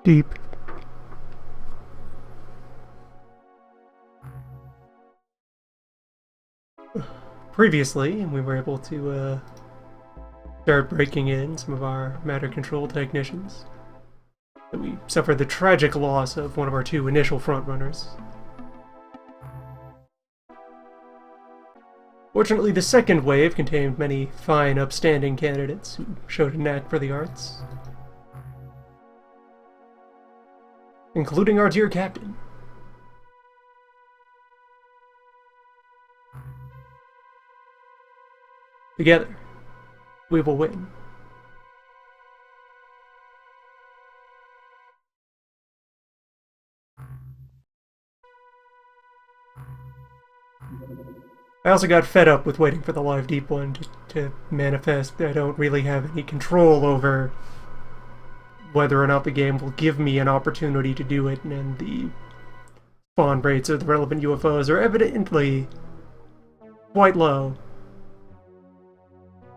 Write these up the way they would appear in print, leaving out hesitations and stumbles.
deep. Previously, we were able to start breaking in some of our matter control technicians. We suffered the tragic loss of one of our two initial frontrunners. Fortunately, the second wave contained many fine, upstanding candidates who showed a knack for the arts, including our dear captain. Together, we will win. I also got fed up with waiting for the live deep one to manifest. I don't really have any control over whether or not the game will give me an opportunity to do it, and the spawn rates of the relevant UFOs are evidently quite low.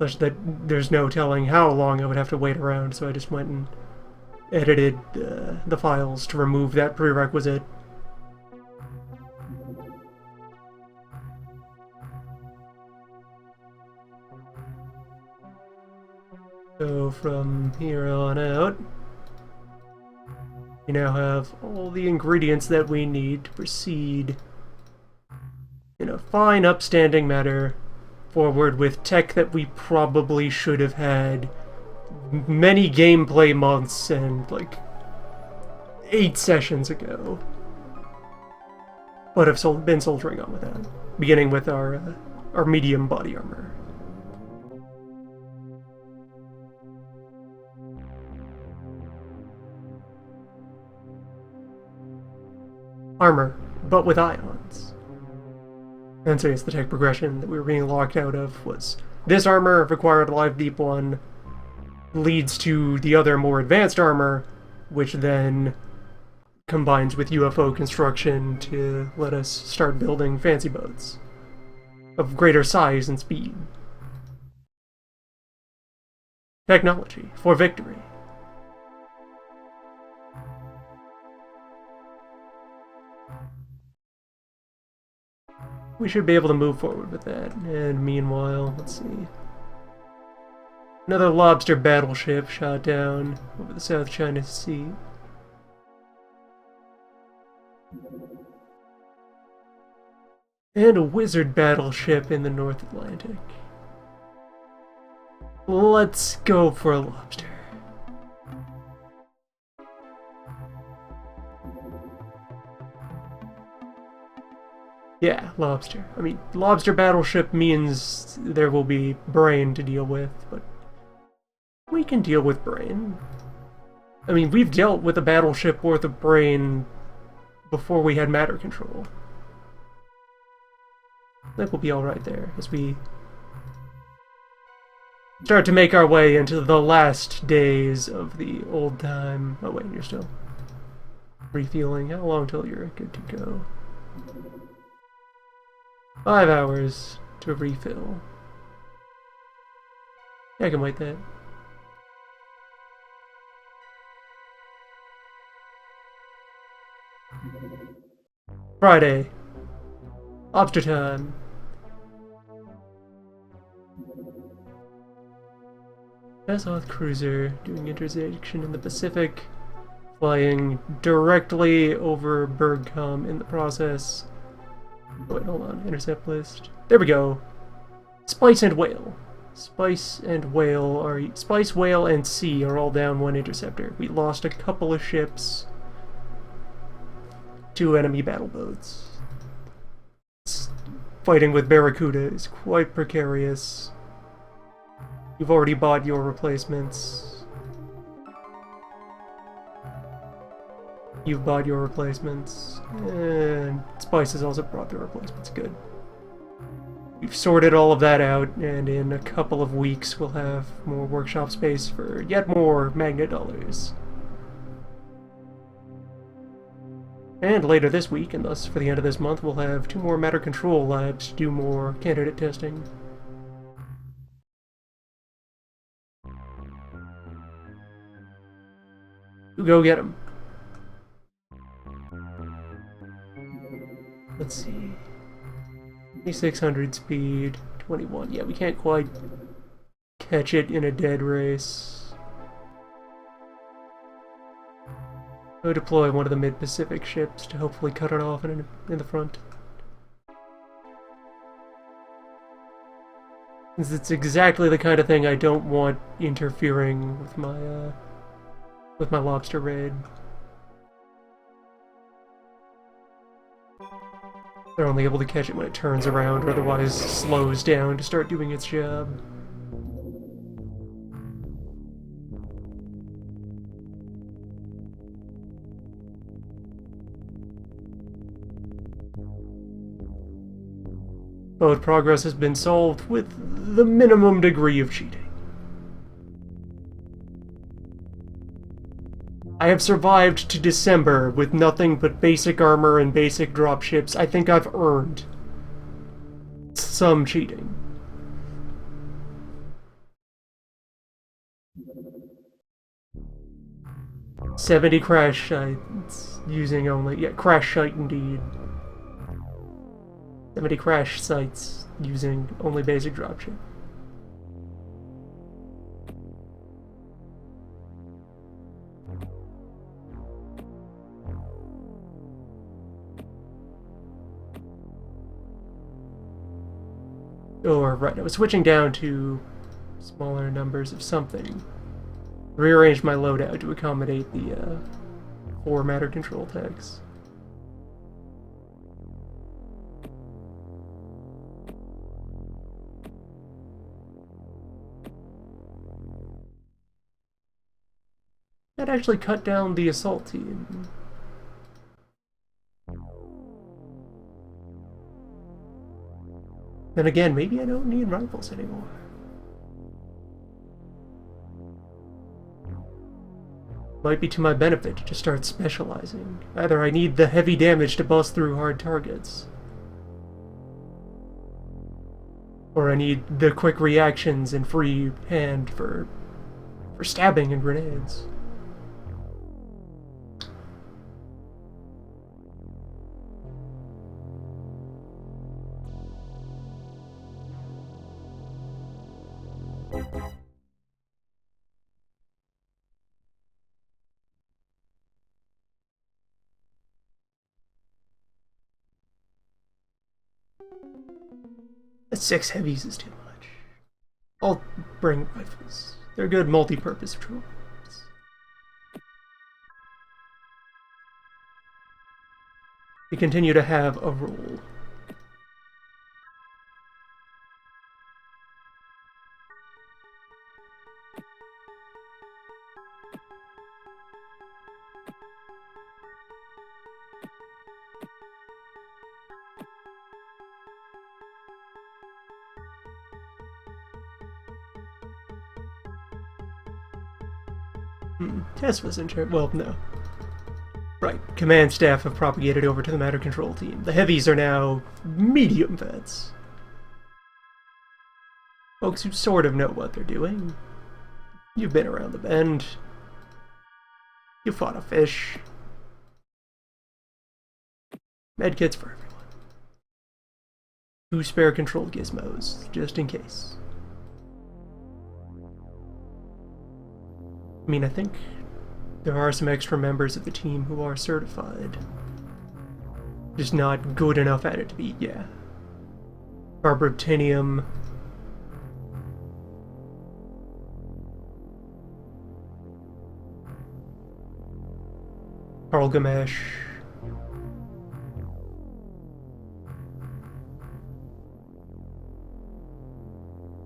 Such that there's no telling how long I would have to wait around, so I just went and edited the files to remove that prerequisite. So from here on out, we now have all the ingredients that we need to proceed in a fine, upstanding manner forward with tech that we probably should have had many gameplay months and like 8 sessions ago, but have been soldiering on with that, beginning with our medium body armor. Armor, but with ions. And so yes, the tech progression that we were being locked out of was this armor required a live deep one, leads to the other more advanced armor, which then combines with UFO construction to let us start building fancy boats of greater size and speed. Technology for victory. We should be able to move forward with that. And meanwhile, let's see. Another lobster battleship shot down over the South China Sea. And a wizard battleship in the North Atlantic. Let's go for a lobster. Yeah, lobster. I mean, lobster battleship means there will be brain to deal with, but we can deal with brain. I mean, we've dealt with a battleship worth of brain before we had matter control. I think we'll be alright there as we start to make our way into the last days of the old time. Oh wait, you're still refueling. How long till you're good to go? 5 hours to refill. Yeah, I can wait that. Friday. Lobster time. South cruiser doing intersection in the Pacific, flying directly over Bergcom in the process. Wait, hold on. Intercept list. There we go. Spice and Whale. Spice, Whale, and Sea are all down one interceptor. We lost a couple of ships. 2 enemy battle boats. Fighting with Barracuda is quite precarious. You've already bought your replacements. You've bought your replacements. And Spice has also brought their replacements. Good. We've sorted all of that out, and in a couple of weeks we'll have more workshop space for yet more magnet dollars. And later this week, and thus for the end of this month, we'll have 2 more matter control labs to do more candidate testing. Go get them. Let's see. 2600 speed, 21. Yeah, we can't quite catch it in a dead race. I'll deploy one of the mid-Pacific ships to hopefully cut it off in the front. Since it's exactly the kind of thing I don't want interfering with my lobster raid. They're only able to catch it when it turns around, or otherwise slows down to start doing its job. Boat progress has been solved with the minimum degree of cheating. I have survived to December with nothing but basic armor and basic dropships. I think I've earned some cheating. "70 crash sites using only... Yeah, crash site indeed. 70 crash sites using only basic dropship. Or, right, I was switching down to smaller numbers of something. Rearranged my loadout to accommodate the 4 matter control techs. That actually cut down the assault team. Then again, maybe I don't need rifles anymore. Might be to my benefit to just start specializing. Either I need the heavy damage to bust through hard targets, or I need the quick reactions and free hand for stabbing and grenades. The 6 heavies is too much. I'll bring rifles. They're good multi-purpose troops. They continue to have a role. Tess was in charge. Well, no. Right. Command staff have propagated over to the matter control team. The heavies are now medium vets. Folks who sort of know what they're doing. You've been around the bend. You fought a fish. Medkits for everyone. 2 spare controlled gizmos, just in case. I mean, I think there are some extra members of the team who are certified. Just not good enough at it to be, yeah. Arbortinium. Carl Gamesh.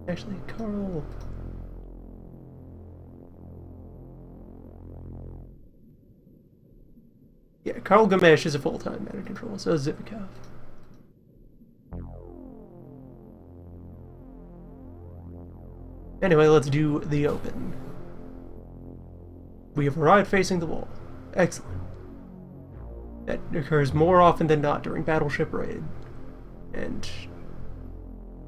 Actually, Carl... Yeah, Carl Gamesh is a full-time matter control, so is Zivakov. Anyway, let's do the open. We have arrived facing the wall. Excellent. That occurs more often than not during battleship raid. And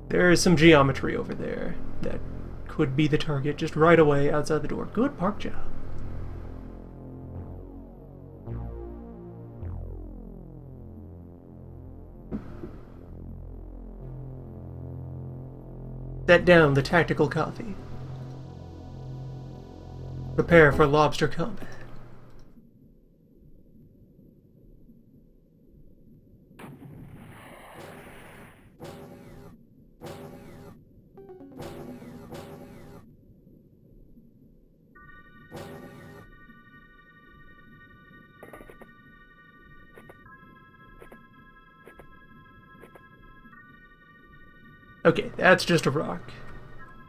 there is some geometry over there that could be the target just right away outside the door. Good park job. Set down the tactical coffee. Prepare for lobster combat. Okay, that's just a rock.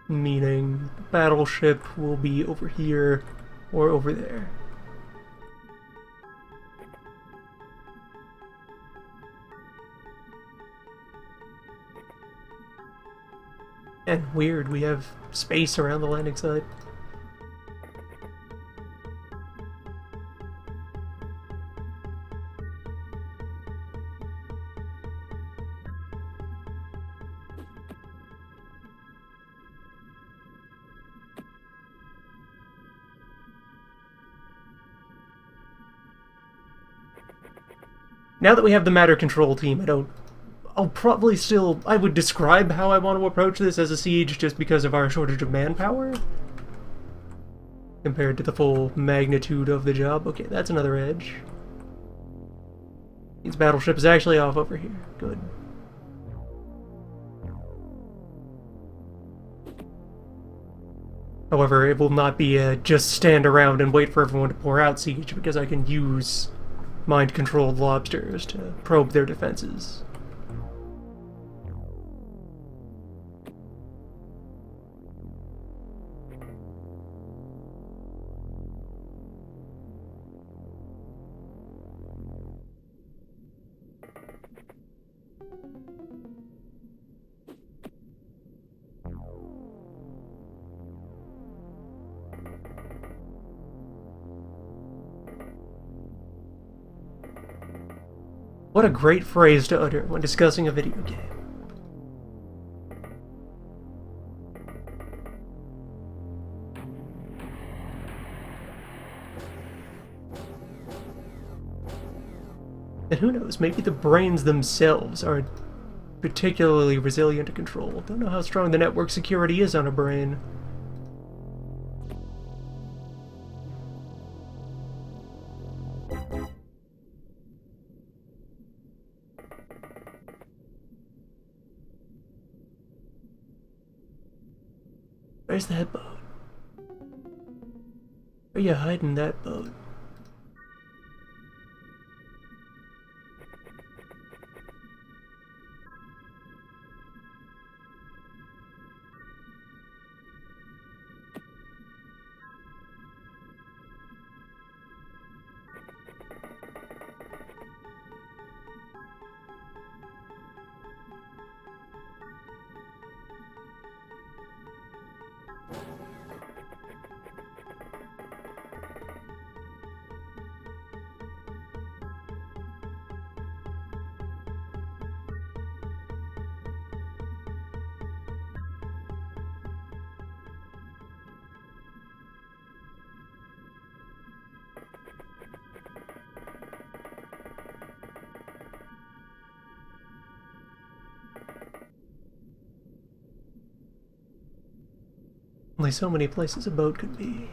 Meaning the battleship will be over here or over there. And weird, we have space around the landing site. Now that we have the matter control team, I would describe how I want to approach this as a siege just because of our shortage of manpower. Compared to the full magnitude of the job. Okay, that's another edge. His battleship is actually off over here. Good. However, it will not be a just stand around and wait for everyone to pour out siege, because I can use mind-controlled lobsters to probe their defenses. What a great phrase to utter when discussing a video game. And who knows, maybe the brains themselves are particularly resilient to control. Don't know how strong the network security is on a brain. Where's that boat? Where you hiding that boat? Only so many places a boat could be.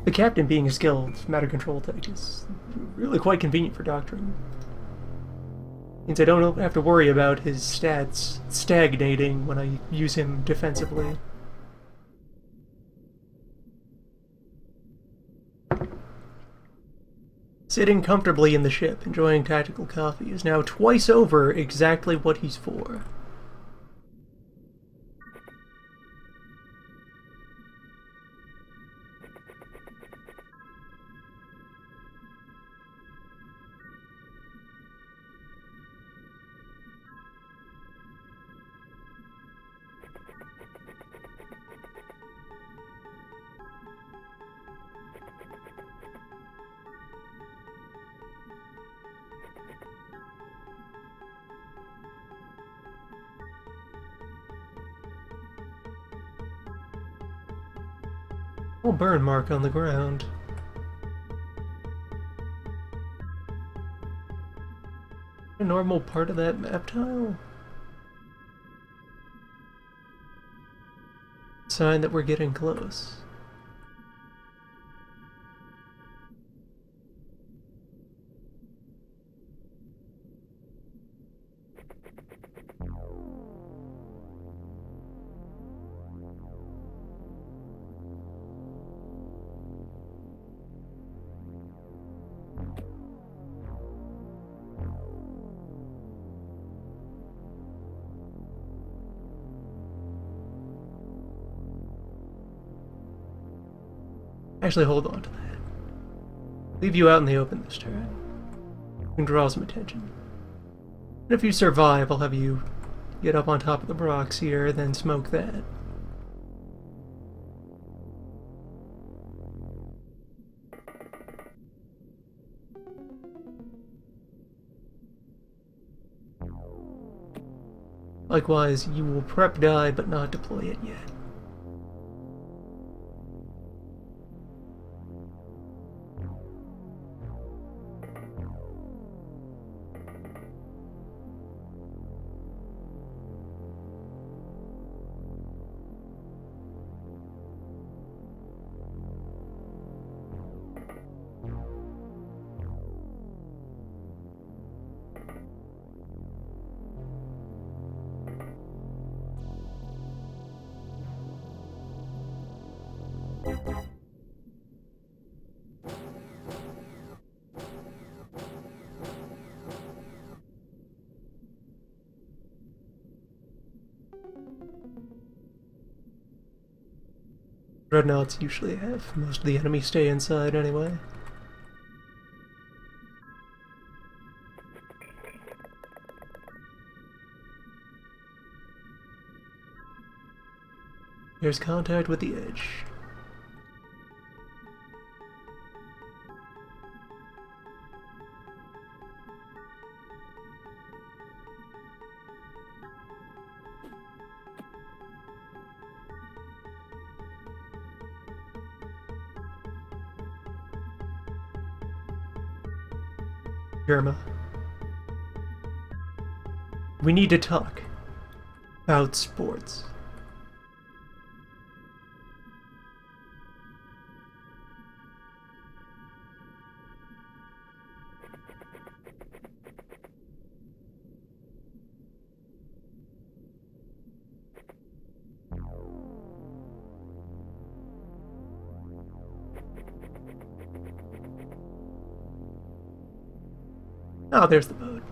The captain being a skilled matter control tech is really quite convenient for doctoring. Means I don't have to worry about his stats stagnating when I use him defensively. Sitting comfortably in the ship, enjoying tactical coffee, is now twice over exactly what he's for. Little burn mark on the ground. A normal part of that map tile? Sign that we're getting close. Actually, hold on to that. Leave you out in the open this turn. You can draw some attention. And if you survive, I'll have you get up on top of the rocks here, then smoke that. Likewise, you will prep die, but not deploy it yet. Dreadnoughts usually have most of the enemy stay inside anyway. There's contact with the edge. Germa. We need to talk about sports. Oh, there's the boat.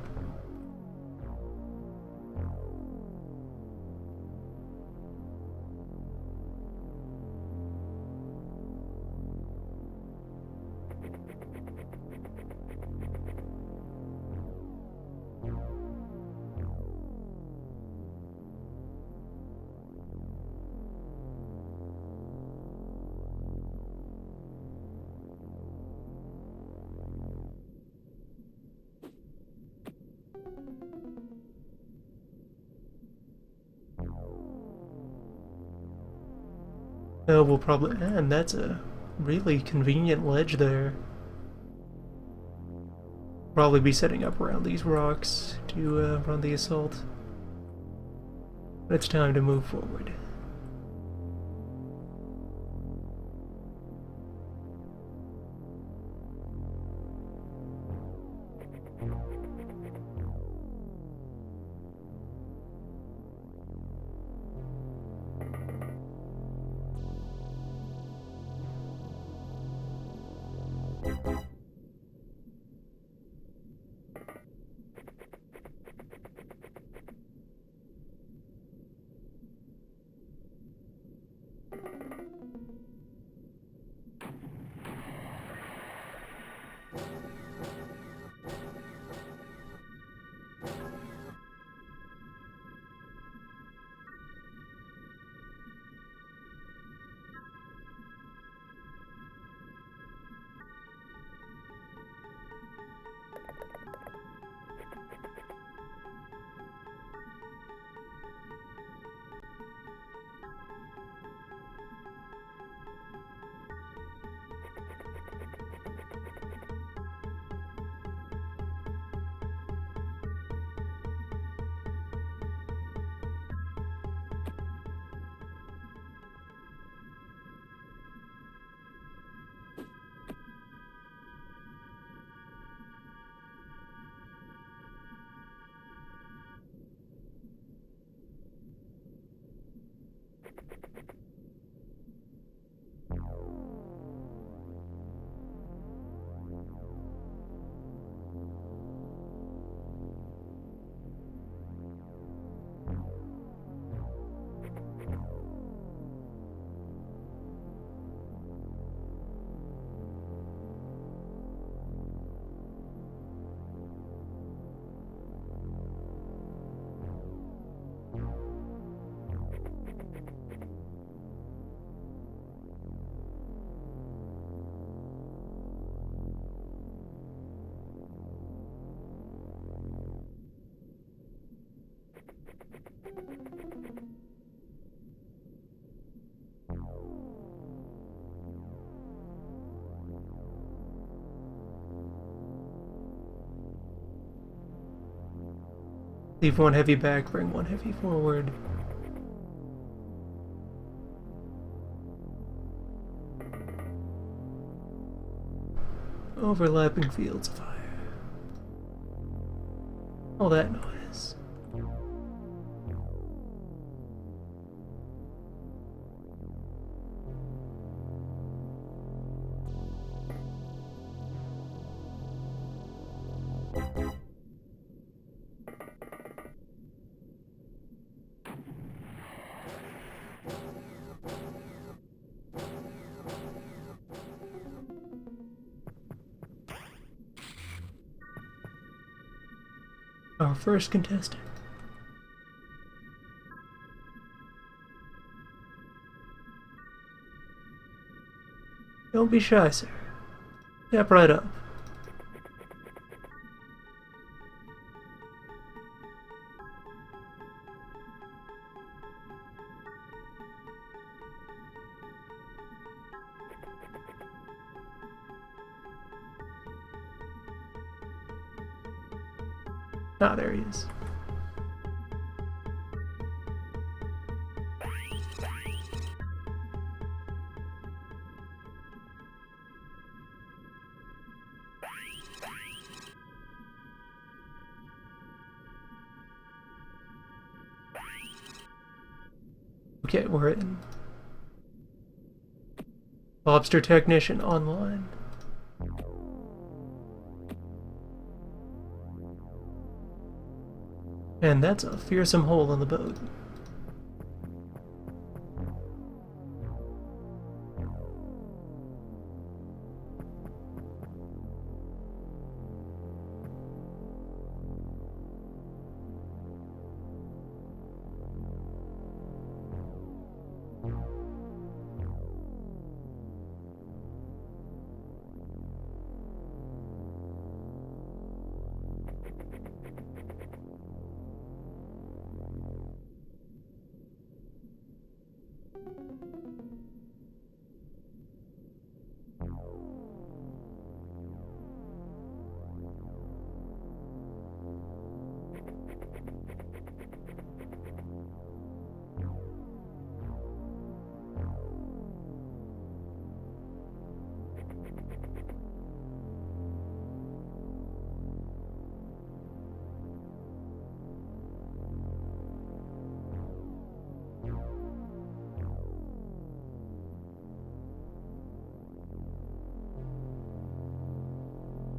Oh, we'll probably... And that's a really convenient ledge there. Probably be setting up around these rocks to run the assault. It's time to move forward. Leave one heavy back, bring one heavy forward. Overlapping fields of fire. All that noise. Our first contestant. Don't be shy, sir. Step right up. Ah, there he is. Okay, we're in. Lobster technician online. And that's a fearsome hole in the boat.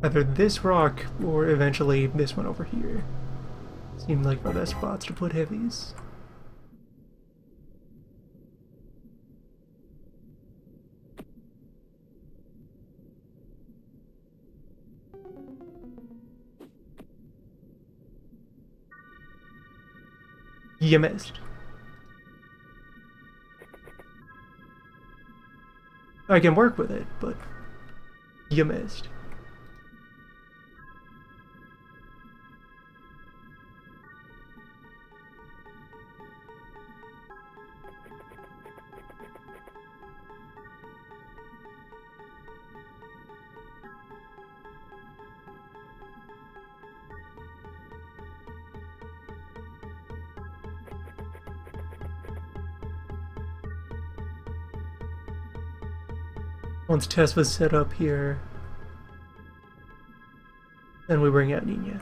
Either this rock or eventually this one over here seem like my best spots to put heavies. You missed. I can work with it, but you missed. Once Tess was set up here, then we bring out Nina.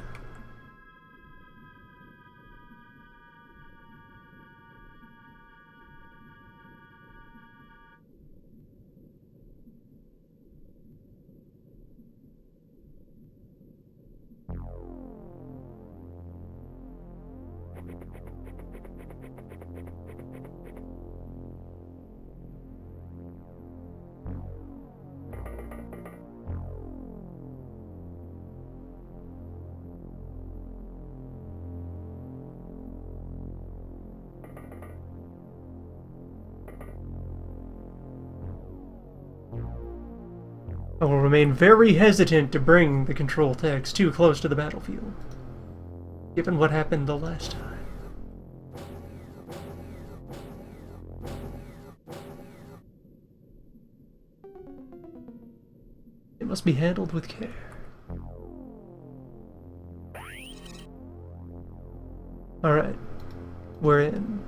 I will remain very hesitant to bring the control techs too close to the battlefield, given what happened the last time. It must be handled with care. Alright, we're in.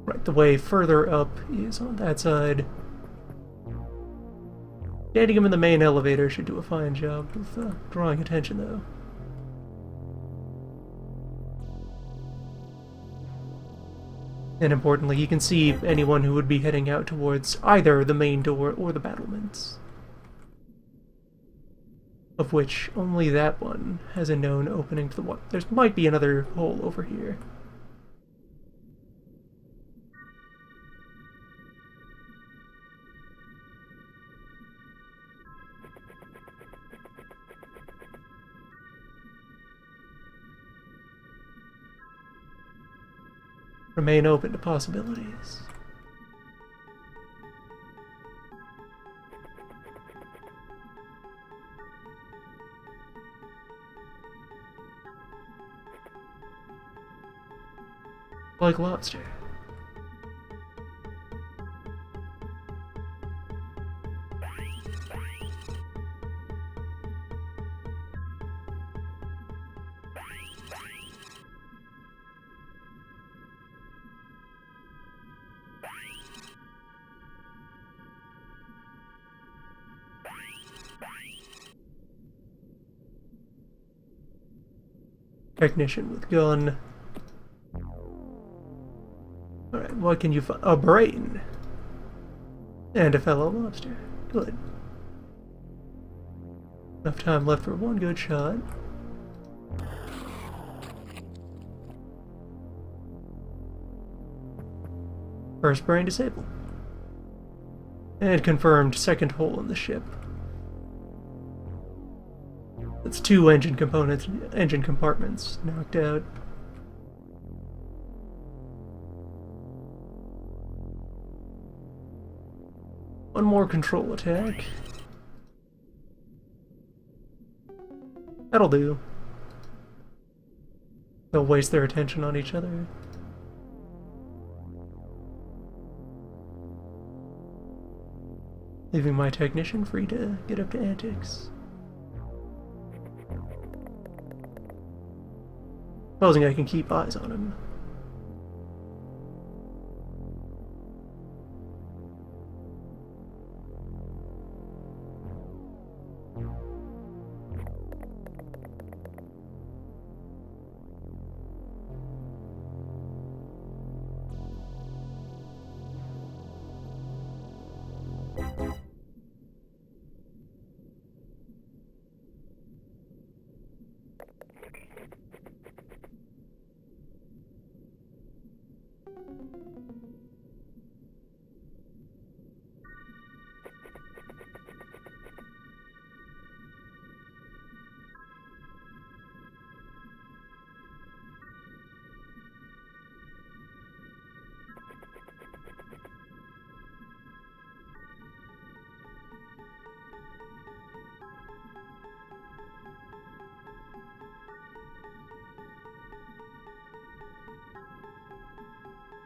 Right, the way further up is on that side. Getting him in the main elevator should do a fine job of drawing attention, though. And importantly, he can see anyone who would be heading out towards either the main door or the battlements. Of which only that one has a known opening to the water. There might be another hole over here. Remain open to possibilities. Like lobster. Technician with gun. Alright, what can you find? A brain! And a fellow lobster. Good. Enough time left for one good shot. First brain disabled. And confirmed second hole in the ship. That's 2 engine compartments knocked out. One more control attack. That'll do. They'll waste their attention on each other. Leaving my technician free to get up to antics. Supposing I can keep eyes on him.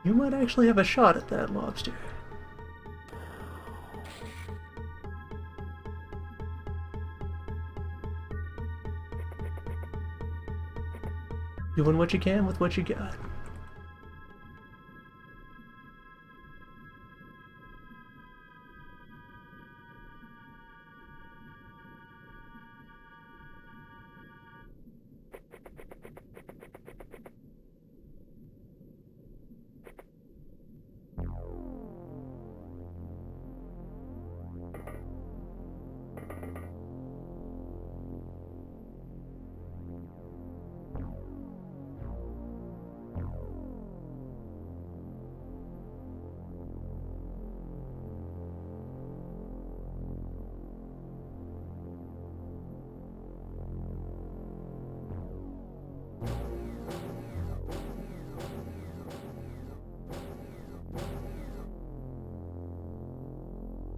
You might actually have a shot at that, lobster. Doing what you can with what you got.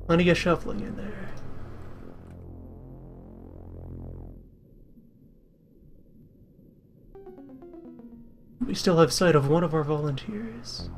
Plenty of shuffling in there. We still have sight of one of our volunteers.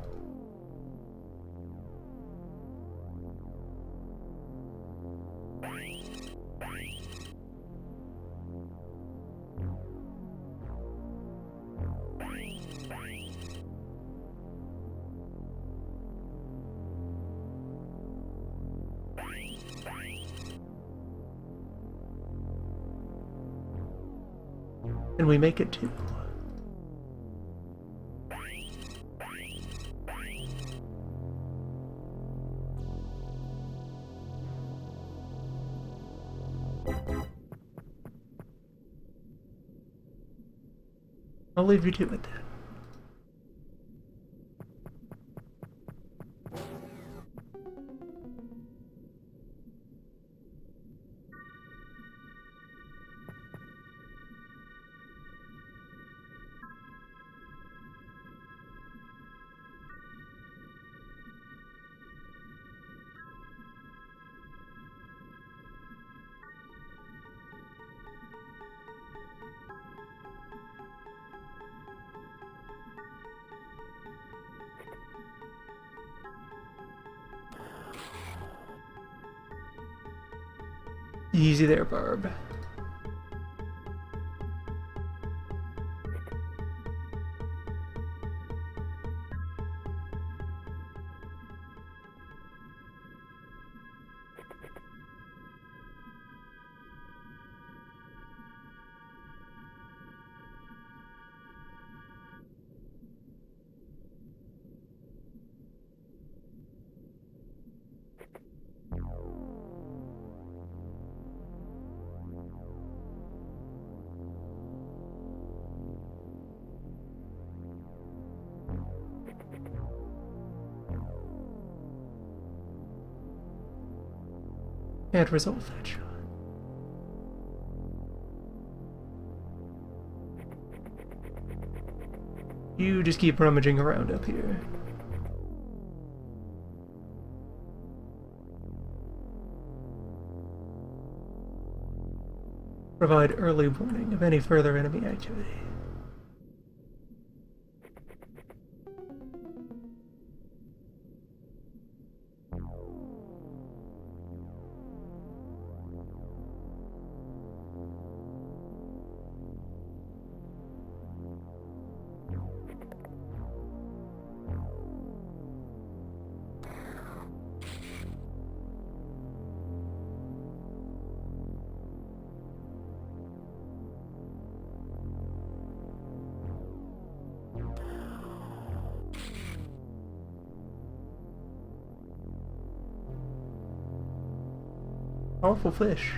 And we make it too. I'll leave you to it then. Easy there, Barb. Can't resolve that shot. You just keep rummaging around up here. Provide early warning of any further enemy activity. Powerful fish.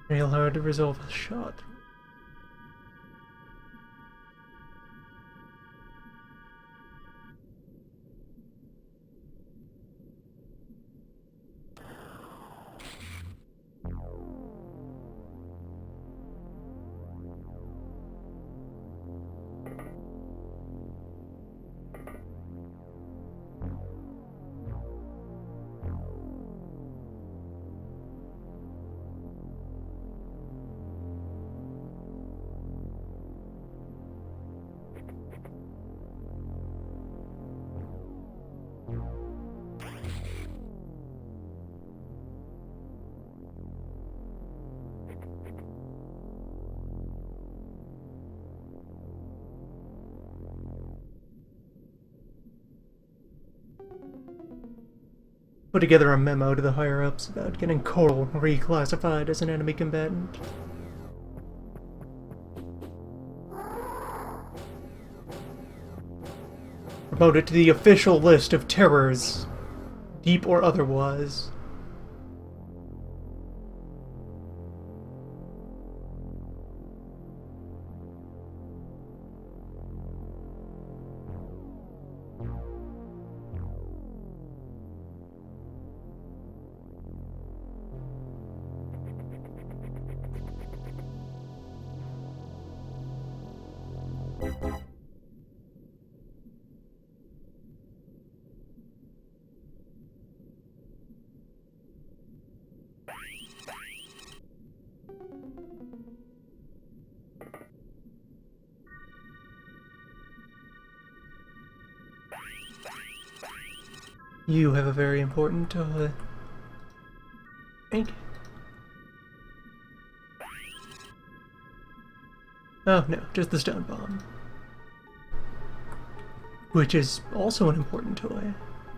Real hard to resolve a shot. Put together a memo to the higher-ups about getting Coral reclassified as an enemy combatant. Promote it to the official list of terrors, deep or otherwise. You have a very important, ink. Oh, no, just the stone bomb. Which is also an important toy.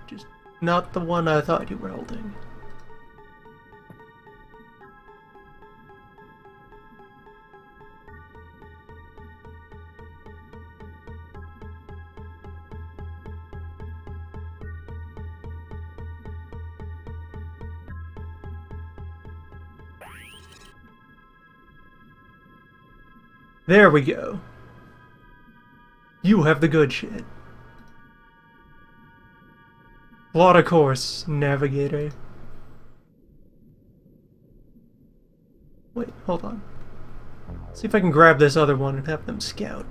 Just not the one I thought you were holding. There we go. You have the good shit. Plot a course, navigator. Wait, hold on. See if I can grab this other one and have them scout.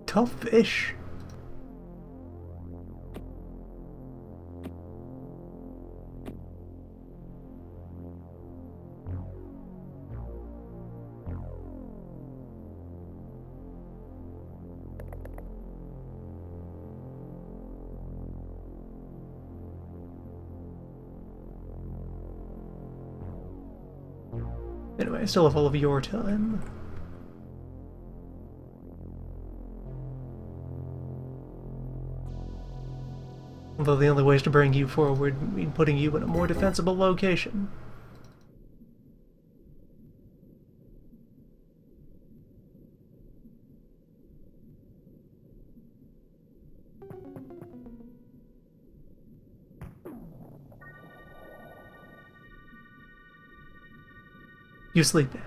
Tough fish. Anyway, I still have all of your time. Although the only ways to bring you forward mean putting you in a more defensible location. You sleep now.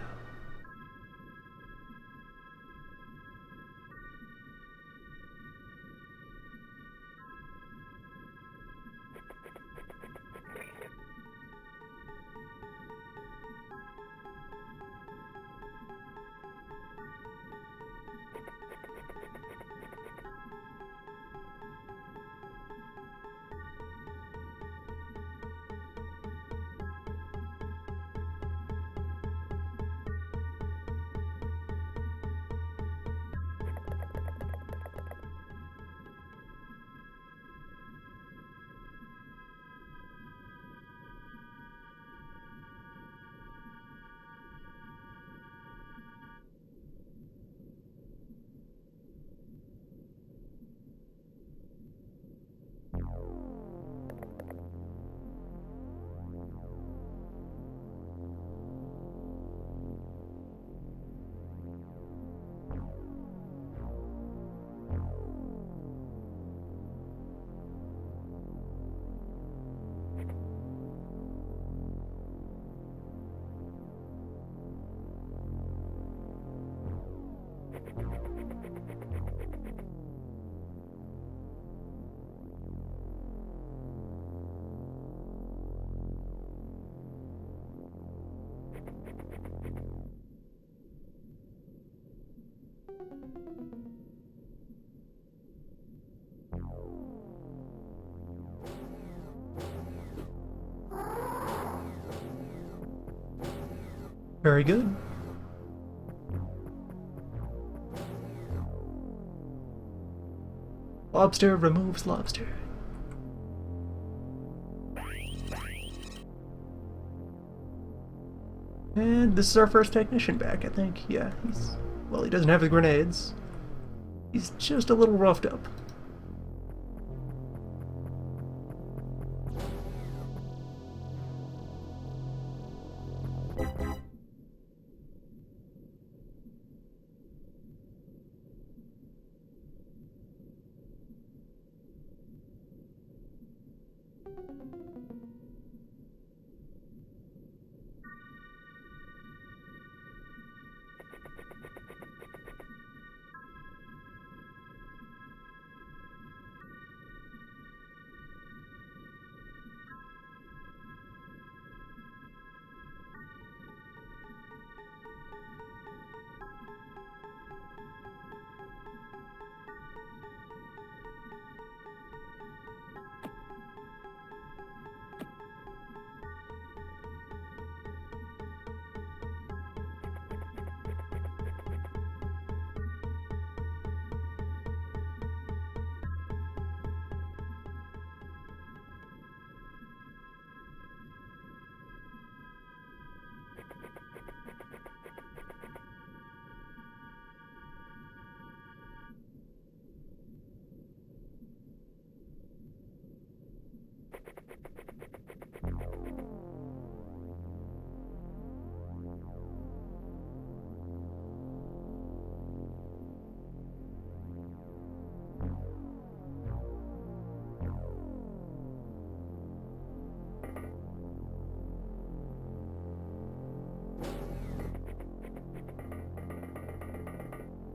Very good. Lobster removes lobster. And this is our first technician back, I think. Yeah, well, he doesn't have the grenades. He's just a little roughed up.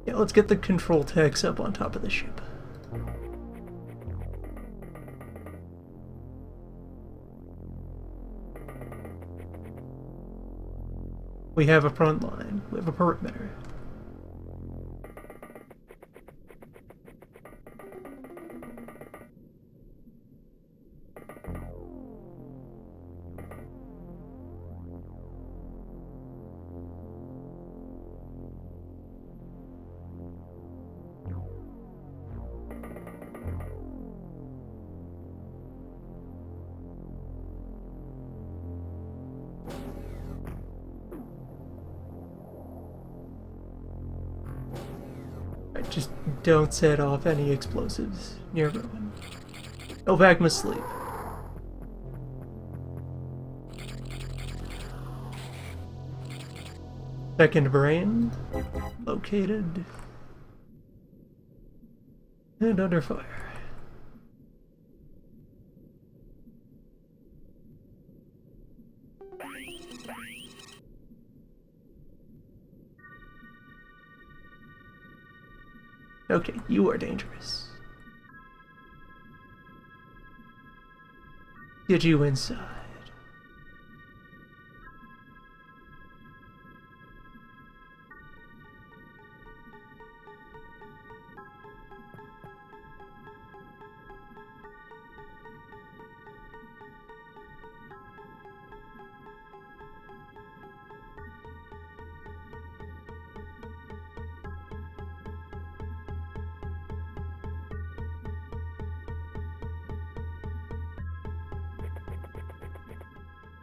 Yeah, let's get the control techs up on top of the ship. We have a front line. We have a perimeter. Just don't set off any explosives near Rowan. Elvac must sleep. Second brain located and under fire. Okay, you are dangerous. Get you inside.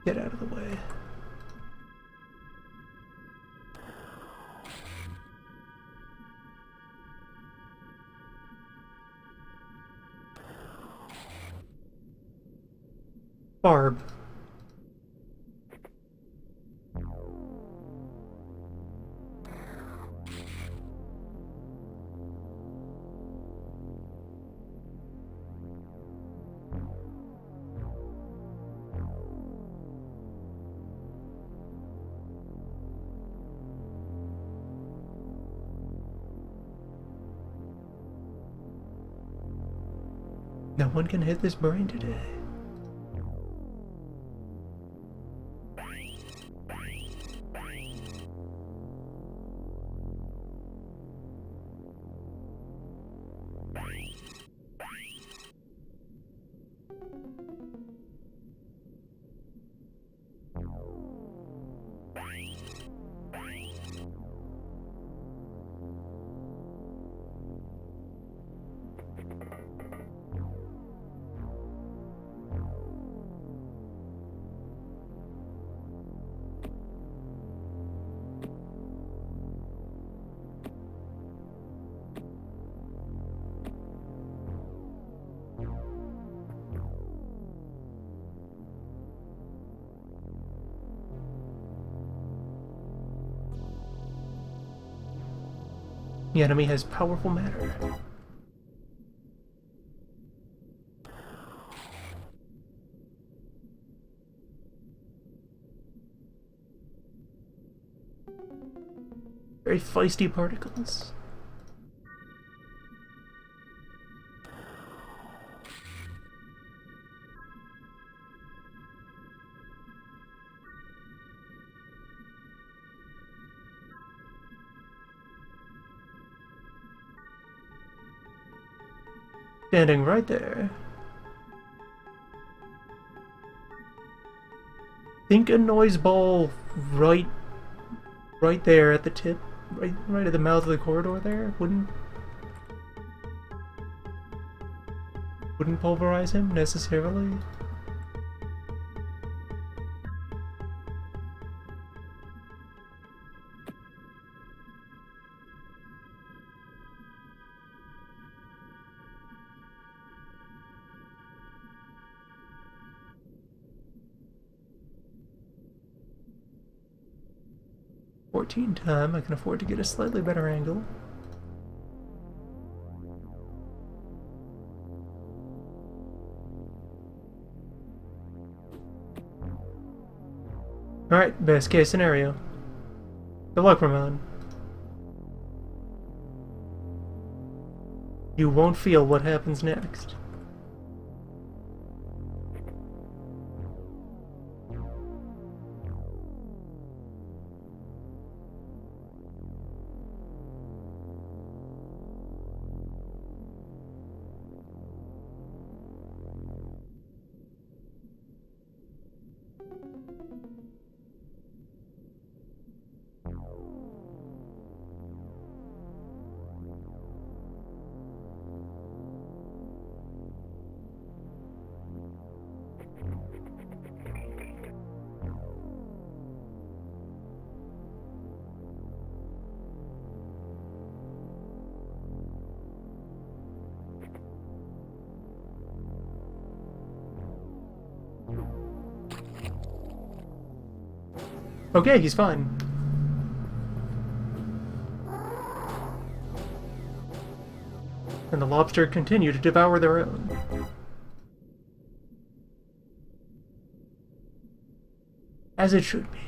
Get out of the way. Barb. No one can hit this brain today. The enemy has powerful matter. Very feisty particles. Standing right there. Think a noise ball right there at the tip, right at the mouth of the corridor there wouldn't pulverize him necessarily. Time, I can afford to get a slightly better angle. Alright, best case scenario. Good luck, Ramon. You won't feel what happens next. Okay, he's fine. And the lobster continue to devour their own. As it should be.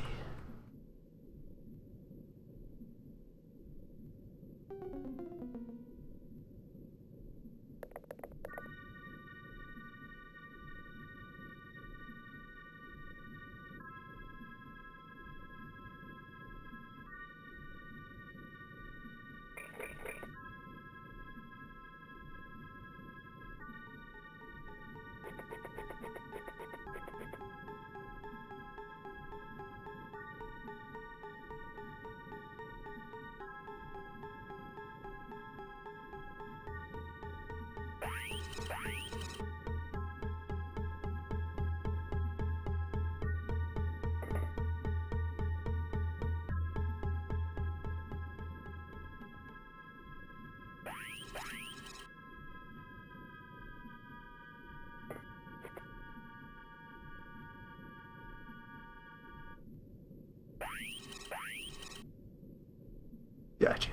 Gotcha.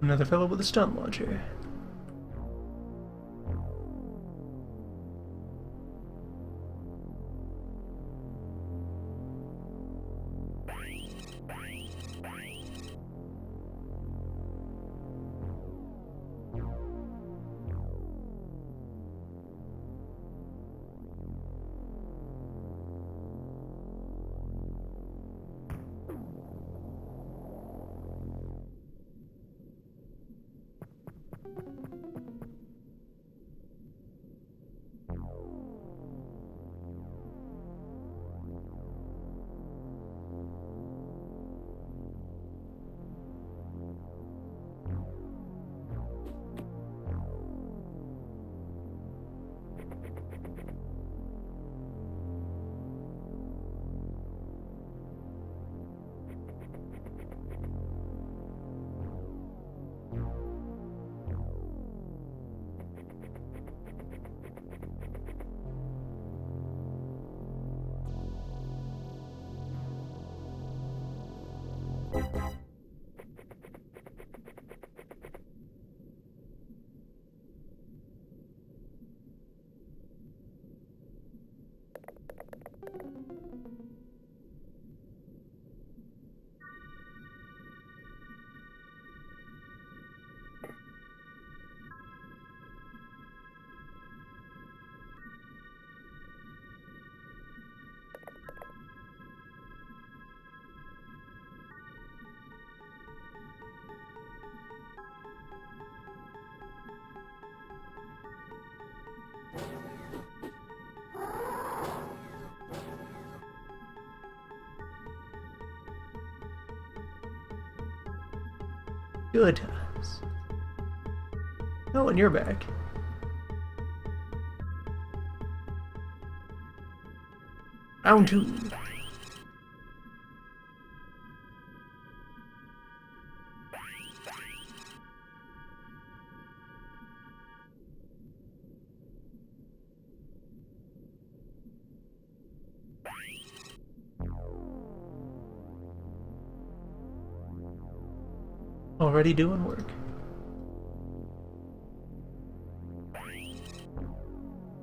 Another fellow with a stun launcher. Good times. Oh, and you're back. Round 2. Already doing work.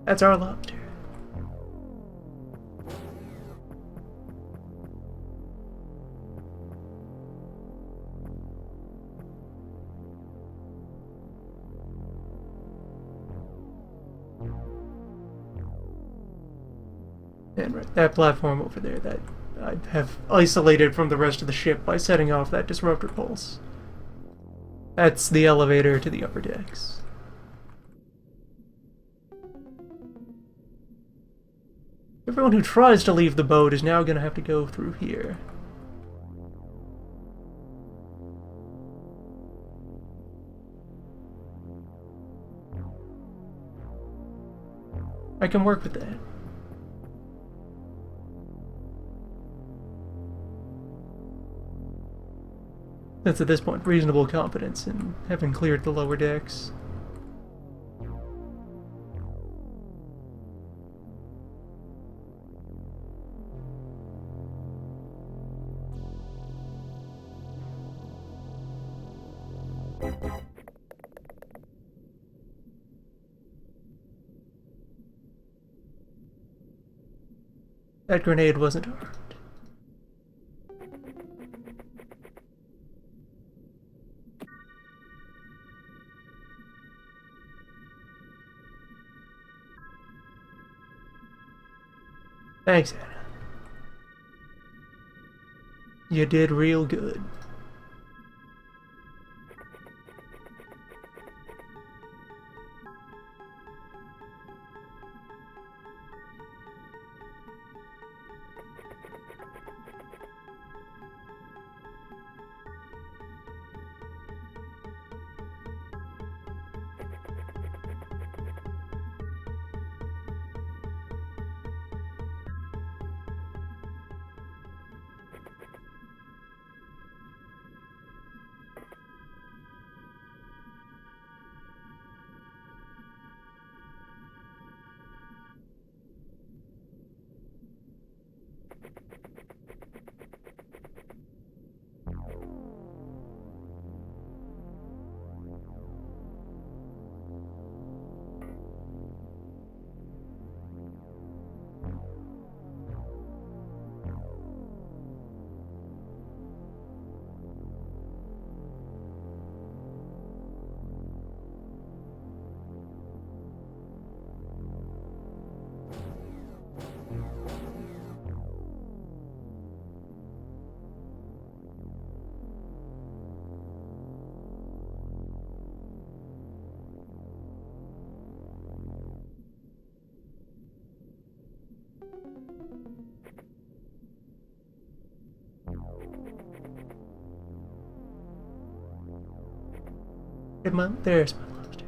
That's our lobster. And right, that platform over there that I have isolated from the rest of the ship by setting off that disruptor pulse. That's the elevator to the upper decks. Everyone who tries to leave the boat is now going to have to go through here. I can work with that. Since at this point, reasonable confidence in having cleared the lower decks. That grenade wasn't armed. Thanks, Anna. You did real good. There's my lobster.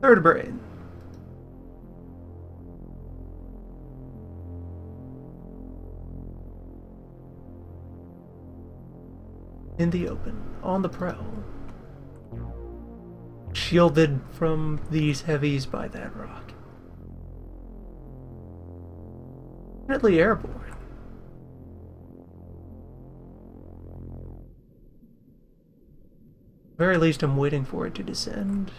Third brain. In the open, on the prowl. Shielded from these heavies by that rock. Definitely airborne. At the very least, I'm waiting for it to descend.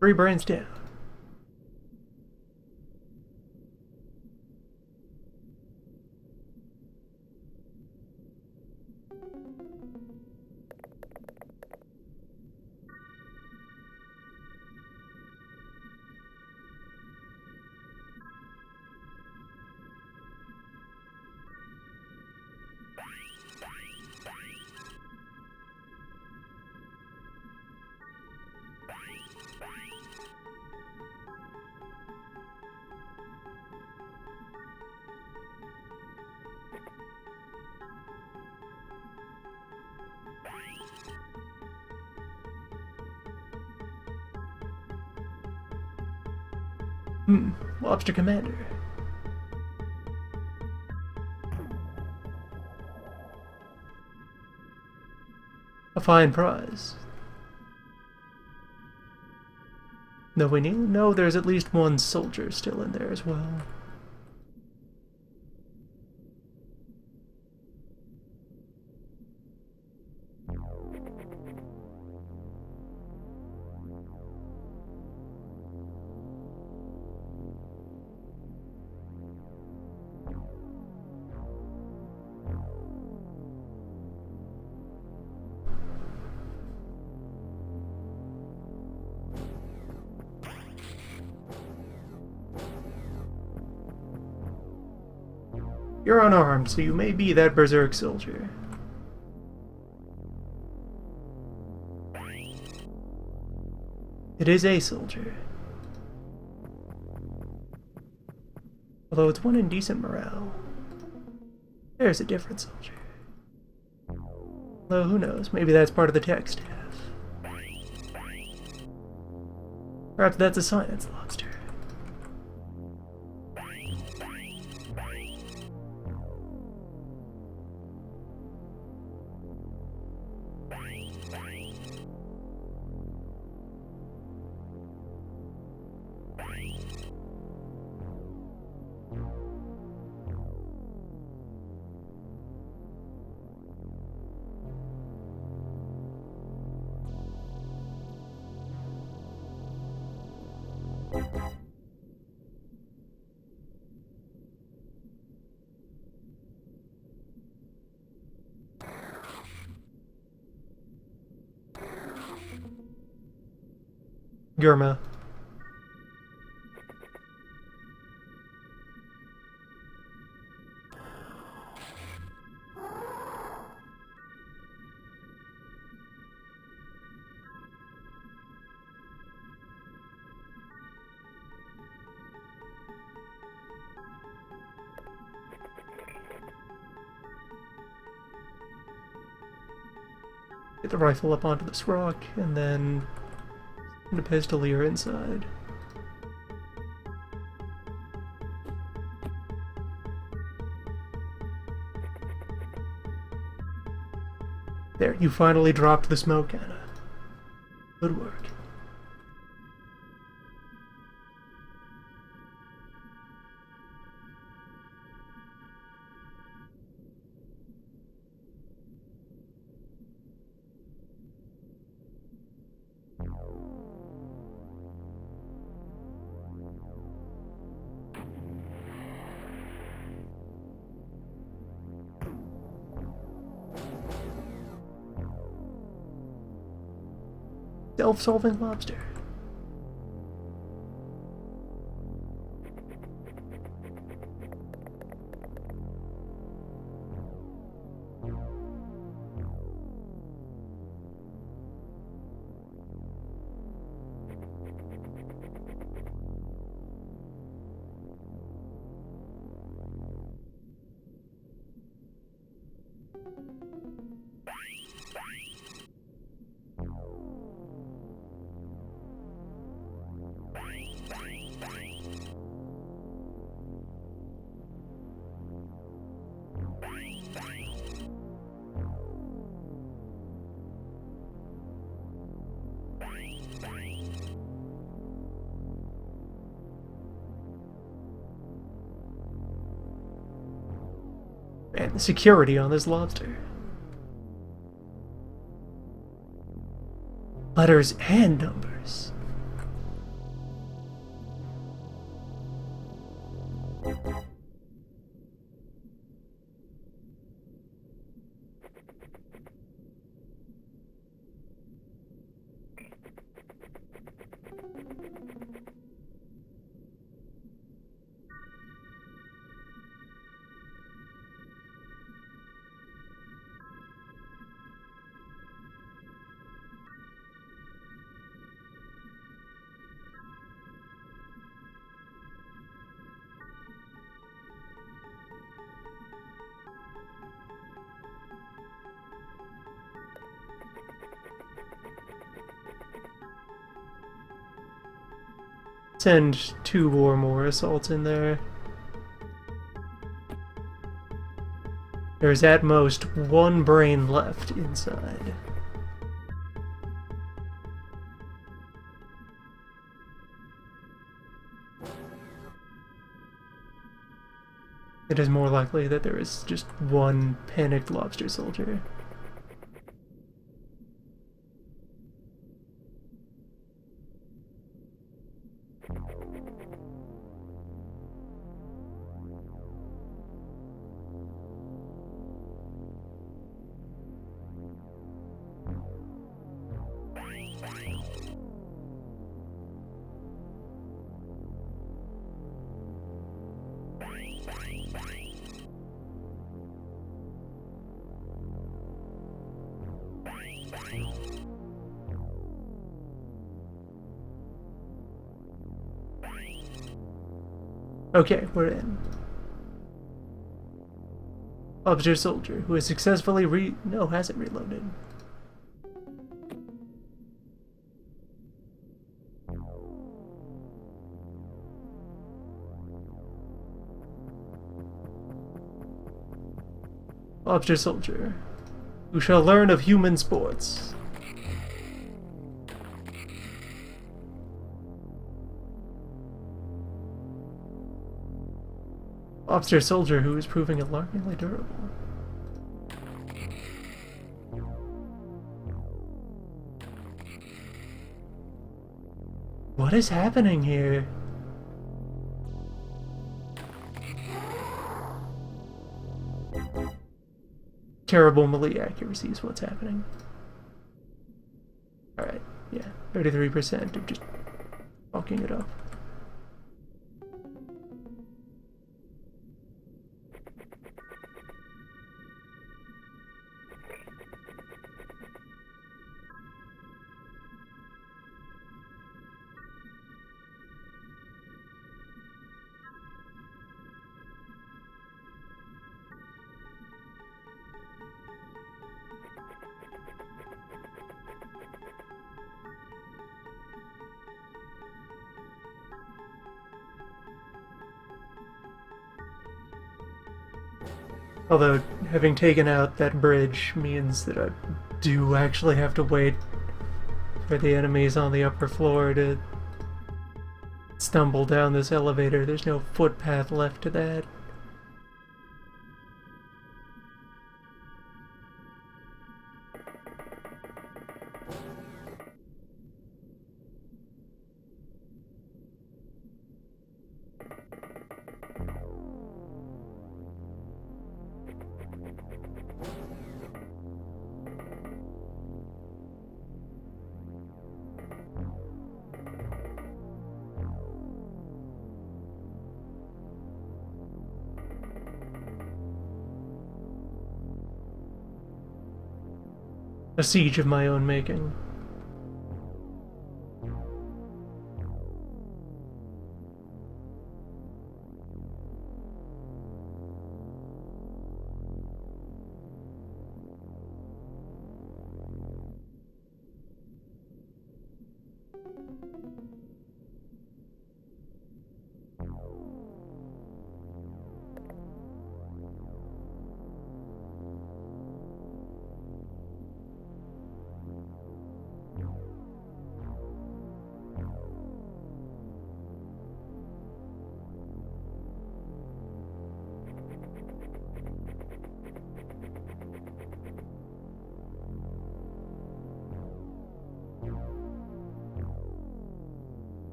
Three brains down. Lobster Commander. A fine prize. No, we need. No, there's at least one soldier still in there as well. You're unarmed, so you may be that berserk soldier. It is a soldier. Although it's one in decent morale. There's a different soldier. Although, who knows, maybe that's part of the tech staff. Perhaps that's a science lobster. Gurma. Get the rifle up onto this rock, and then the pistolier inside. There, you finally dropped the smoke, Anna. Good work. self-solving lobster. And the security on this lobster. Letters and numbers. Send 2 or more assaults in there. There's at most 1 brain left inside. It is more likely that there is just 1 panicked lobster soldier. Okay, we're in. Lobster soldier who has successfully hasn't reloaded. Lobster soldier who shall learn of human sports. Lobster soldier who is proving alarmingly durable. What is happening here? Terrible melee accuracy is what's happening. Alright, yeah, 33% of just fucking it up. Although, having taken out that bridge means that I do actually have to wait for the enemies on the upper floor to stumble down this elevator. There's no footpath left to that. A siege of my own making.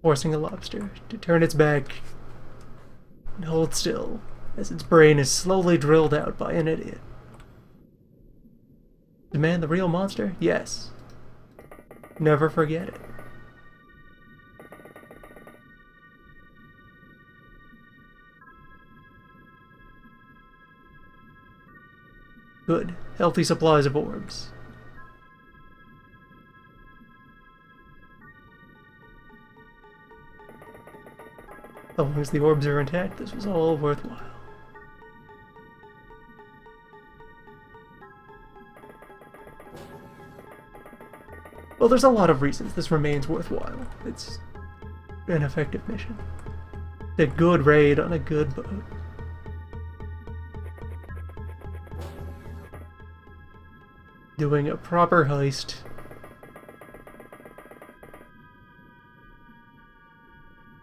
Forcing a lobster to turn its back and hold still as its brain is slowly drilled out by an idiot. Demand the real monster? Yes. Never forget it. Good. Healthy supplies of orbs. As long as the orbs are intact, this was all worthwhile. Well, there's a lot of reasons this remains worthwhile. It's an effective mission. A good raid on a good boat. Doing a proper heist.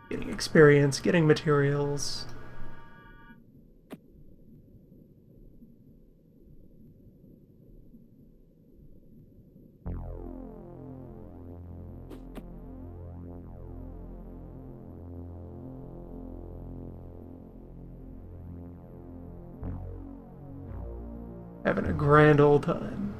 Getting experience, getting materials. Having a grand old time.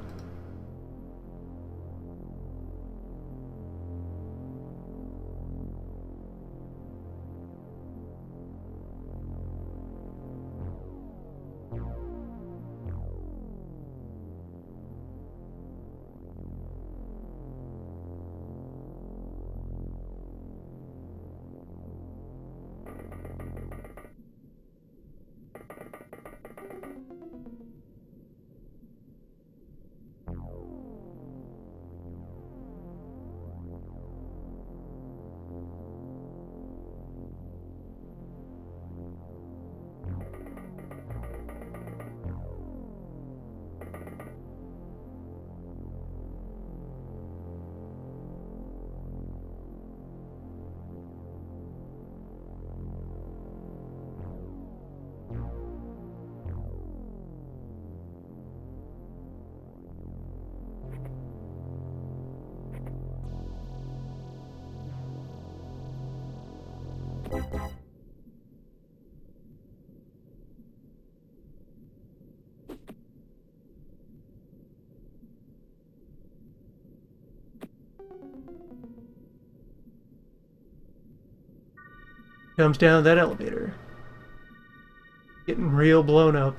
Comes down that elevator. Getting real blown up.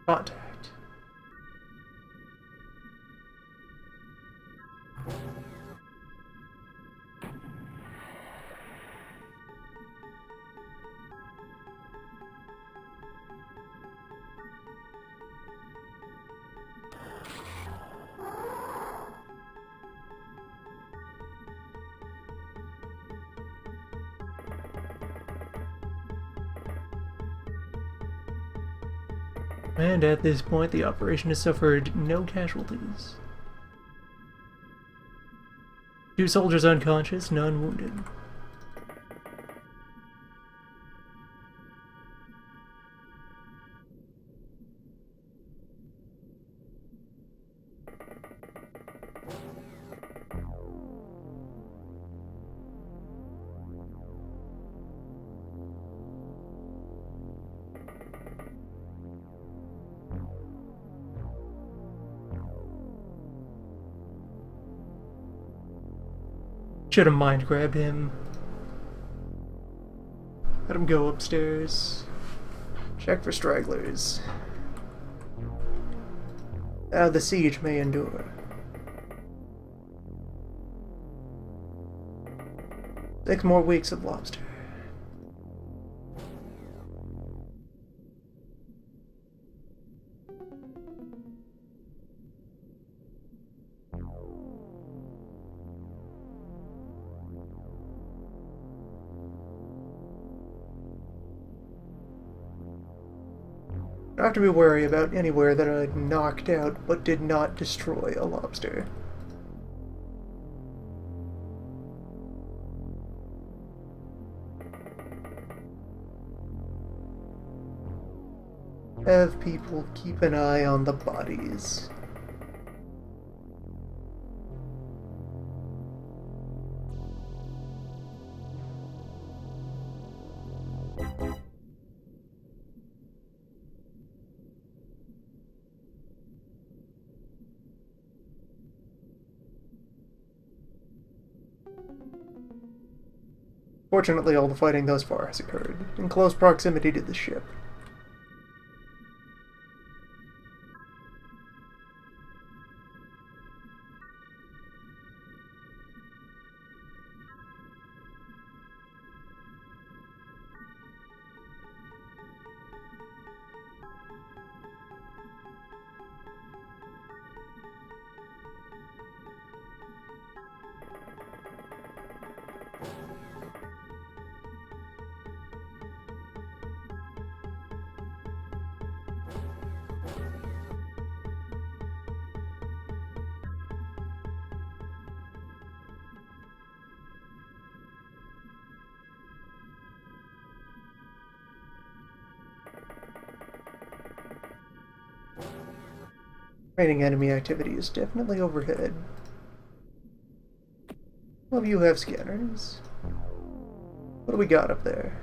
Contact. And at this point, the operation has suffered no casualties. 2 soldiers unconscious, none wounded. Should have mind grabbed him. Let him go upstairs. Check for stragglers. Now the siege may endure. Six more weeks of lobster. I have to be wary about anywhere that I knocked out but did not destroy a lobster. Have people keep an eye on the bodies. Fortunately, all the fighting thus far has occurred in close proximity to the ship. Training enemy activity is definitely overhead. All of you have scanners. What do we got up there?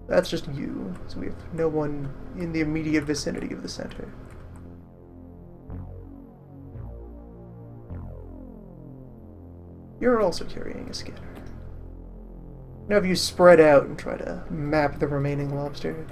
That's just you, so we have no one in the immediate vicinity of the center. You're also carrying a scanner. Now have you spread out and try to map the remaining lobster.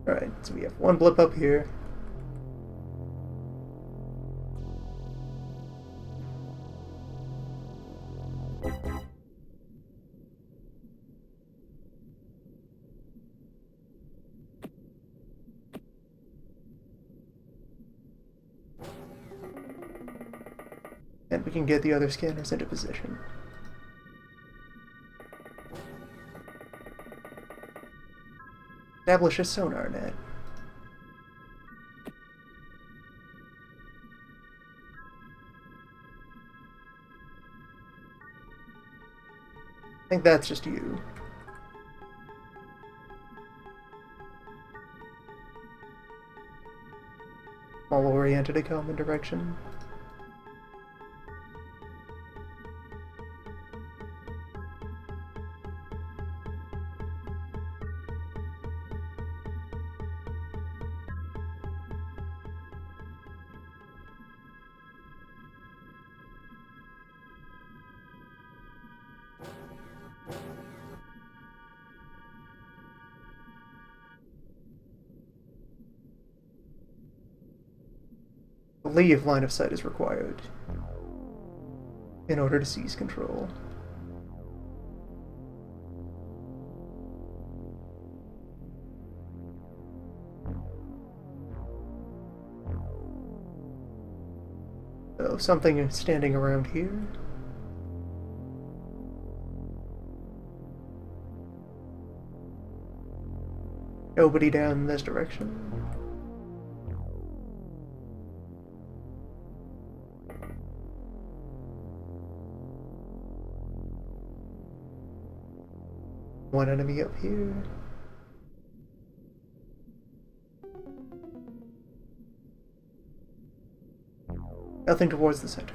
Alright, so we have one blip up here. And we can get the other scanners into position. Establish a sonar net. I think that's just you. All oriented a common direction. Believe line of sight is required in order to seize control. So something is standing around here. Nobody down in this direction. One enemy up here. Nothing towards the center.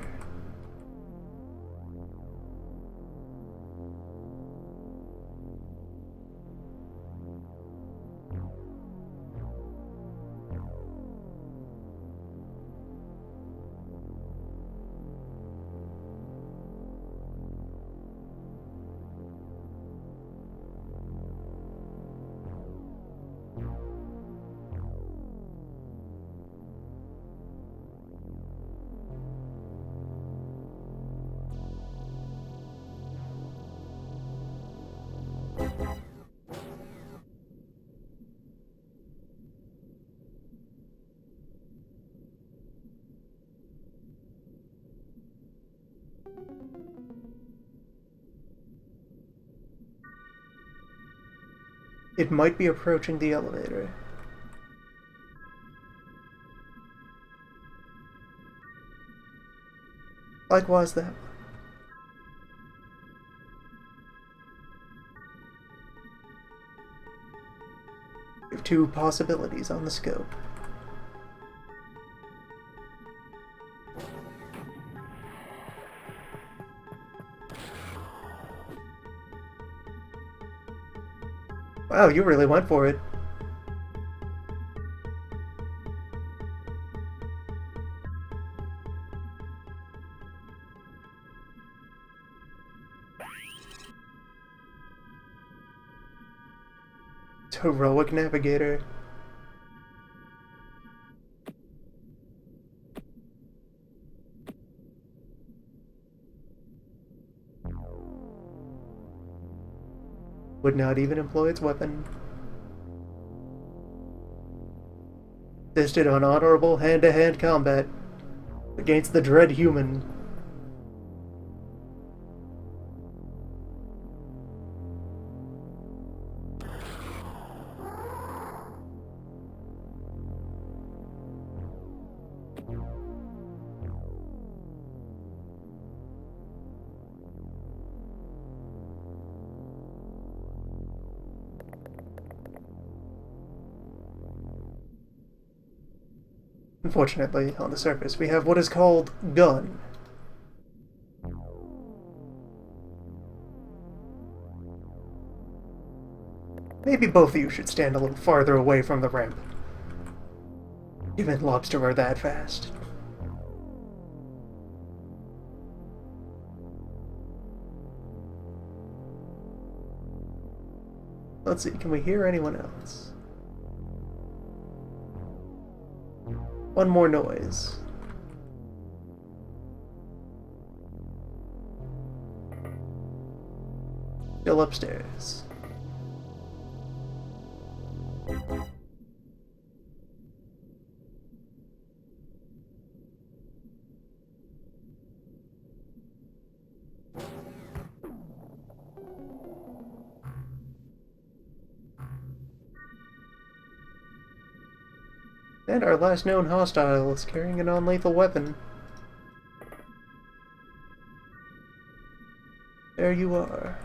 It might be approaching the elevator. Likewise that one. We have two possibilities on the scope. Wow, you really went for it. Heroic navigator. Would not even employ its weapon. Insisted on honorable hand-to-hand combat against the dread human. Unfortunately, on the surface, we have what is called gun. Maybe both of you should stand a little farther away from the ramp, given lobster are that fast. Let's see, can we hear anyone else? One more noise. Still upstairs. And our last known hostile is carrying a non-lethal weapon. There you are.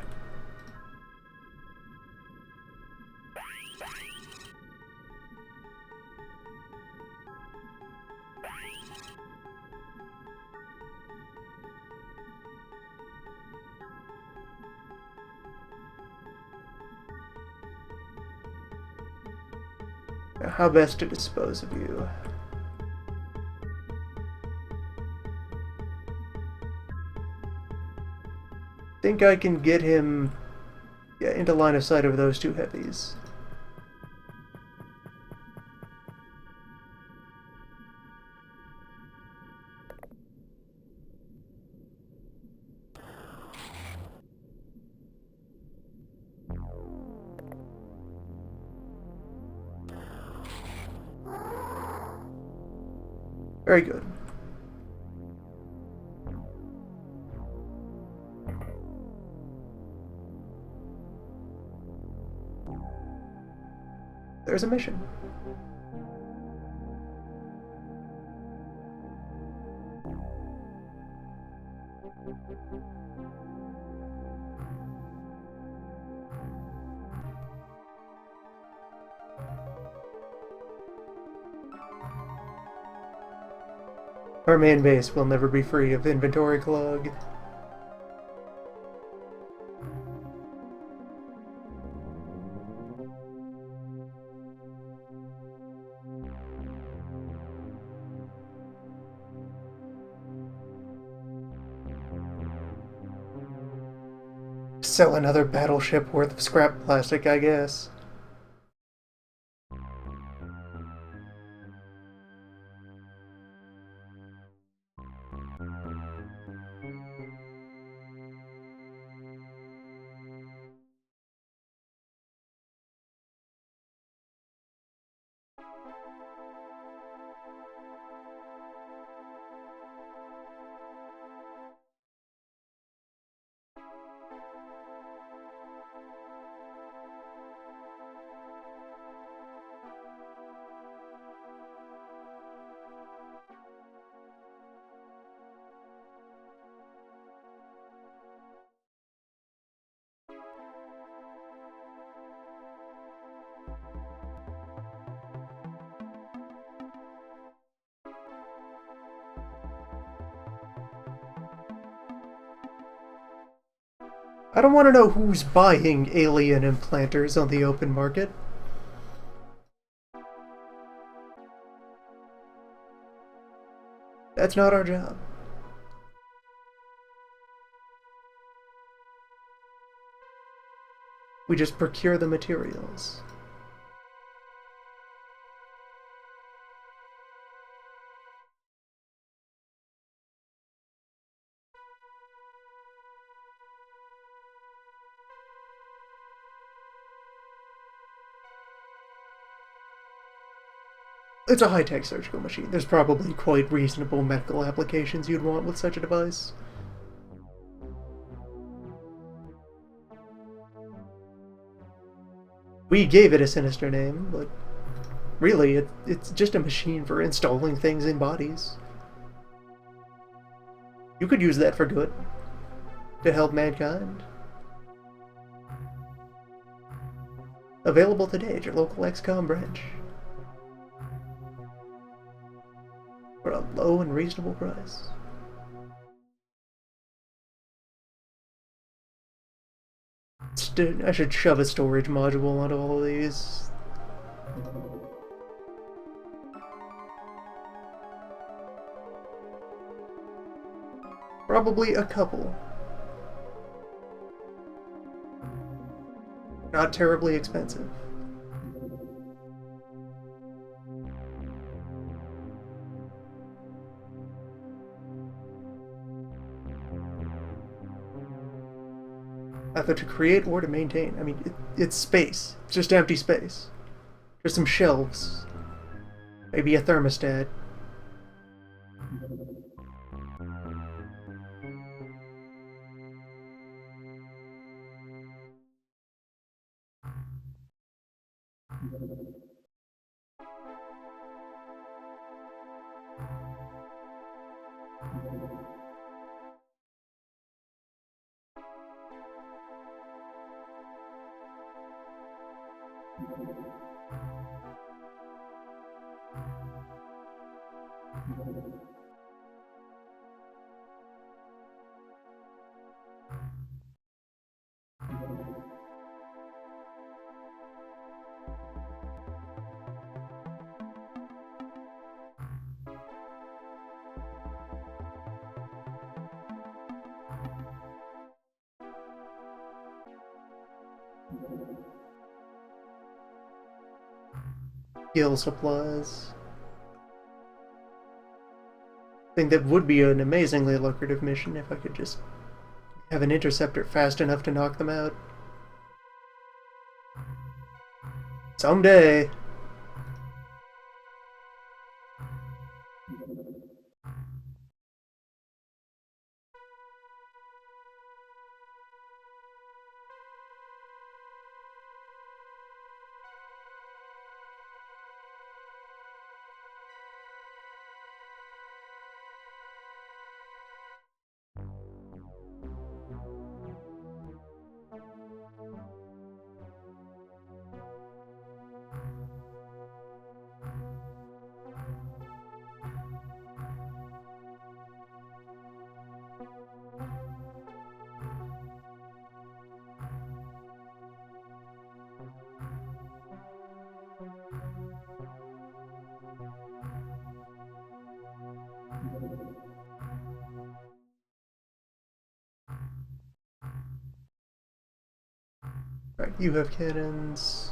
Now, how best to dispose of you? Think I can get him into line of sight of those two heavies. Very good. There's a mission. Our main base will never be free of inventory clog. Sell another battleship worth of scrap plastic, I guess. I don't want to know who's buying alien implanters on the open market. That's not our job. We just procure the materials. It's a high-tech surgical machine. There's probably quite reasonable medical applications you'd want with such a device. We gave it a sinister name, but really, it's just a machine for installing things in bodies. You could use that for good, to help mankind. Available today at your local XCOM branch. For a low and reasonable price. I should shove a storage module onto all of these. Probably a couple. Not terribly expensive. Either to create or to maintain. I mean, it's space. It's just empty space. There's some shelves. Maybe a thermostat. Skill supplies. I think that would be an amazingly lucrative mission if I could just have an interceptor fast enough to knock them out. Someday! Right, you have cannons.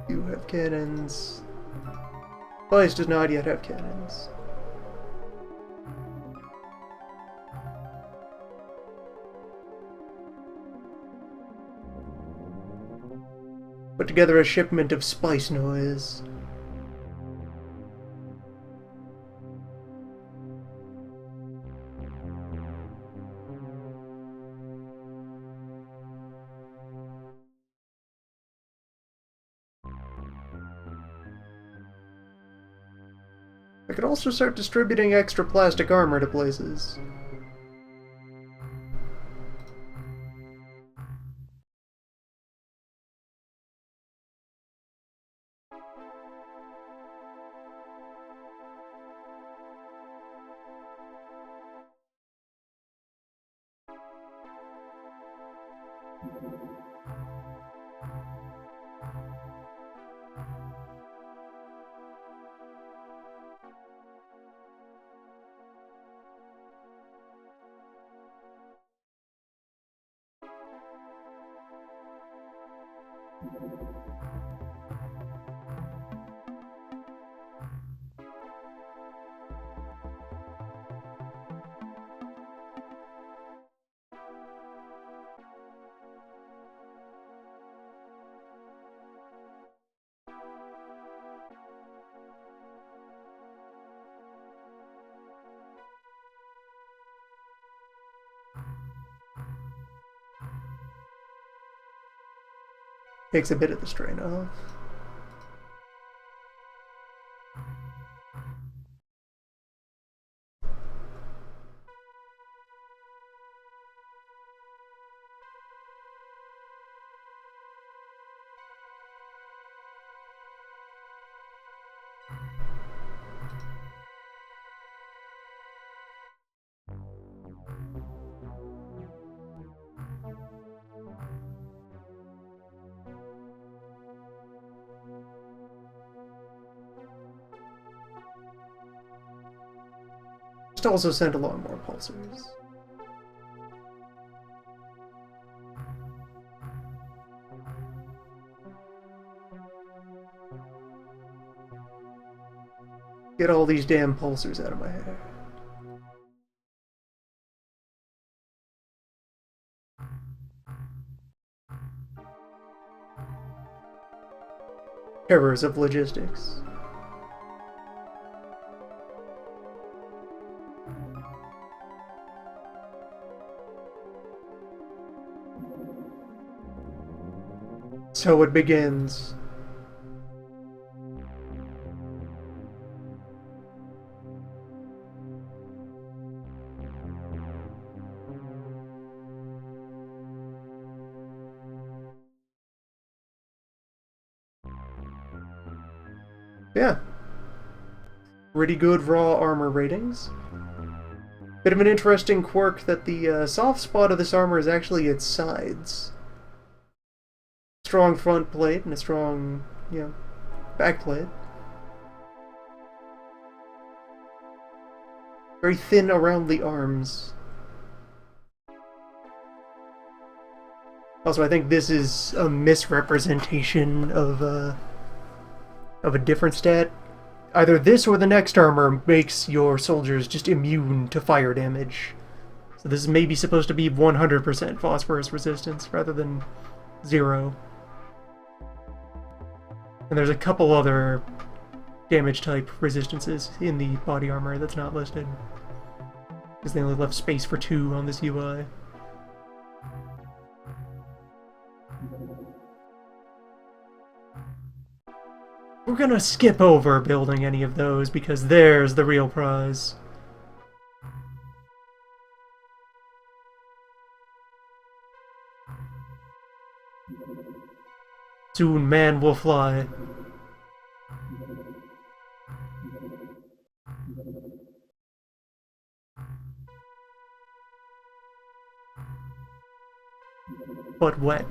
You have cannons. Place does not yet have cannons. Put together a shipment of spice noise. I could also start distributing extra plastic armor to places. Takes a bit of the strain off. Just also send along more pulsars. Get all these damn pulsars out of my hair. Terrors of logistics. So it begins. Yeah. Pretty good raw armor ratings. Bit of an interesting quirk that the soft spot of this armor is actually its sides. Strong front plate and a strong, back plate. Very thin around the arms. Also, I think this is a misrepresentation of a different stat. Either this or the next armor makes your soldiers just immune to fire damage. So this is maybe supposed to be 100% phosphorus resistance rather than 0. And there's a couple other damage type resistances in the body armor that's not listed, because they only left space for 2 on this UI. We're gonna skip over building any of those because there's the real prize. Soon man will fly. But wet.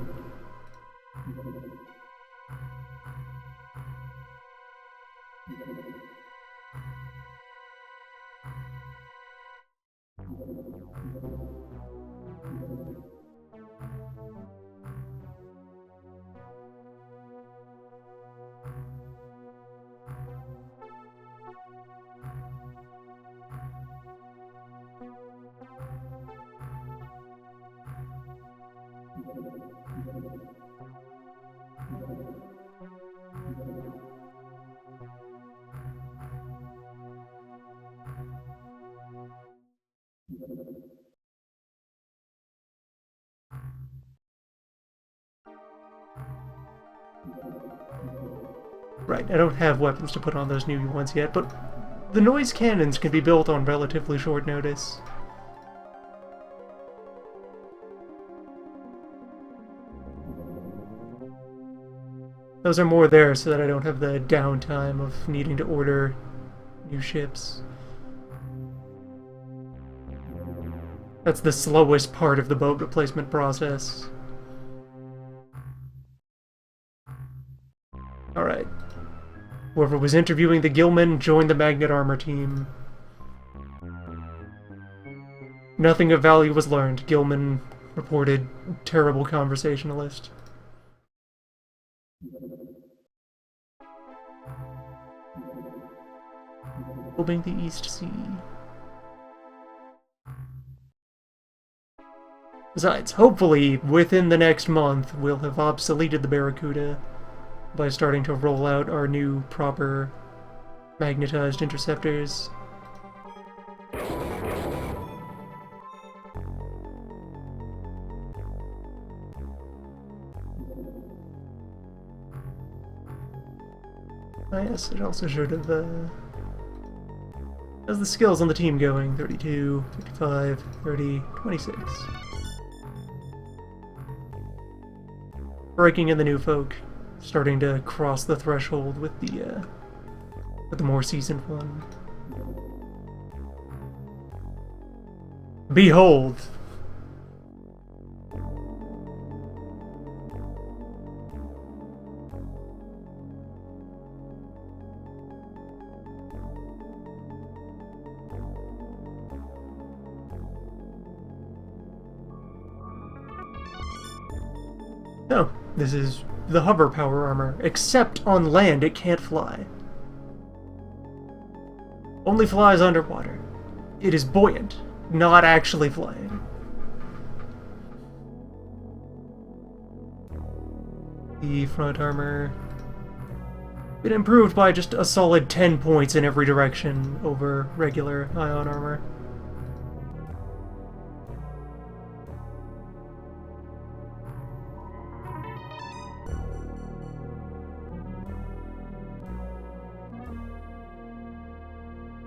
Right, I don't have weapons to put on those new ones yet, but the noise cannons can be built on relatively short notice. Those are more there so that I don't have the downtime of needing to order new ships. That's the slowest part of the boat replacement process. Alright. Whoever was interviewing the Gilman joined the Magnet Armor team. Nothing of value was learned. Gilman reported terrible conversationalist. Probing the East Sea. Besides, hopefully, within the next month, we'll have obsoleted the Barracuda by starting to roll out our new proper magnetized interceptors. Ah, yes, it also should have, how's the skills on the team going? 32, 55, 30, 26. Breaking in the new folk, starting to cross the threshold with the more seasoned one. Behold! No, this is the hover power armor, except on land it can't fly. Only flies underwater. It is buoyant, not actually flying. The front armor been improved by just a solid 10 points in every direction over regular ion armor.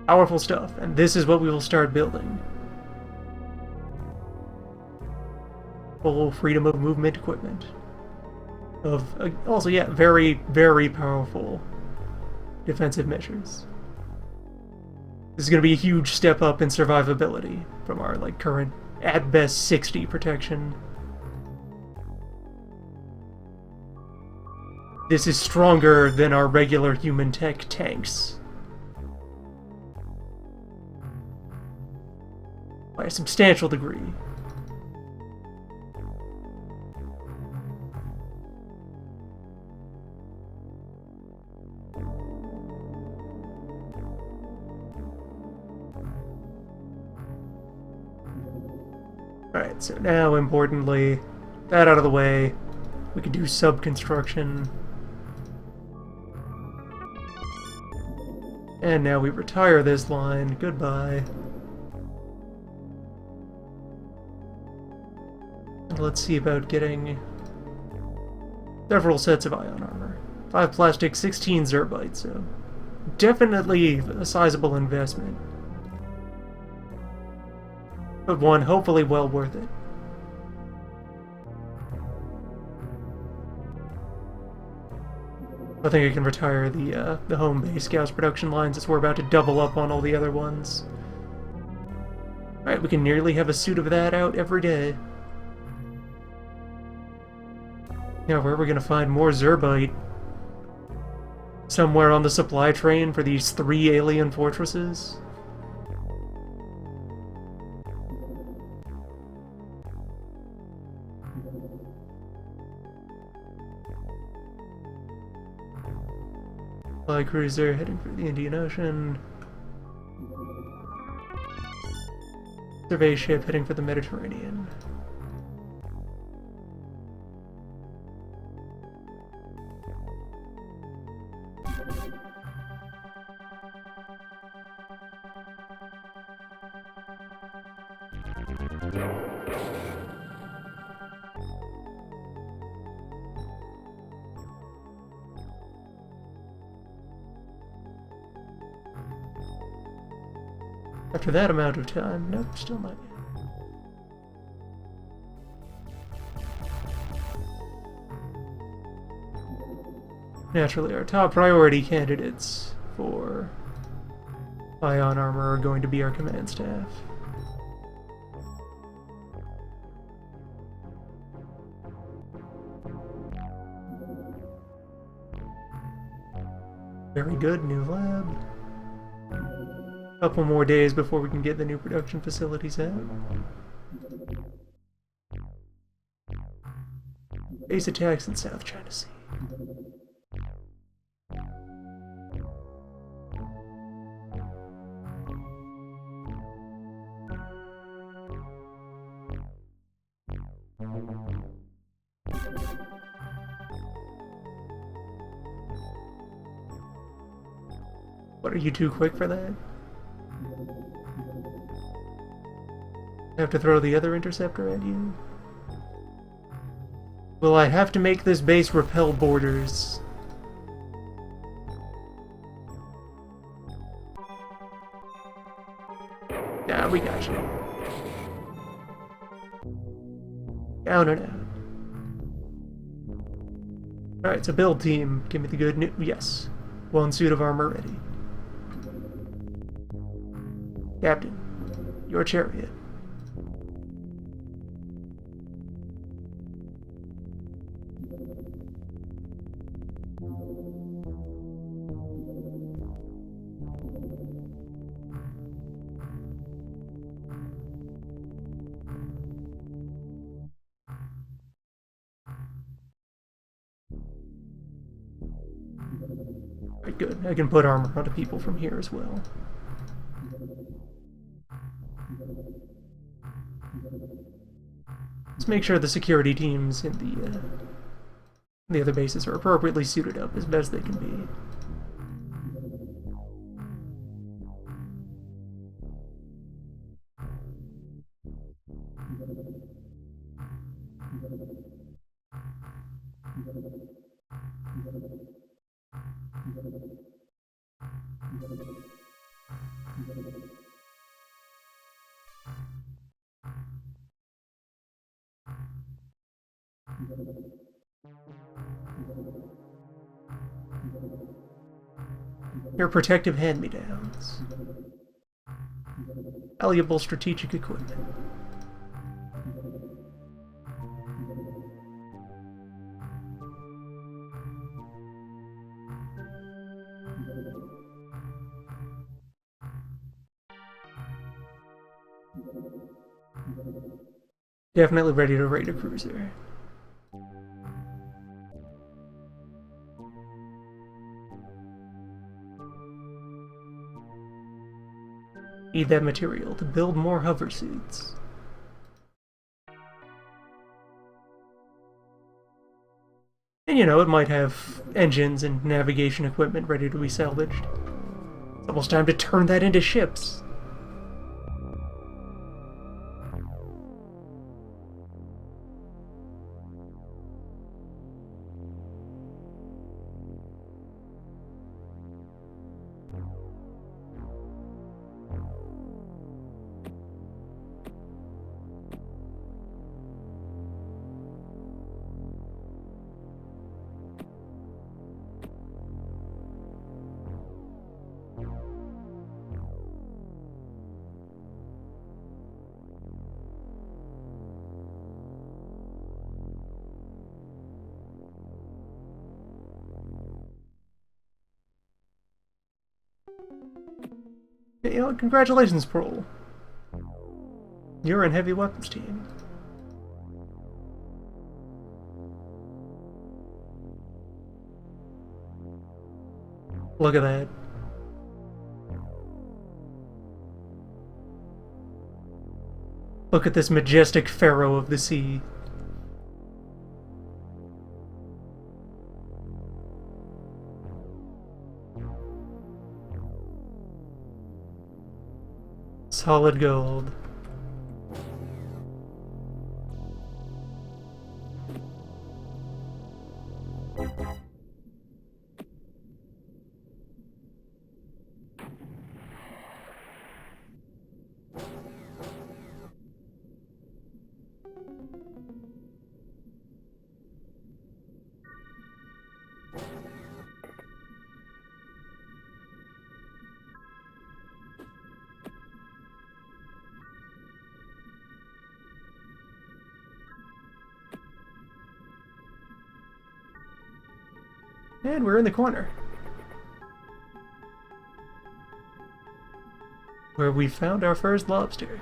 Powerful stuff, and this is what we will start building. Full freedom of movement equipment. Also, yeah, very, very powerful defensive measures. This is going to be a huge step up in survivability from our like current, at best, 60 protection. This is stronger than our regular human tech tanks by a substantial degree. Alright, so now, importantly, that out of the way, we can do sub-construction. And now we retire this line. Goodbye. And let's see about getting several sets of ion armor. 5 plastic, 16 zerbite, so definitely a sizable investment. But one hopefully well worth it. I think I can retire the home base gas production lines as we're about to double up on all the other ones. Alright, we can nearly have a suit of that out every day. Now, where are we going to find more zerbite? Somewhere on the supply train for these 3 alien fortresses? Supply cruiser heading for the Indian Ocean. Survey ship heading for the Mediterranean. After that amount of time, nope, still not yet. Naturally, our top priority candidates for ion armor are going to be our command staff. Very good, new lab. Couple more days before we can get the new production facilities out. Base attacks in South China Sea. What, are you too quick for that? I have to throw the other interceptor at you? Will I have to make this base repel borders? Yeah, we got you. Down and out. Alright, so build team, give me the good news. Yes. 1 suit of armor ready. Captain, your chariot. Right, good. I can put armor onto people from here as well. Let's make sure the security teams in the other bases are appropriately suited up as best they can be. Your protective hand-me-downs. Valuable strategic equipment. Definitely ready to raid a cruiser. Need that material to build more hover suits. And you know, it might have engines and navigation equipment ready to be salvaged. It's almost time to turn that into ships. You know, congratulations, Pearl. You're in heavy weapons team. Look at that. Look at this majestic pharaoh of the sea. Solid gold. And we're in the corner, where we found our first lobster.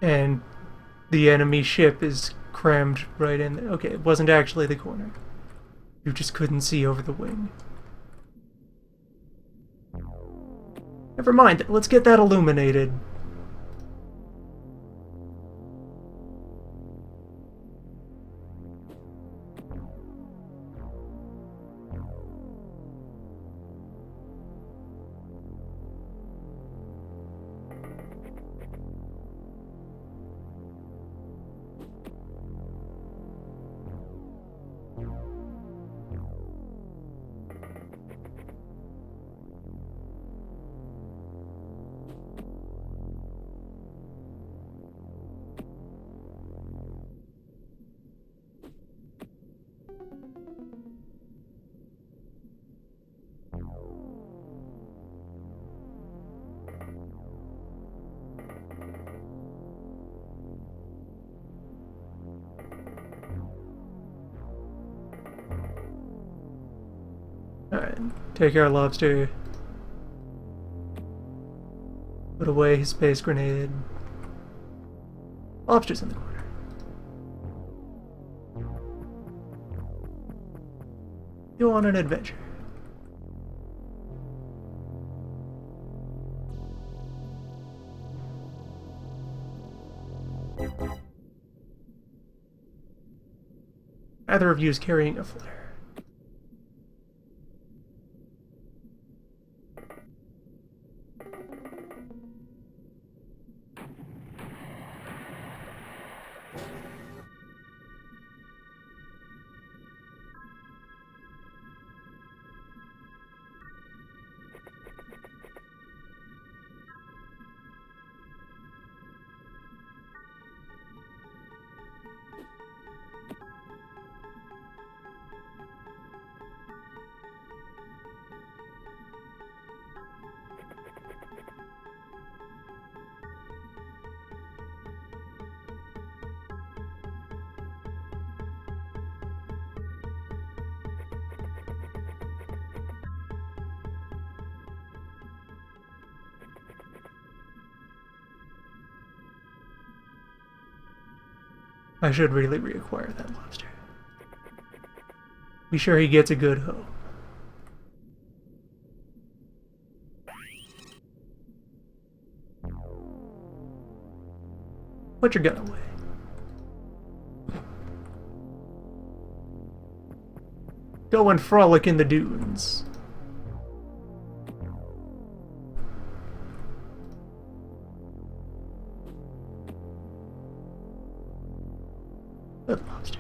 And the enemy ship is crammed right in there. Okay, it wasn't actually the corner. You just couldn't see over the wing. Never mind, let's get that illuminated. Alright, take our lobster. Put away his space grenade. Lobster's in the corner. Go on an adventure. Either of you is carrying a flare. I should really reacquire that lobster. Be sure he gets a good hoe. Put your gun away. Go and frolic in the dunes. Good lobster.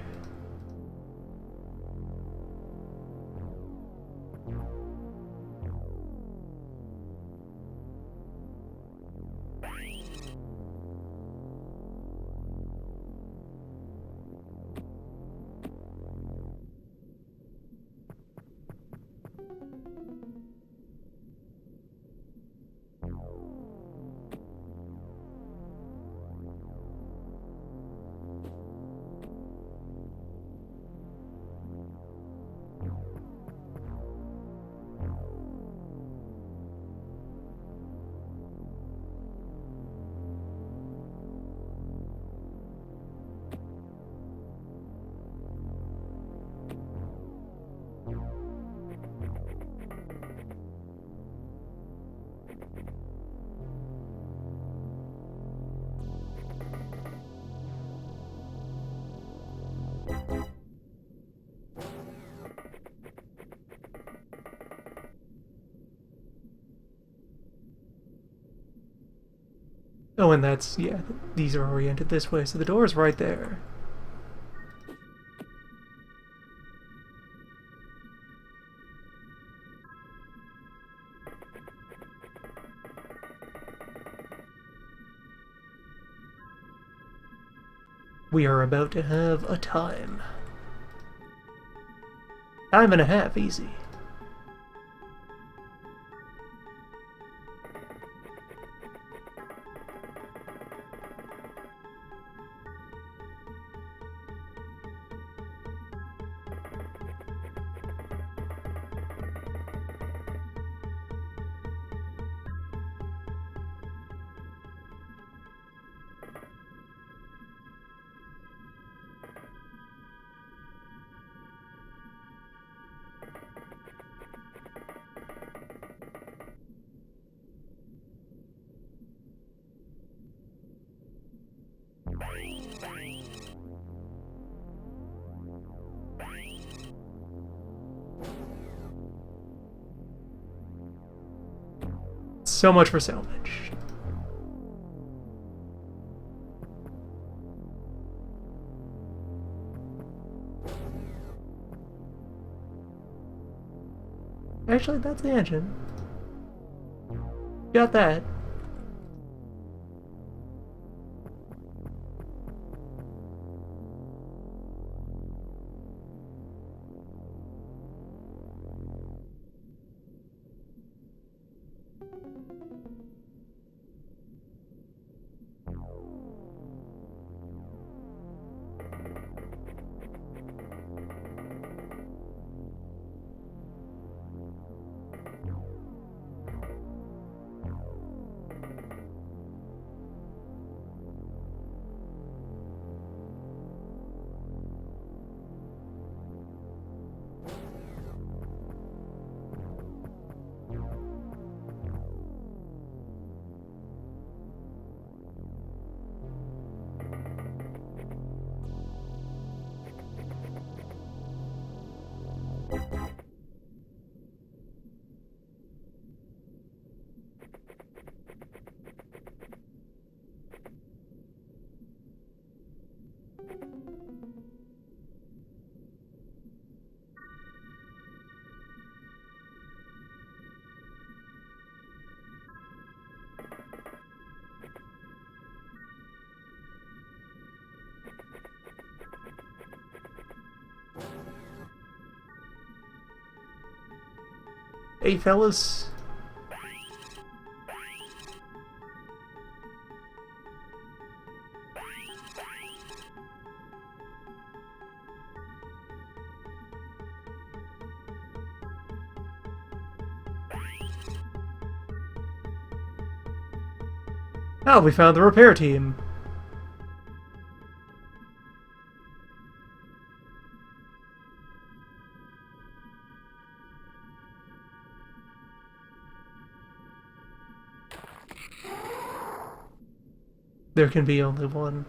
Oh, and that's, yeah, these are oriented this way, so the door is right there. We are about to have a time. Time and a half, easy. So much for salvage. Actually, that's the engine. Got that. Hey, fellas. Oh, we found the repair team. There can be only one.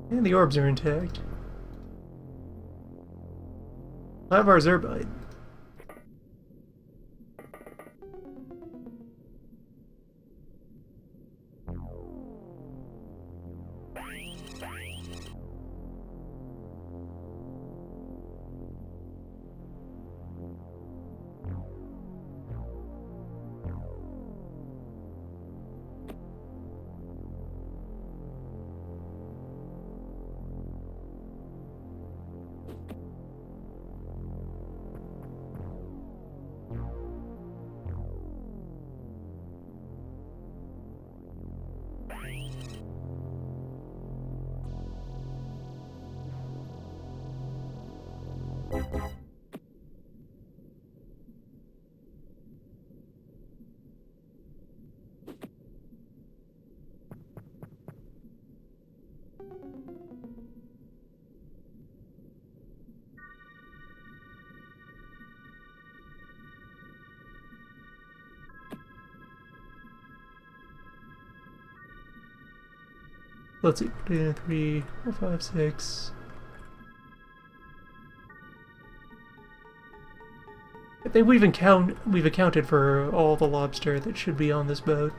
And the orbs are intact. I have our Zerbite. Let's see, 3, 4, 5, 6. I think we've accounted for all the lobster that should be on this boat.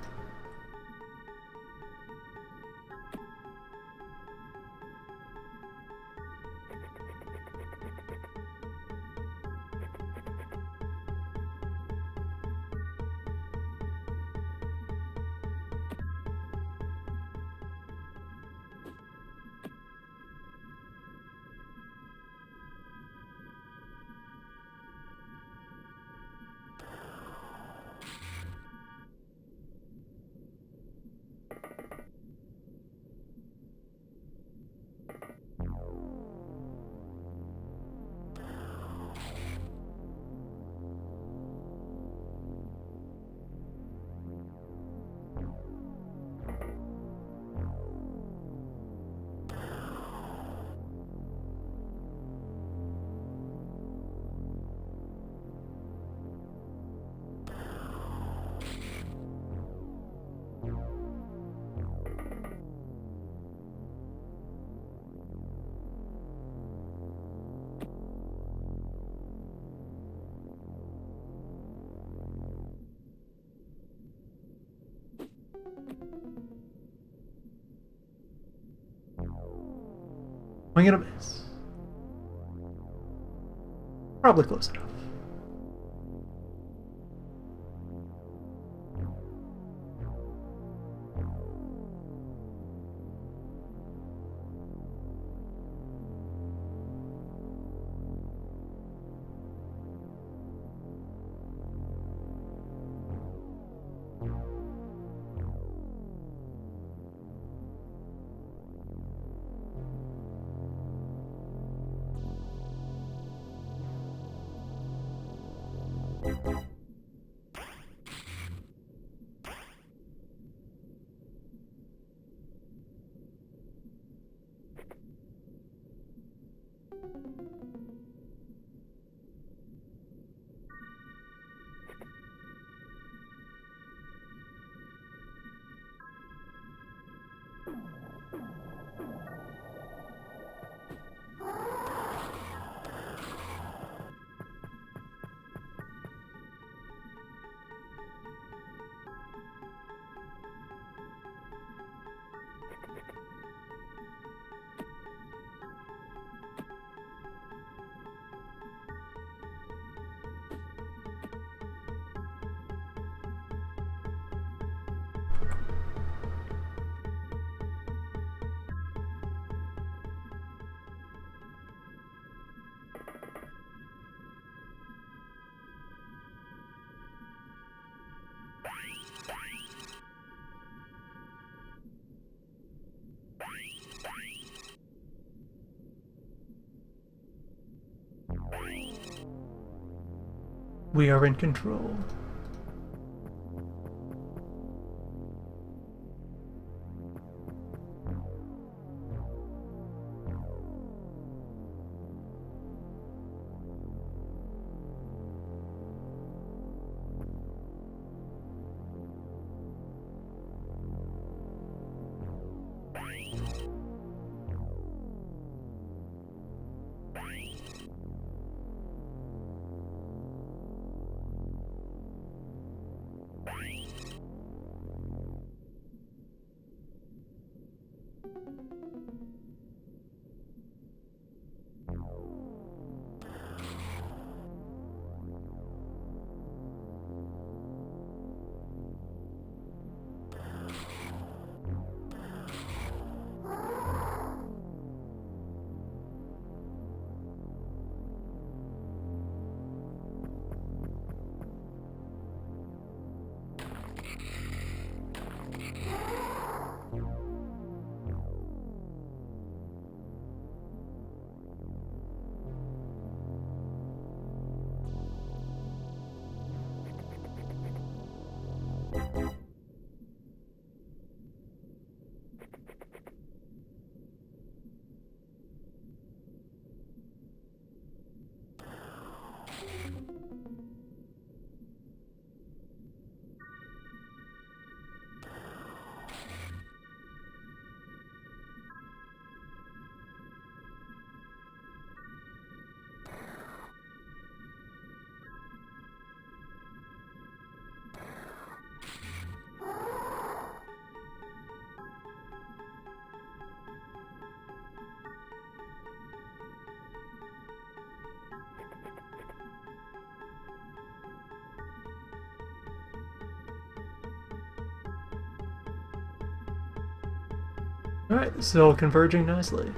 Am I gonna miss? Probably close enough. We are in control. Alright, so converging nicely.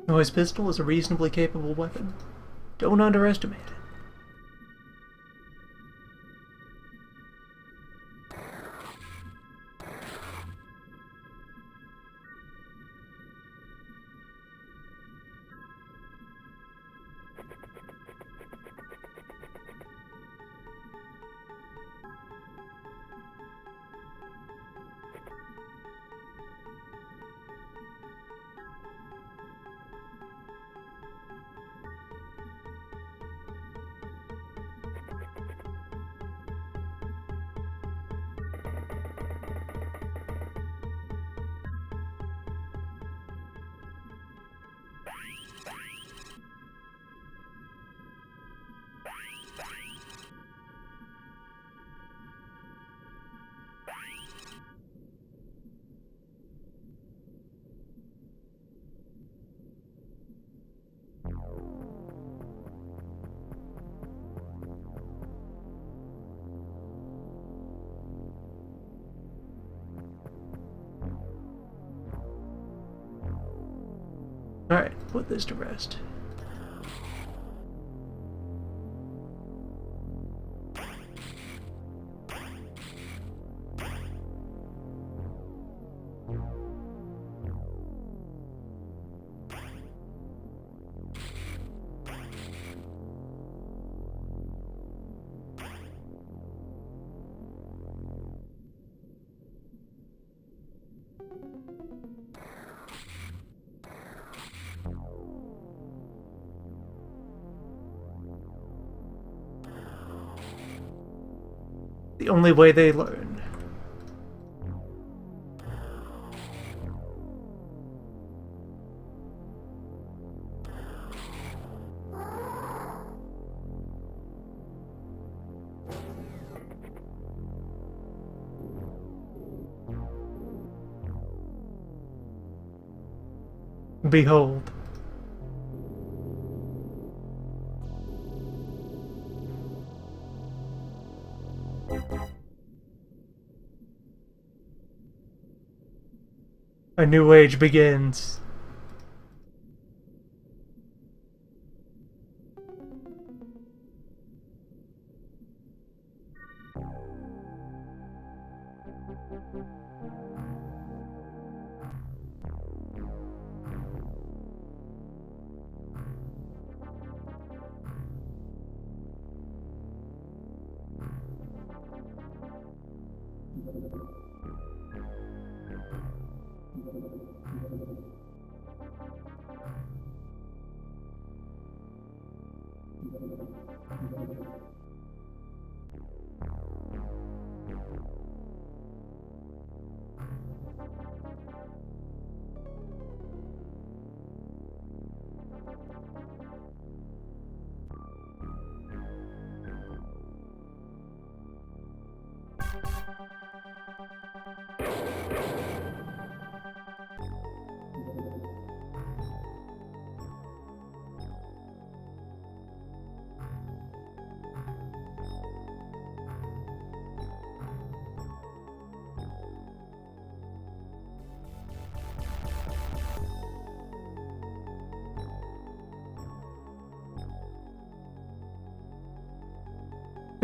Noise pistol is a reasonably capable weapon. Don't underestimate it. Alright, put this to rest. The only way they learn. Behold. A new age begins.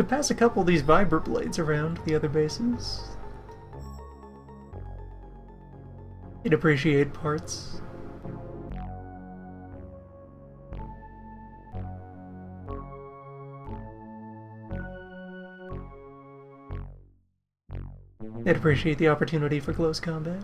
Could pass a couple of these vibra blades around the other bases. You'd appreciate parts. I'd appreciate the opportunity for close combat.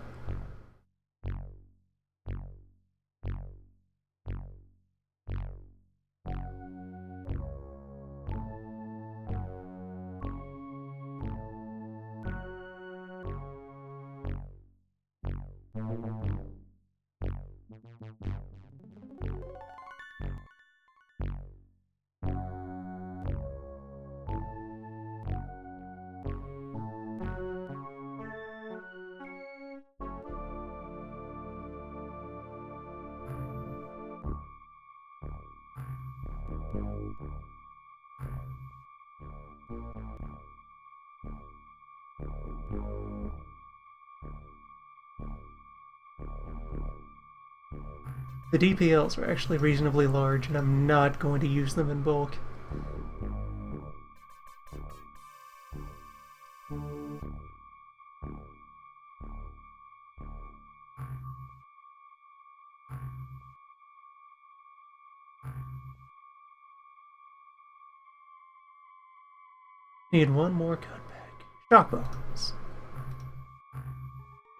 The DPLs are actually reasonably large, and I'm not going to use them in bulk. Need one more cutback. Shock bombs.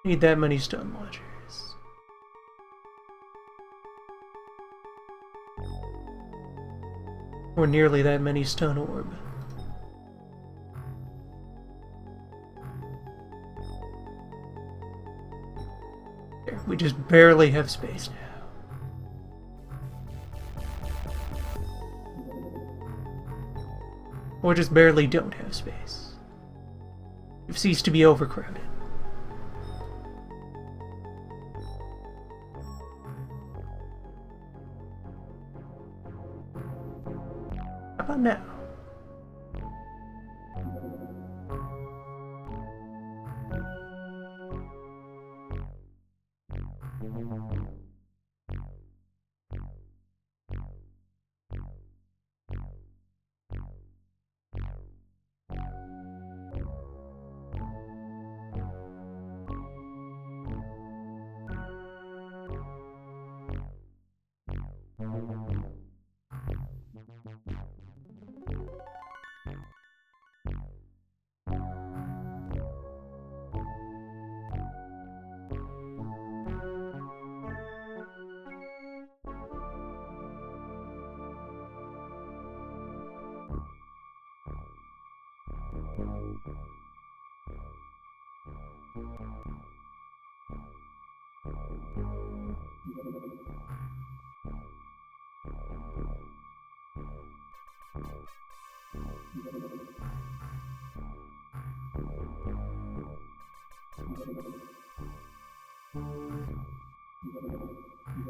Need that many stun launchers. Or nearly that many stun orb. There, we just barely have space now. Or just barely don't have space. We've ceased to be overcrowded. How about now?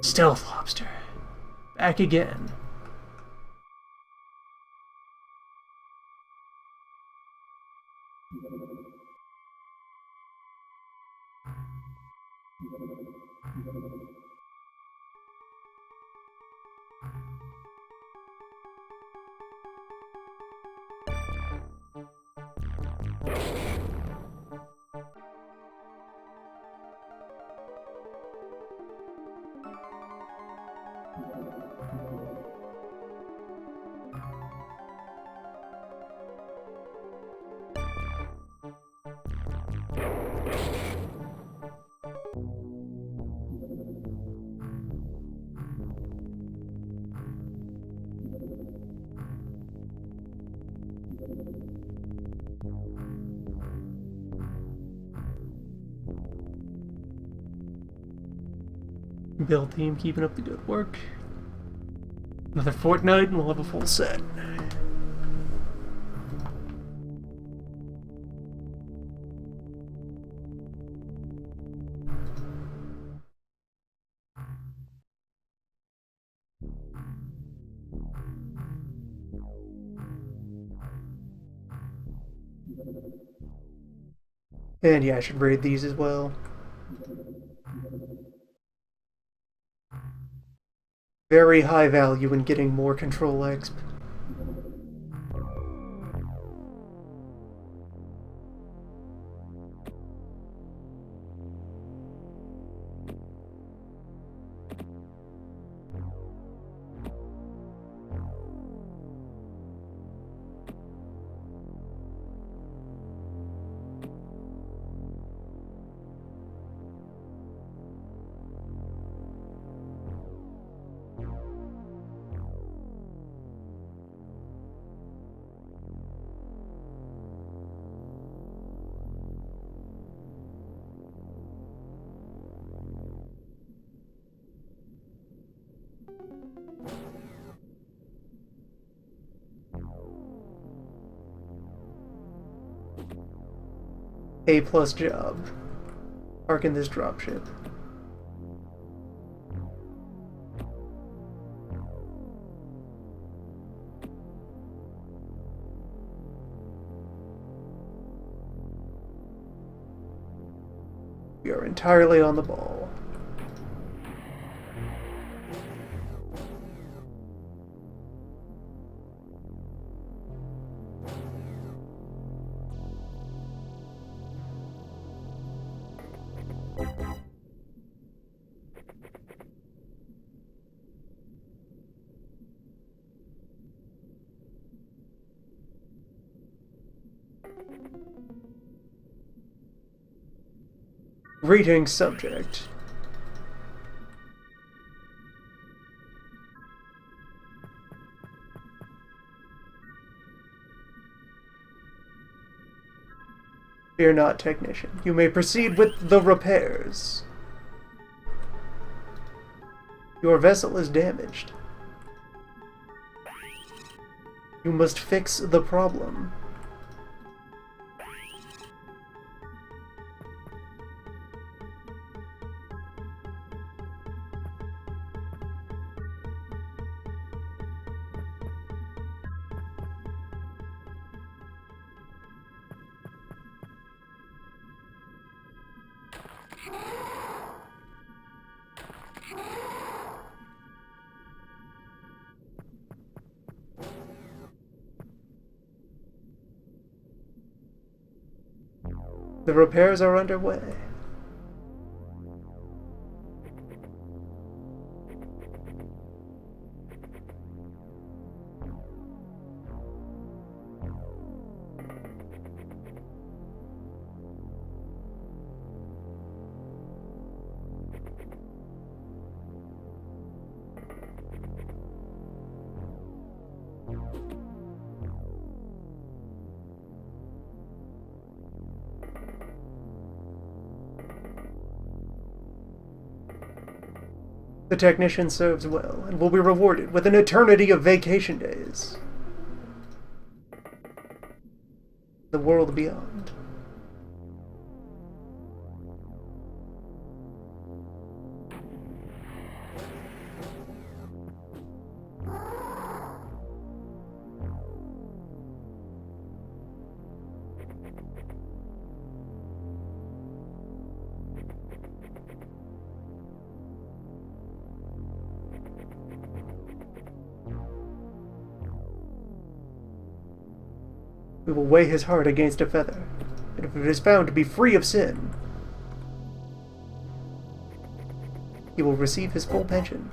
Stealth lobster. Back again. Build team keeping up the good work. Another fortnight and we'll have a full set. And yeah, I should raid these as well. Very high value in getting more control exp. A+ job. Park in this dropship. We are entirely on the ball. Greeting subject. Fear not, technician. You may proceed with the repairs. Your vessel is damaged. You must fix the problem. The repairs are underway. The technician serves well and will be rewarded with an eternity of vacation days. The world beyond. We will weigh his heart against a feather, and if it is found to be free of sin, he will receive his full pension.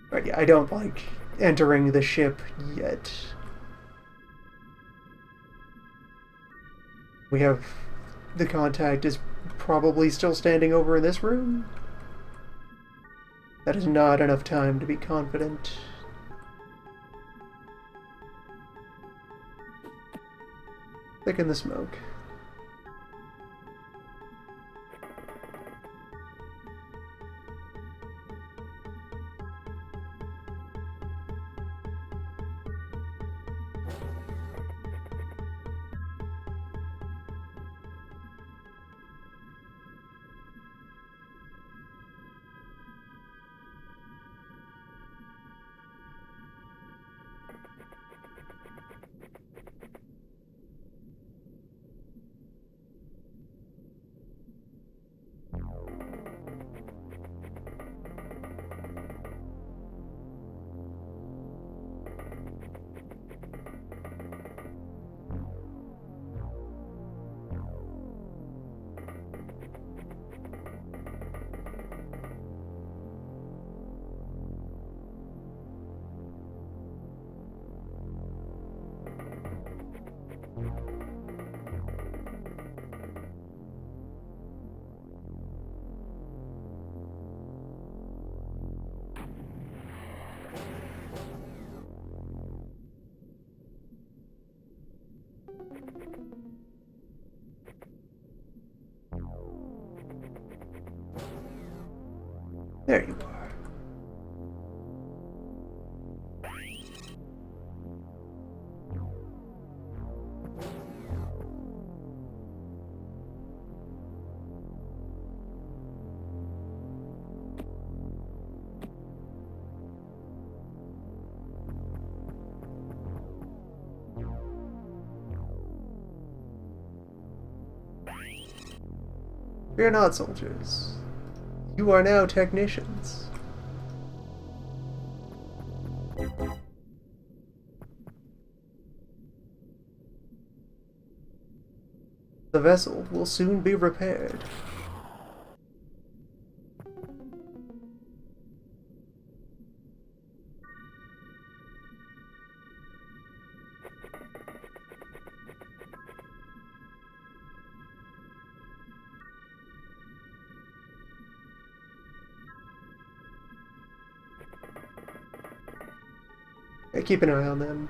Right, yeah, I don't like entering the ship yet. We have... the contact is probably still standing over in this room. That is not enough time to be confident. Thicken the smoke. There you are. Fear not, soldiers. You are now technicians. The vessel will soon be repaired. Keep an eye on them.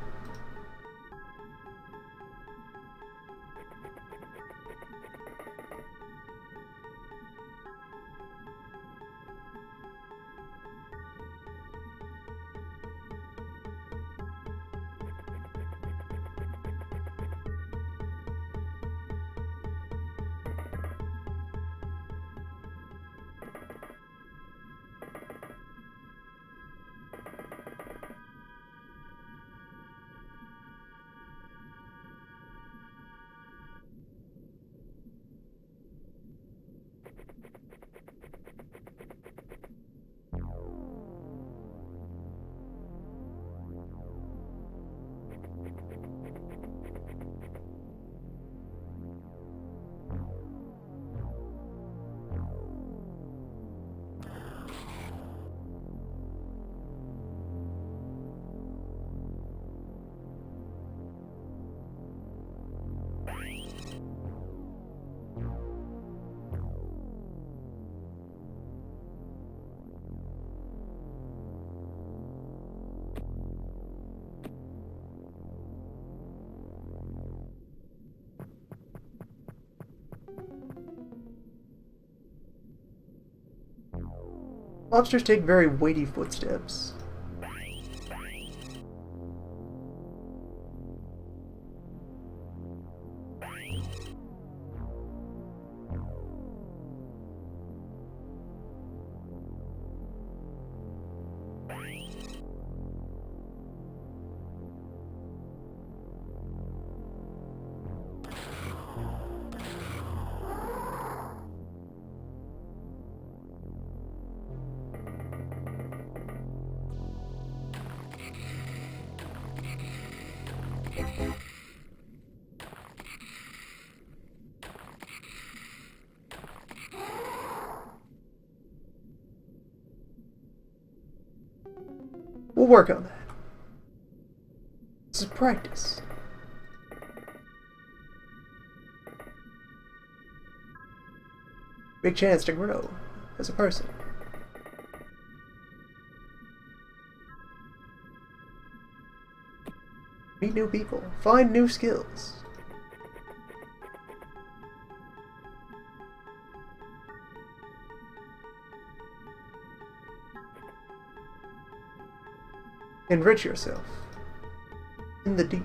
Lobsters take very weighty footsteps. We'll work on that. This is practice. Big chance to grow as a person. Meet new people. Find new skills. Enrich yourself in the deep.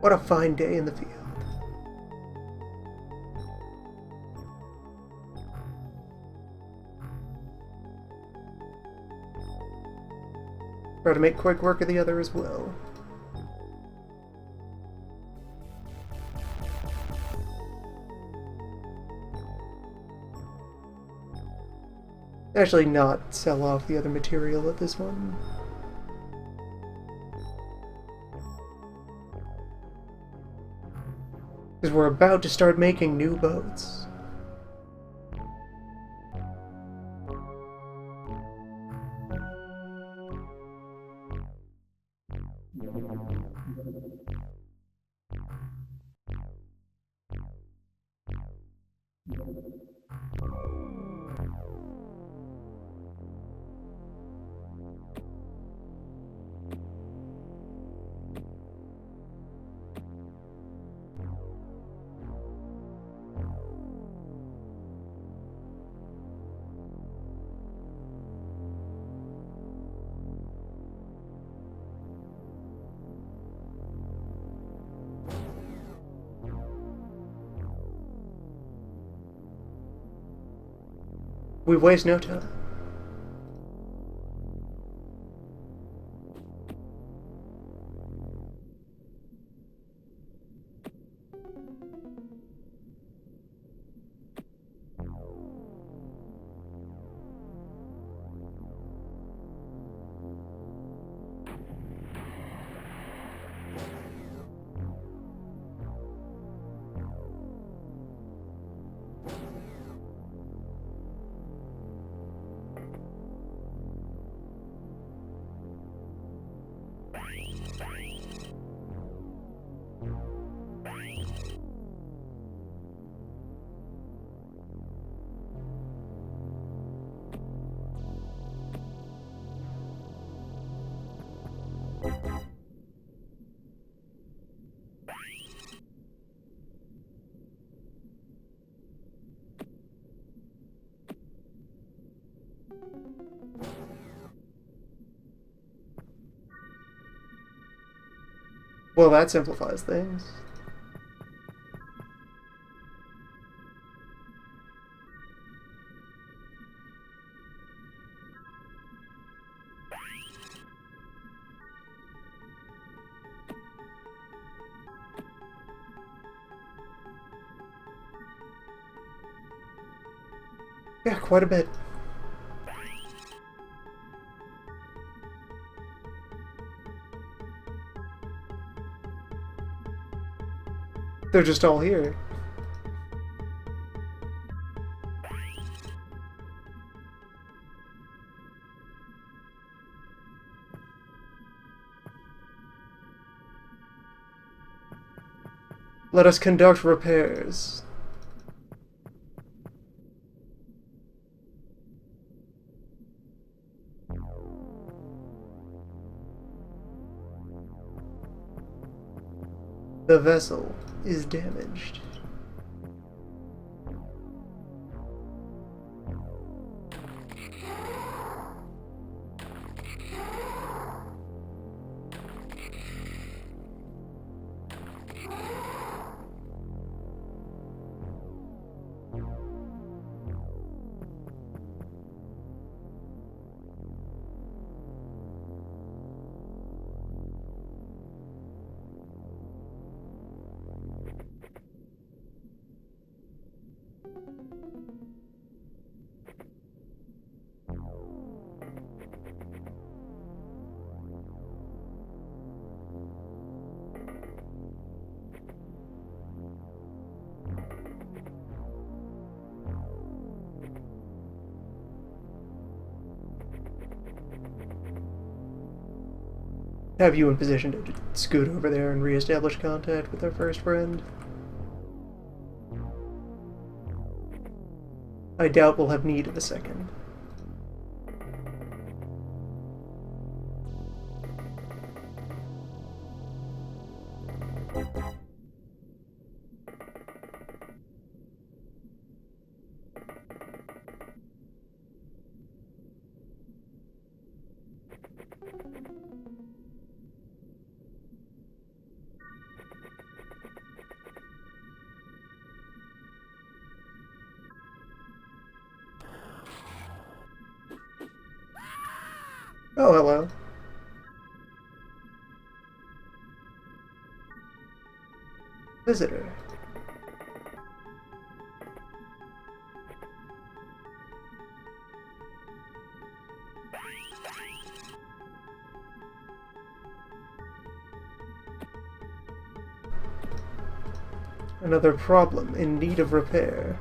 What a fine day in the field. Try to make quick work of the other as well. Actually not sell off the other material at this one. Because we're about to start making new boats. We waste no time. Well, that simplifies things. Yeah, quite a bit. They're just all here. Let us conduct repairs. The vessel is damaged. Have you in position to scoot over there and re-establish contact with our first friend? I doubt we'll have need of a second. Oh, hello. Visitor. Another problem in need of repair.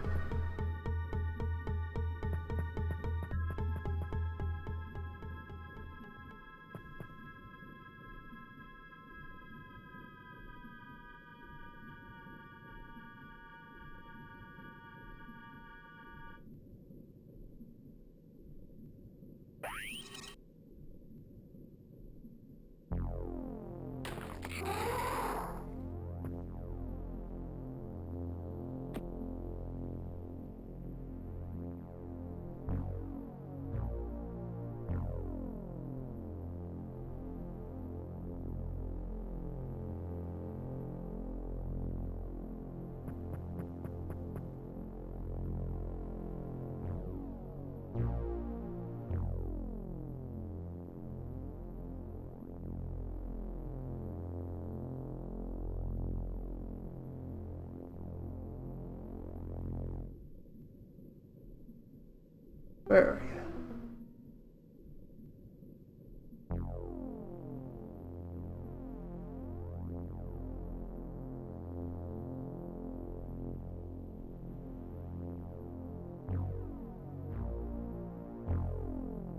Where are you?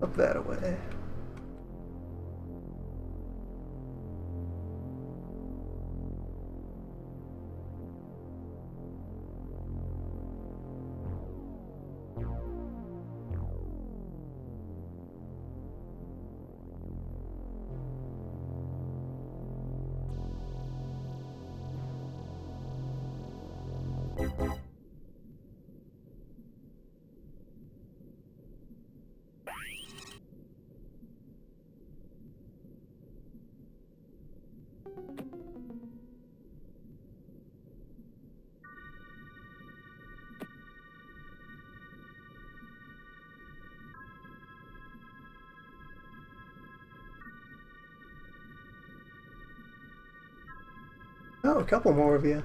Up that way. Oh, a couple more of you.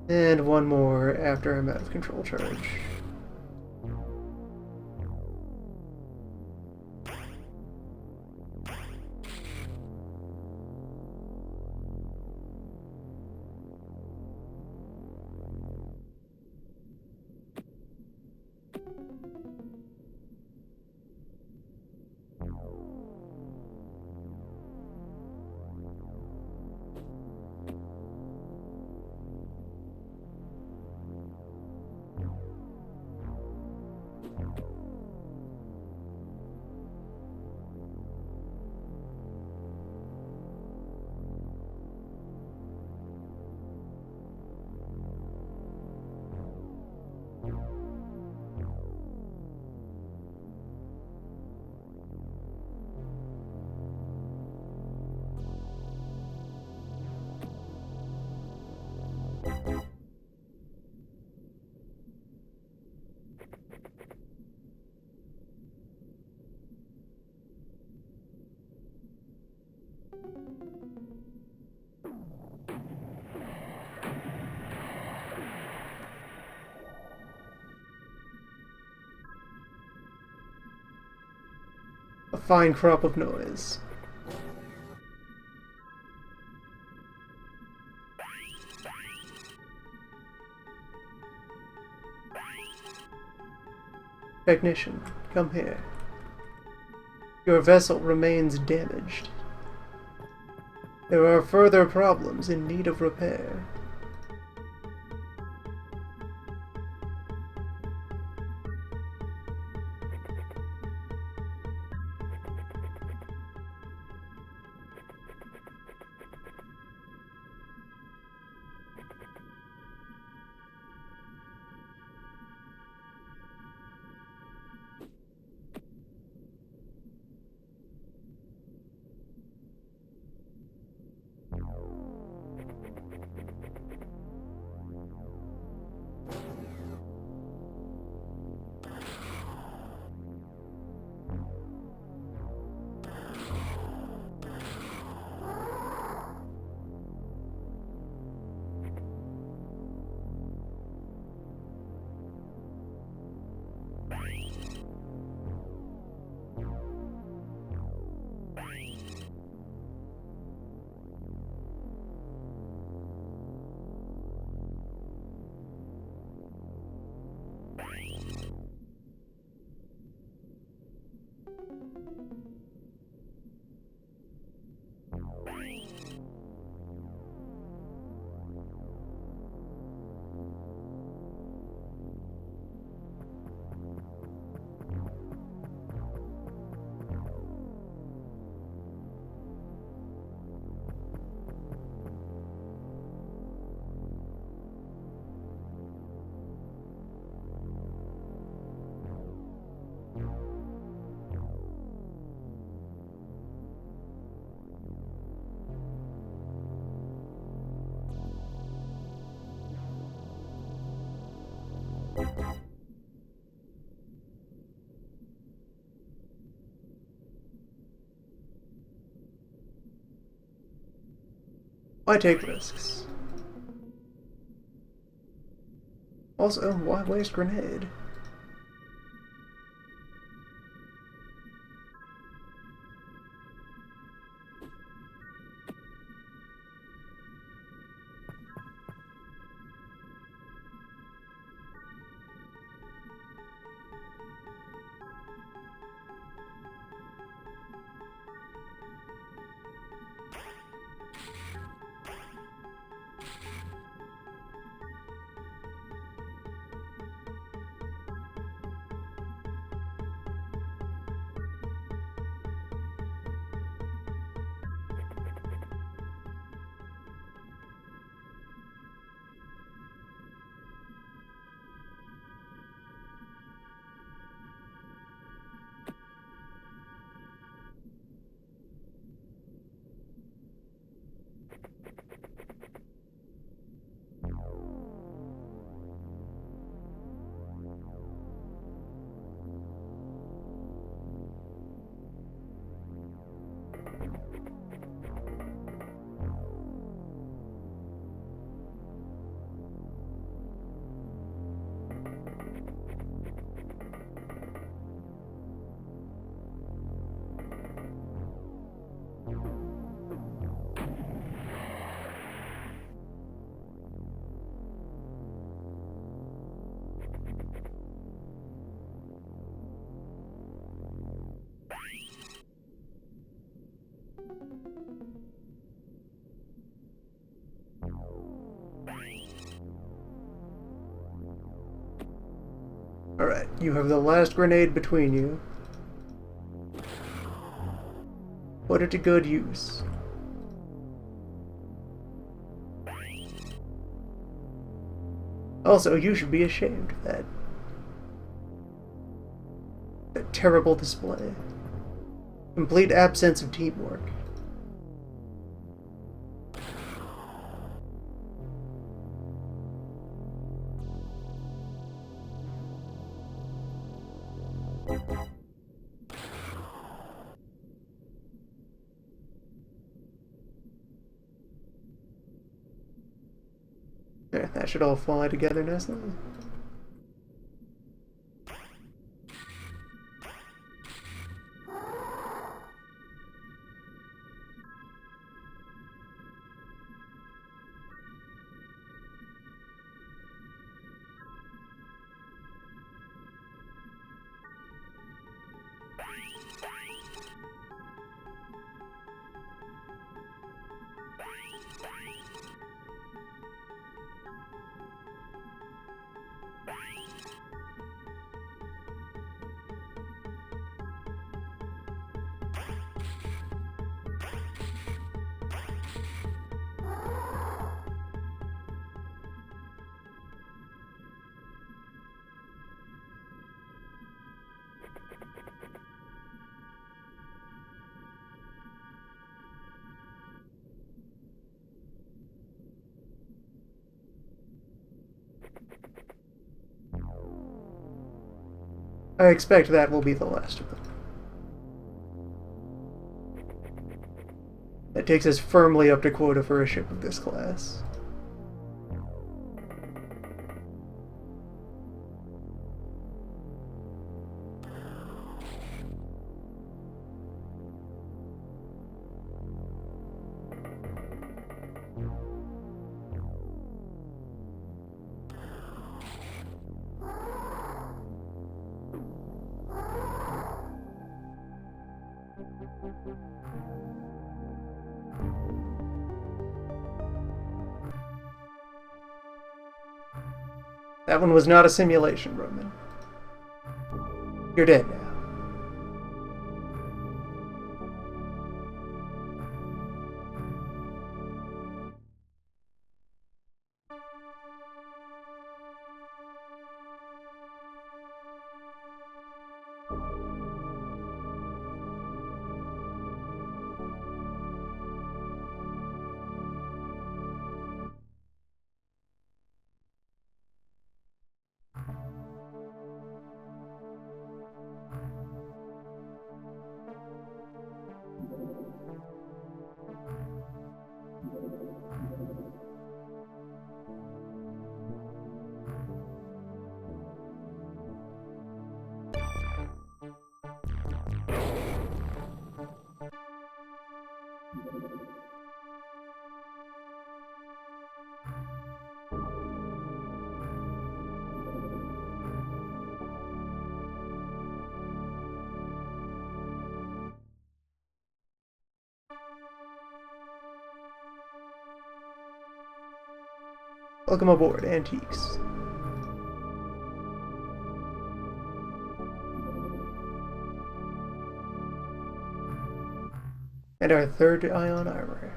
And one more after I'm out of control charge. A fine crop of noise. Technician, come here. Your vessel remains damaged. There are further problems in need of repair. Why take risks? Also, why waste grenade? Alright, you have the last grenade between you. Put it to good use. Also, you should be ashamed of that. That terrible display. Complete absence of teamwork. There, that should all fly together nicely. I expect that will be the last of them. That takes us firmly up to quota for a ship of this class. That one was not a simulation, Roman. You're dead now. Welcome aboard, Antiques. And our third ion armor.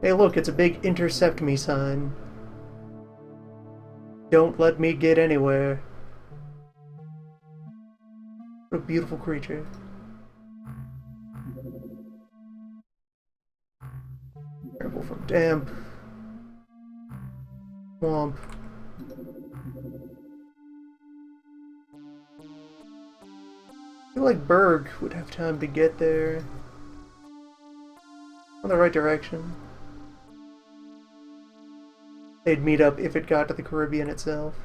Hey look, it's a big intercept me sign. Don't let me get anywhere. What a beautiful creature. Terrible from damp. Swamp. I feel like Berg would have time to get there. On the right direction. They'd meet up if it got to the Caribbean itself.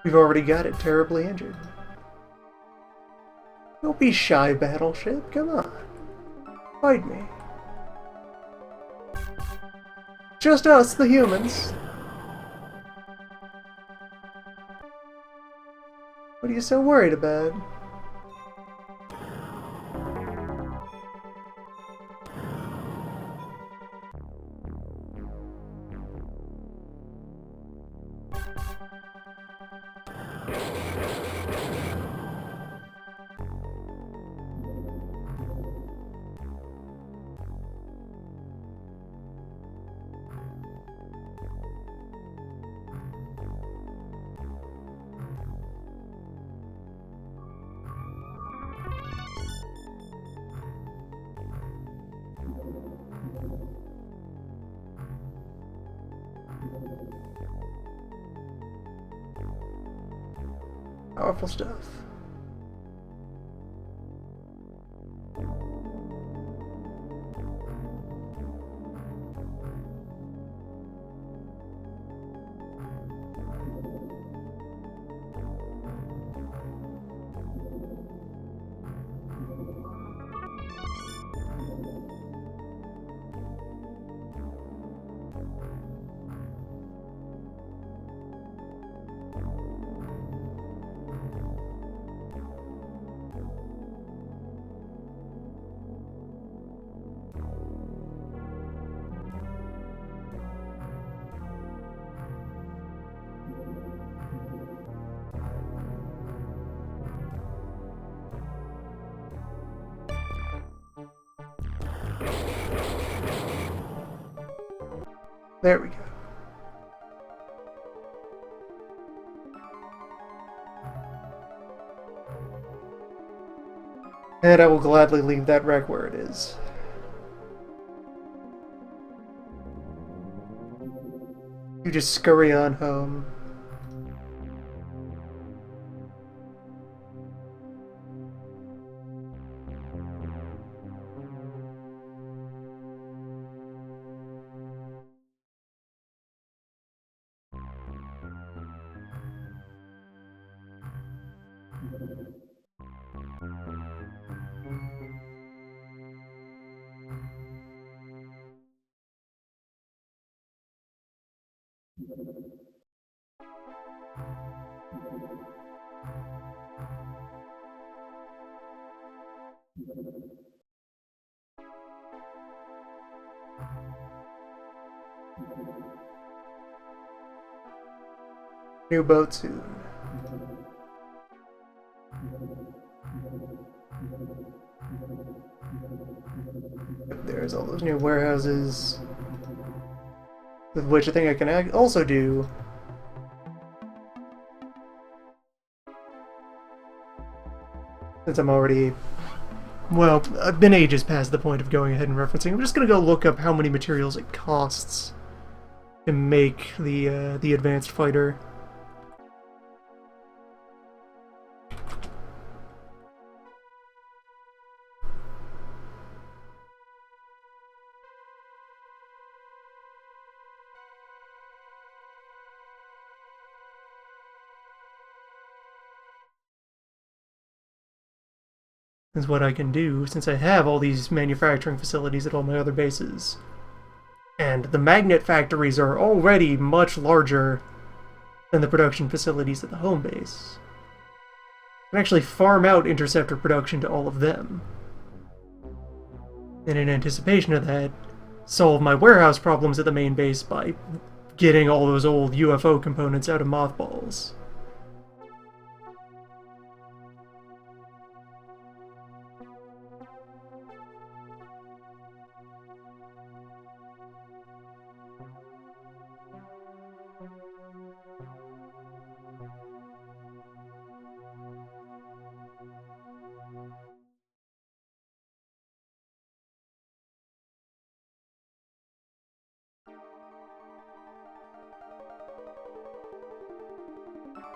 We've already got it terribly injured. Don't be shy, battleship. Come on. Fight me. Just us, the humans. What are you so worried about? Powerful stuff. There we go. And I will gladly leave that wreck where it is. You just scurry on home. New boat soon. There's all those new warehouses. With which I think I can also do. Since I'm already... Well, I've been ages past the point of going ahead and referencing. I'm just gonna go look up how many materials it costs to make the advanced fighter. Is what I can do, since I have all these manufacturing facilities at all my other bases. And the magnet factories are already much larger than the production facilities at the home base. I can actually farm out interceptor production to all of them. And in anticipation of that, solve my warehouse problems at the main base by getting all those old UFO components out of mothballs.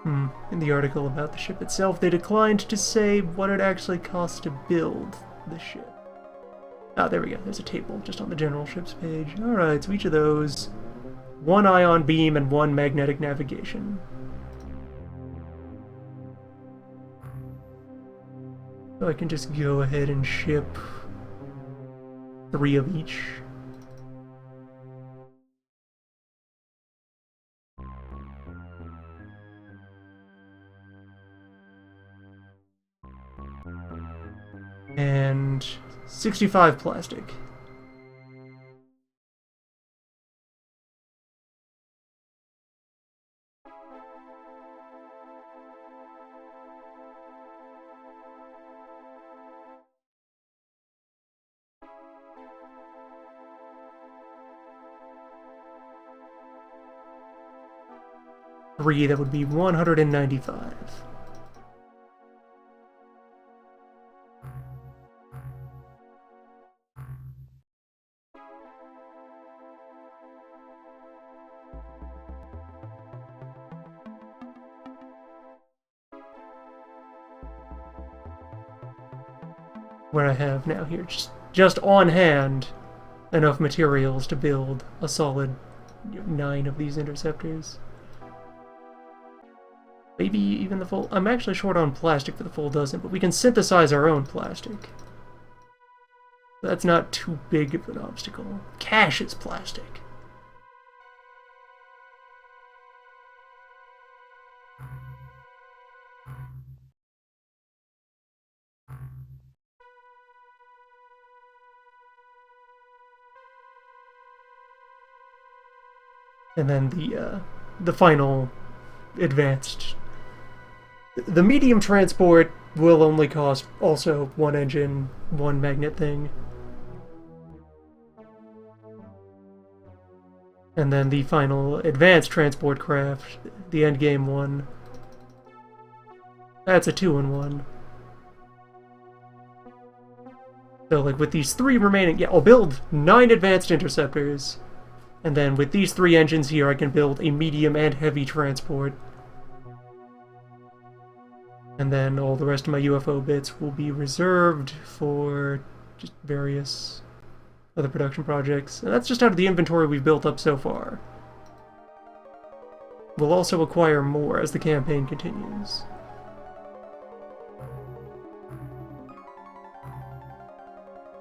In the article about the ship itself, they declined to say what it actually cost to build the ship. Ah, there we go. There's a table just on the general ships page. Alright, so each of those, one ion beam and one magnetic navigation. So I can just go ahead and ship 3 of each. And 65 plastic. Three, that would be 195. Where I have now here, just on hand, enough materials to build a solid 9 of these interceptors. Maybe even the full... I'm actually short on plastic for the full dozen, but we can synthesize our own plastic. That's not too big of an obstacle. Cash is plastic. And then the final advanced... The medium transport will only cost also 1 engine, 1 magnet thing. And then the final advanced transport craft, the endgame one, that's a 2-in-1. So like with these 3 remaining, yeah, I'll build 9 advanced interceptors. And then with these 3 engines here, I can build a medium and heavy transport. And then all the rest of my UFO bits will be reserved for just various other production projects. And that's just out of the inventory we've built up so far. We'll also acquire more as the campaign continues.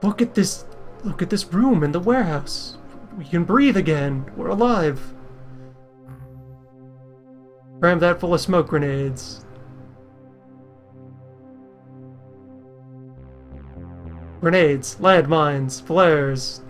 Look at this room in the warehouse. We can breathe again. We're alive. Cram that full of smoke grenades. Grenades, landmines, flares.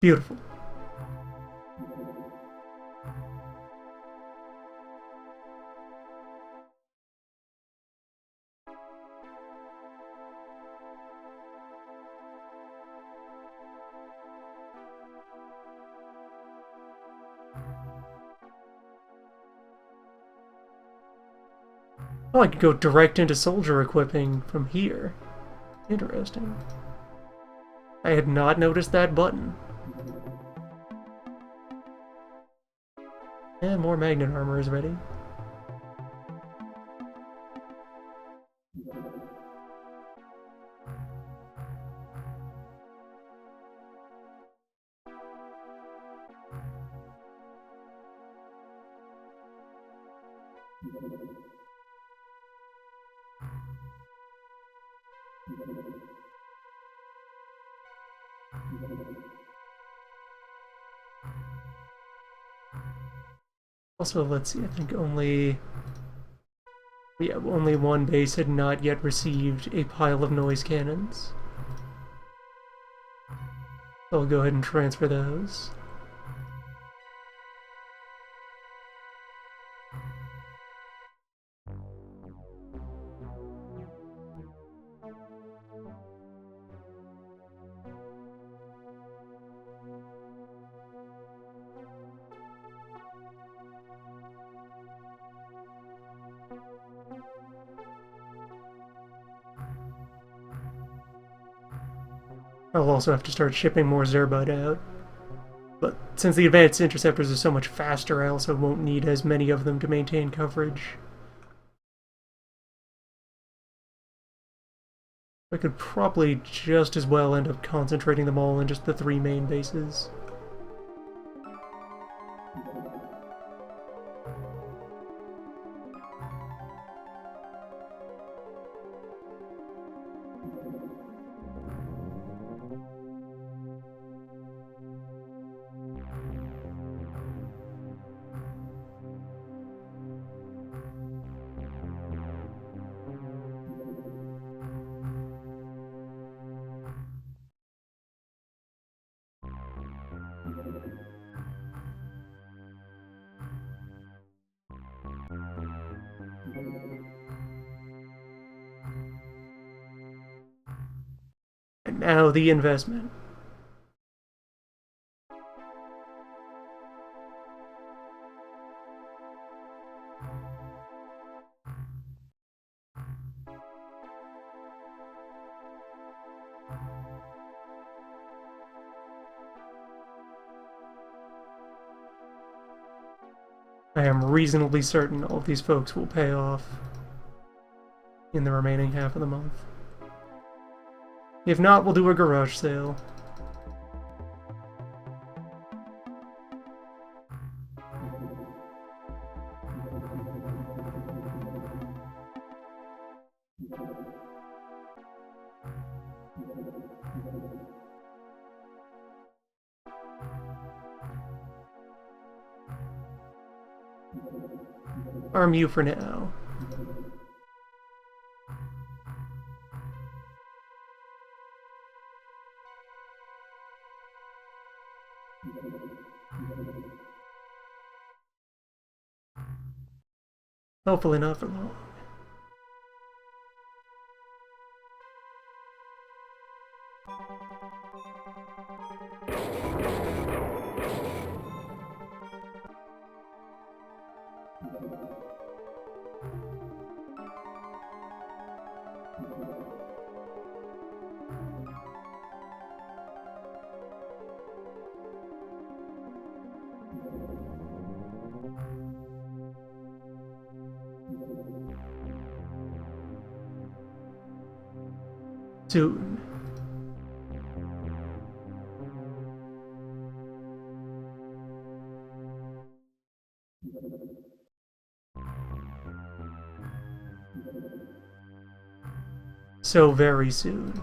Beautiful. Oh, I could go direct into soldier equipping from here. Interesting. I had not noticed that button. And more magnet armor is ready. Also, let's see, I think only 1 base had not yet received a pile of noise cannons. I'll go ahead and transfer those. I'll also have to start shipping more Zerbite out. But since the advanced interceptors are so much faster, I also won't need as many of them to maintain coverage. I could probably just as well end up concentrating them all in just the 3 main bases. And now the investment. I am reasonably certain all of these folks will pay off in the remaining half of the month. If not, we'll do a garage sale. Arm you for now. Hopefully not for long. Soon. So very soon.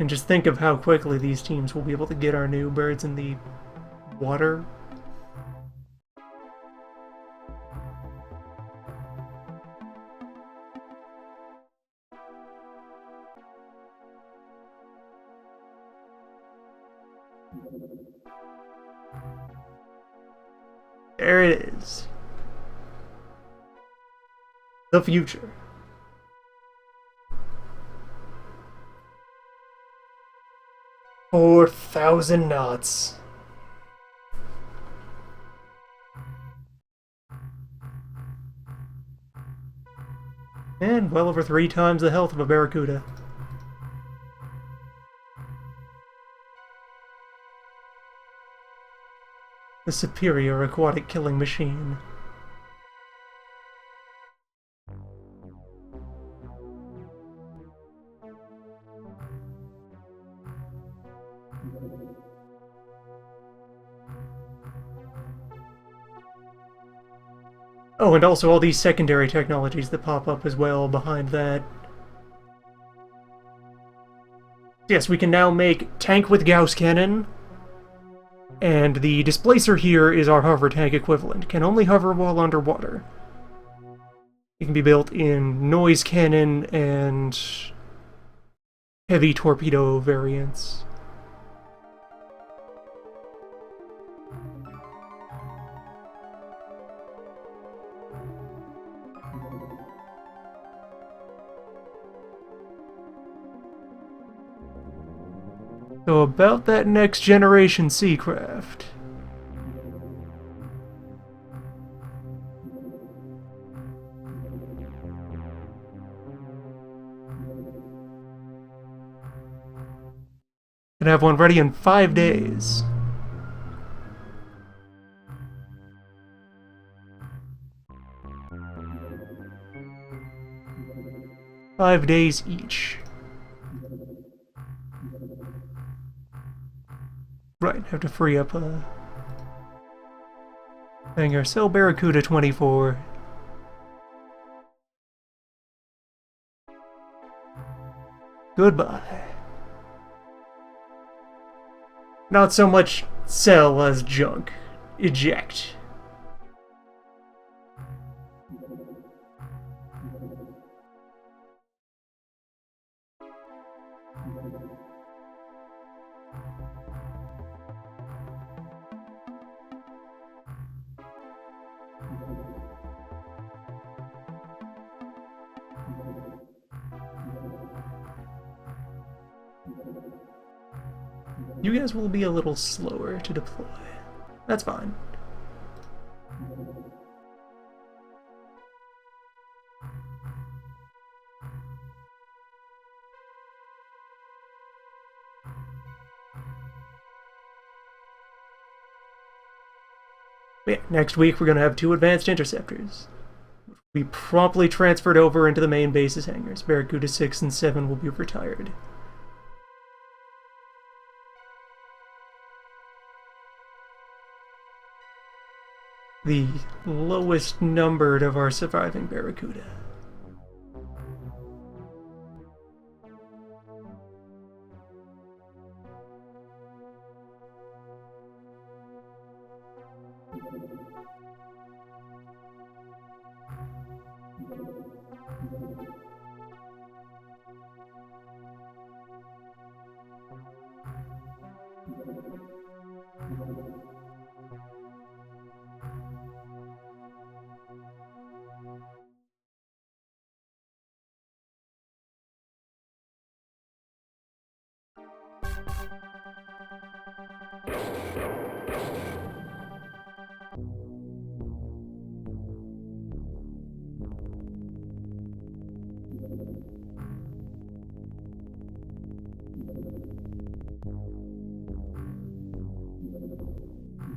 And just think of how quickly these teams will be able to get our new birds in the water. There it is. The future. $4,000 knots. And well over 3 times the health of a barracuda. The superior aquatic killing machine. Oh, and also all these secondary technologies that pop up as well behind that. Yes, we can now make tank with Gauss cannon, and the displacer here is our hover tank equivalent. Can only hover while underwater. It can be built in noise cannon and heavy torpedo variants. So about that next generation Seacraft. Gonna have one ready in 5 days. $5 days each. Right, have to free up a hangar. Sell Barracuda 24. Goodbye. Not so much sell as junk. Eject. You guys will be a little slower to deploy. That's fine. Yeah, next week we're going to have 2 advanced interceptors. We promptly transferred over into the main base's hangars. Barracuda 6 and 7 will be retired. The lowest numbered of our surviving Barracuda.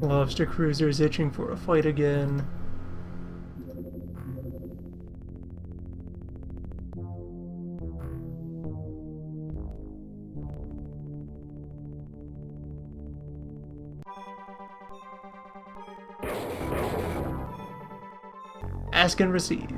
Lobster cruiser's itching for a fight again. Ask and receive.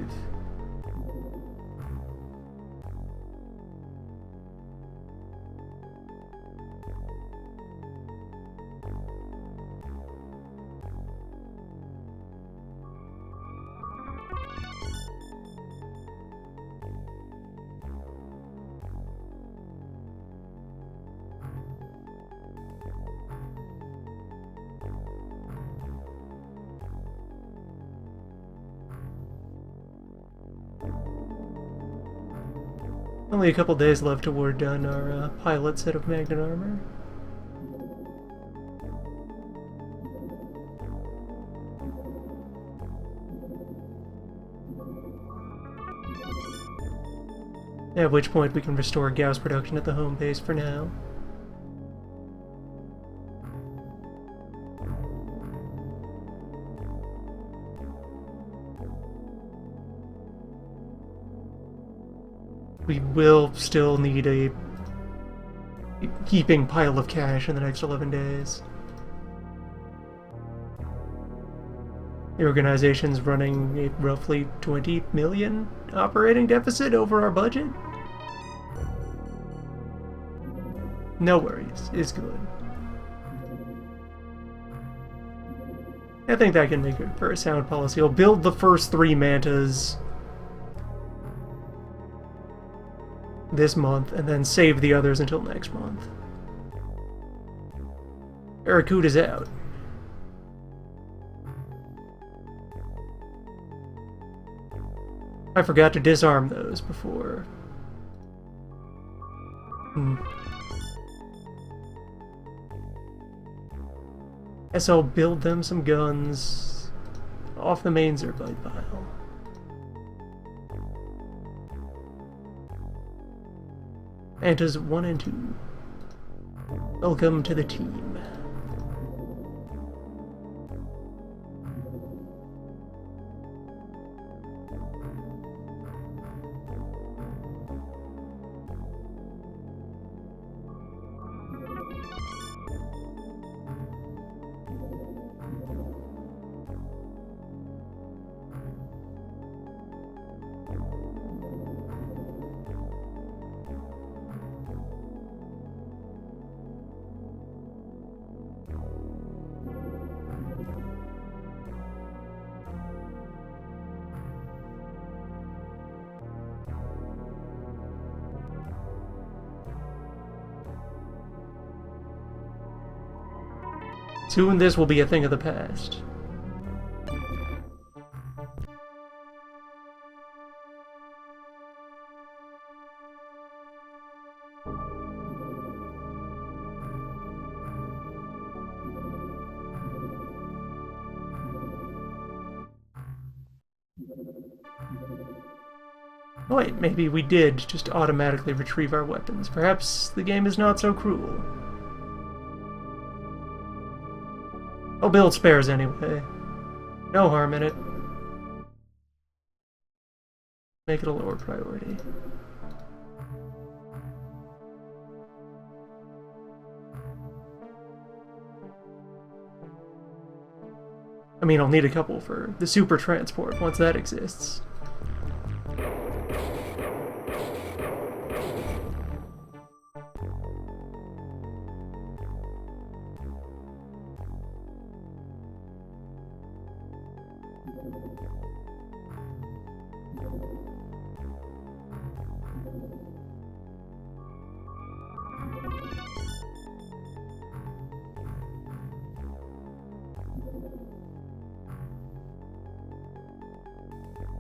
Only a couple days left till we're done our pilot set of magnet armor. At which point we can restore Gauss production at the home base for now. We will still need a heaping pile of cash in the next 11 days. The organization's running a roughly 20 million operating deficit over our budget. No worries, it's good. I think that can make it for a sound policy. I'll build the first 3 mantas this month, and then save the others until next month. Barracuda's out. I forgot to disarm those before. Guess I'll build them some guns off the main Zerbite pile. Antas 1 and 2. Welcome to the team. Soon this will be a thing of the past. Oh wait, maybe we did just automatically retrieve our weapons. Perhaps the game is not so cruel. I'll build spares anyway. No harm in it. Make it a lower priority. I mean, I'll need a couple for the super transport once that exists.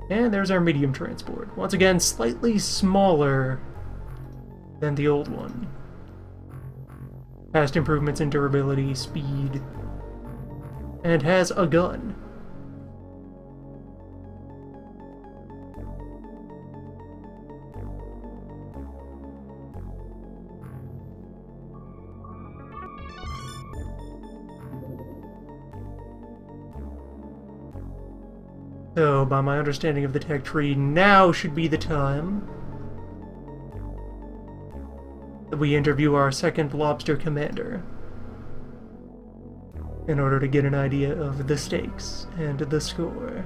And there's our medium transport. Once again, slightly smaller than the old one. Past improvements in durability, speed, and has a gun. So, by my understanding of the tech tree, now should be the time that we interview our second lobster commander in order to get an idea of the stakes and the score.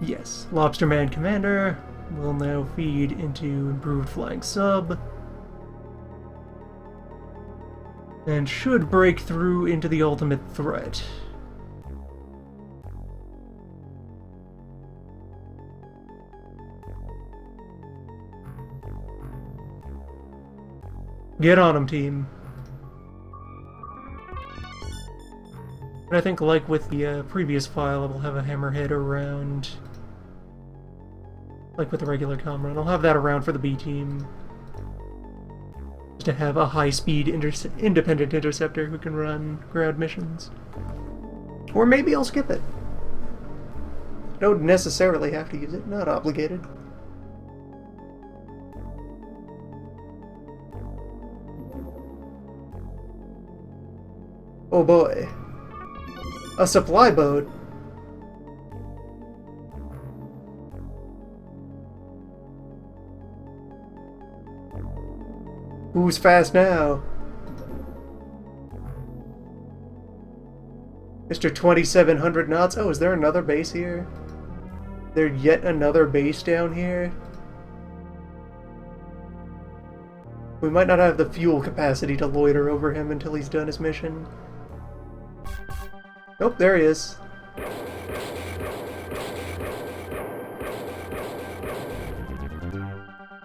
Yes, Lobsterman Commander will now feed into improved flying sub and should break through into the ultimate threat. Get on him, team. And I think, like with the previous file, I will have a hammerhead around, like with the regular Comrade. I'll have that around for the B team. Just to have a high-speed independent interceptor who can run ground missions. Or maybe I'll skip it. Don't necessarily have to use it, not obligated. Oh boy. A supply boat? Who's fast now? Mr. 2700 knots? Oh, is there another base here? There yet another base down here? We might not have the fuel capacity to loiter over him until he's done his mission. Nope, there he is.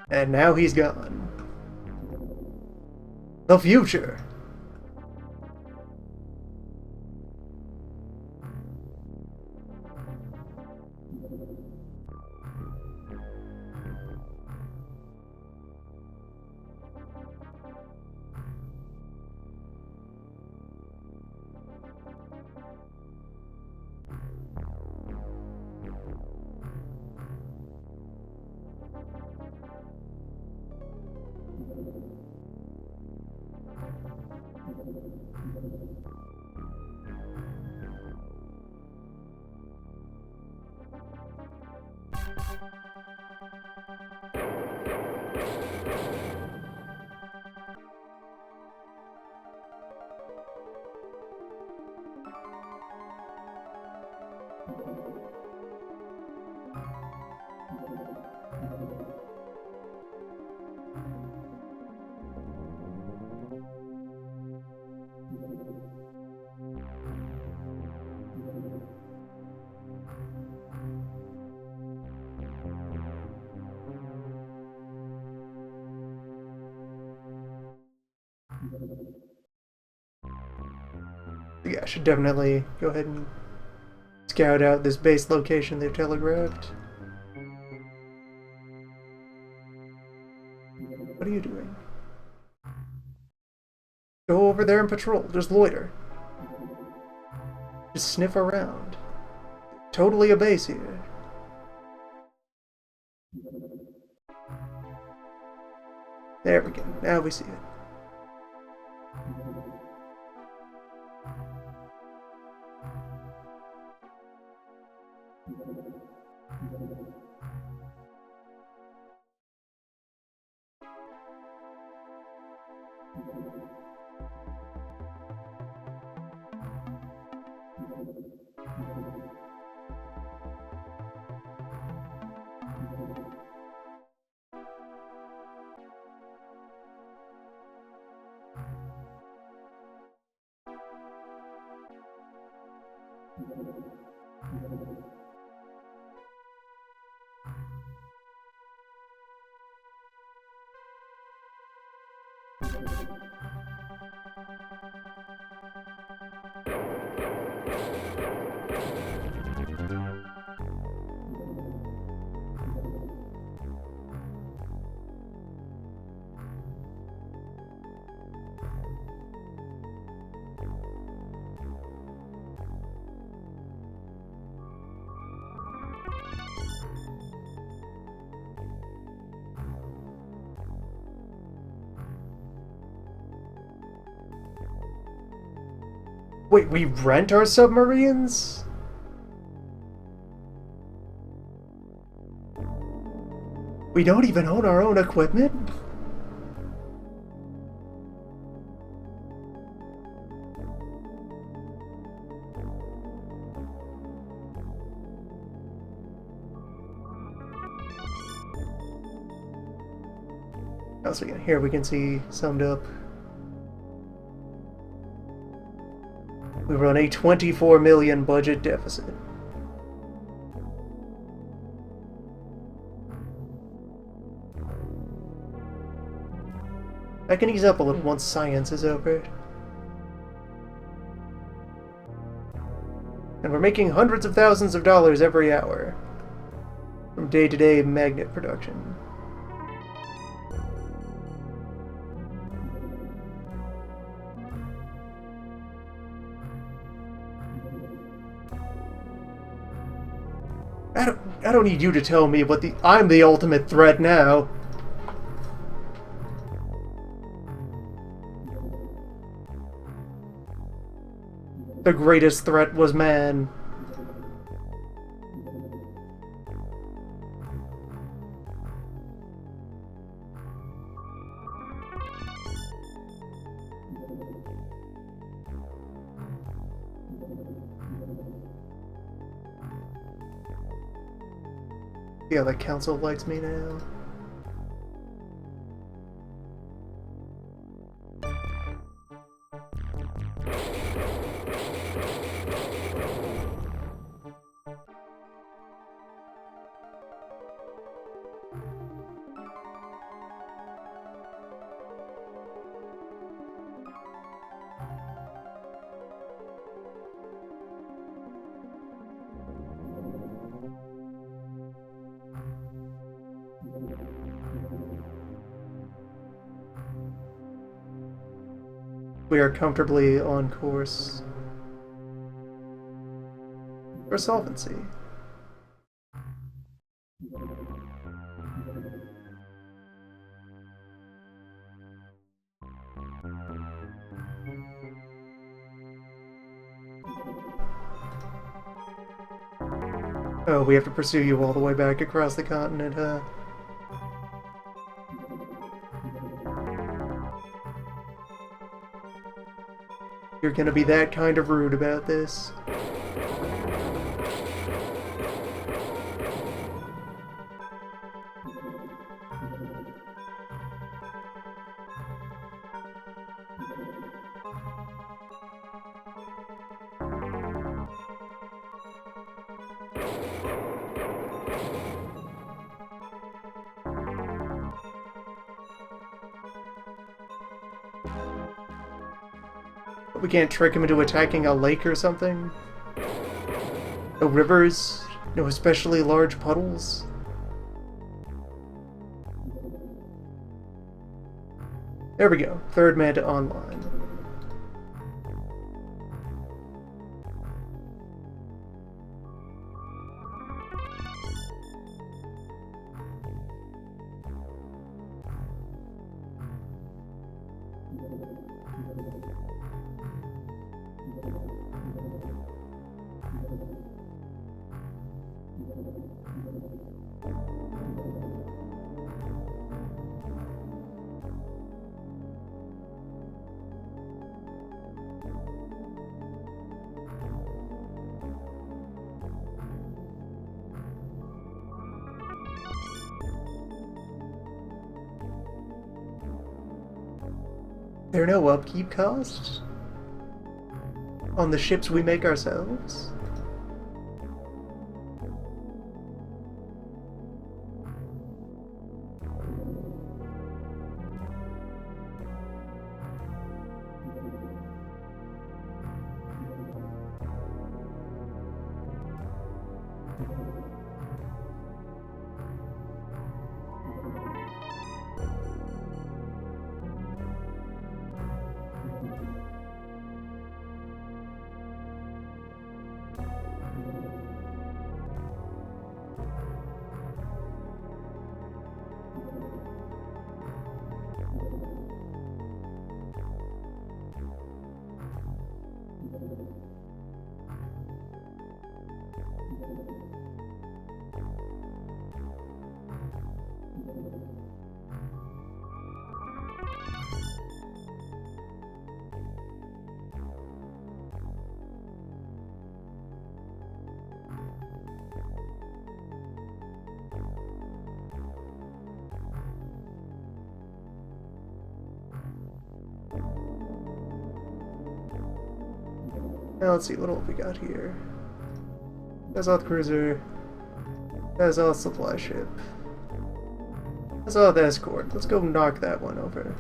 And now he's gone. The future! Yeah, I should definitely go ahead and scout out this base location they've telegraphed. What are you doing? Go over there and patrol. Just loiter. Just sniff around. Totally a base here. There we go. Now we see it. Wait, we rent our submarines? We don't even own our own equipment? Also, here we can see summed up. We run a 24 million budget deficit. I can ease up a little once science is over. And we're making hundreds of thousands of dollars every hour from day-to-day magnet production. I don't need you to tell me what I'm the ultimate threat now. The greatest threat was man. Yeah, the council likes me now. We are comfortably on course for solvency. Oh, we have to pursue you all the way back across the continent, huh? You're gonna be that kind of rude about this? We can't trick him into attacking a lake or something? No rivers? No especially large puddles? There we go. Third Manta online. There are no upkeep costs? On the ships we make ourselves? Now let's see, what all we got here? Azoth Cruiser. Azoth Supply Ship. Azoth Escort. Let's go knock that one over.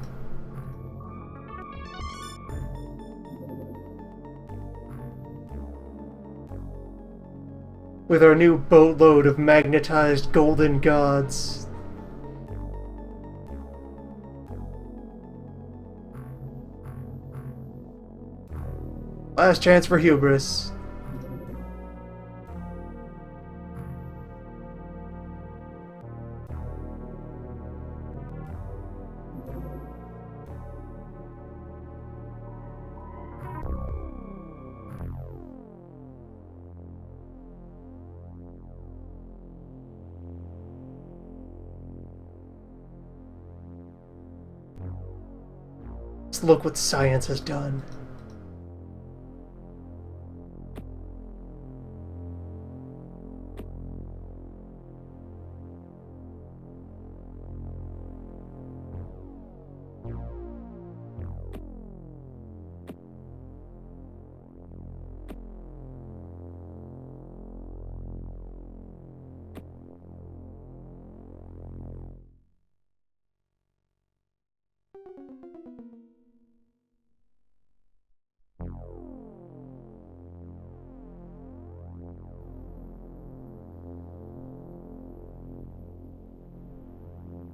With our new boatload of magnetized golden gods. Last chance for hubris. Let's look what science has done.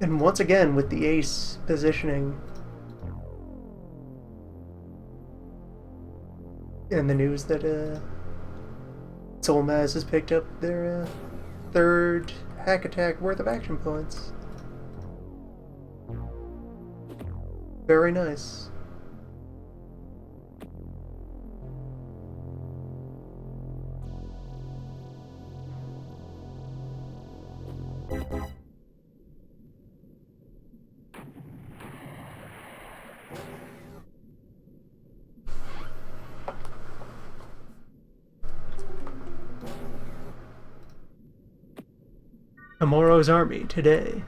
And once again, with the ace positioning and the news that Solmaz has picked up their third hack attack worth of action points. Very nice. Amoro's army today.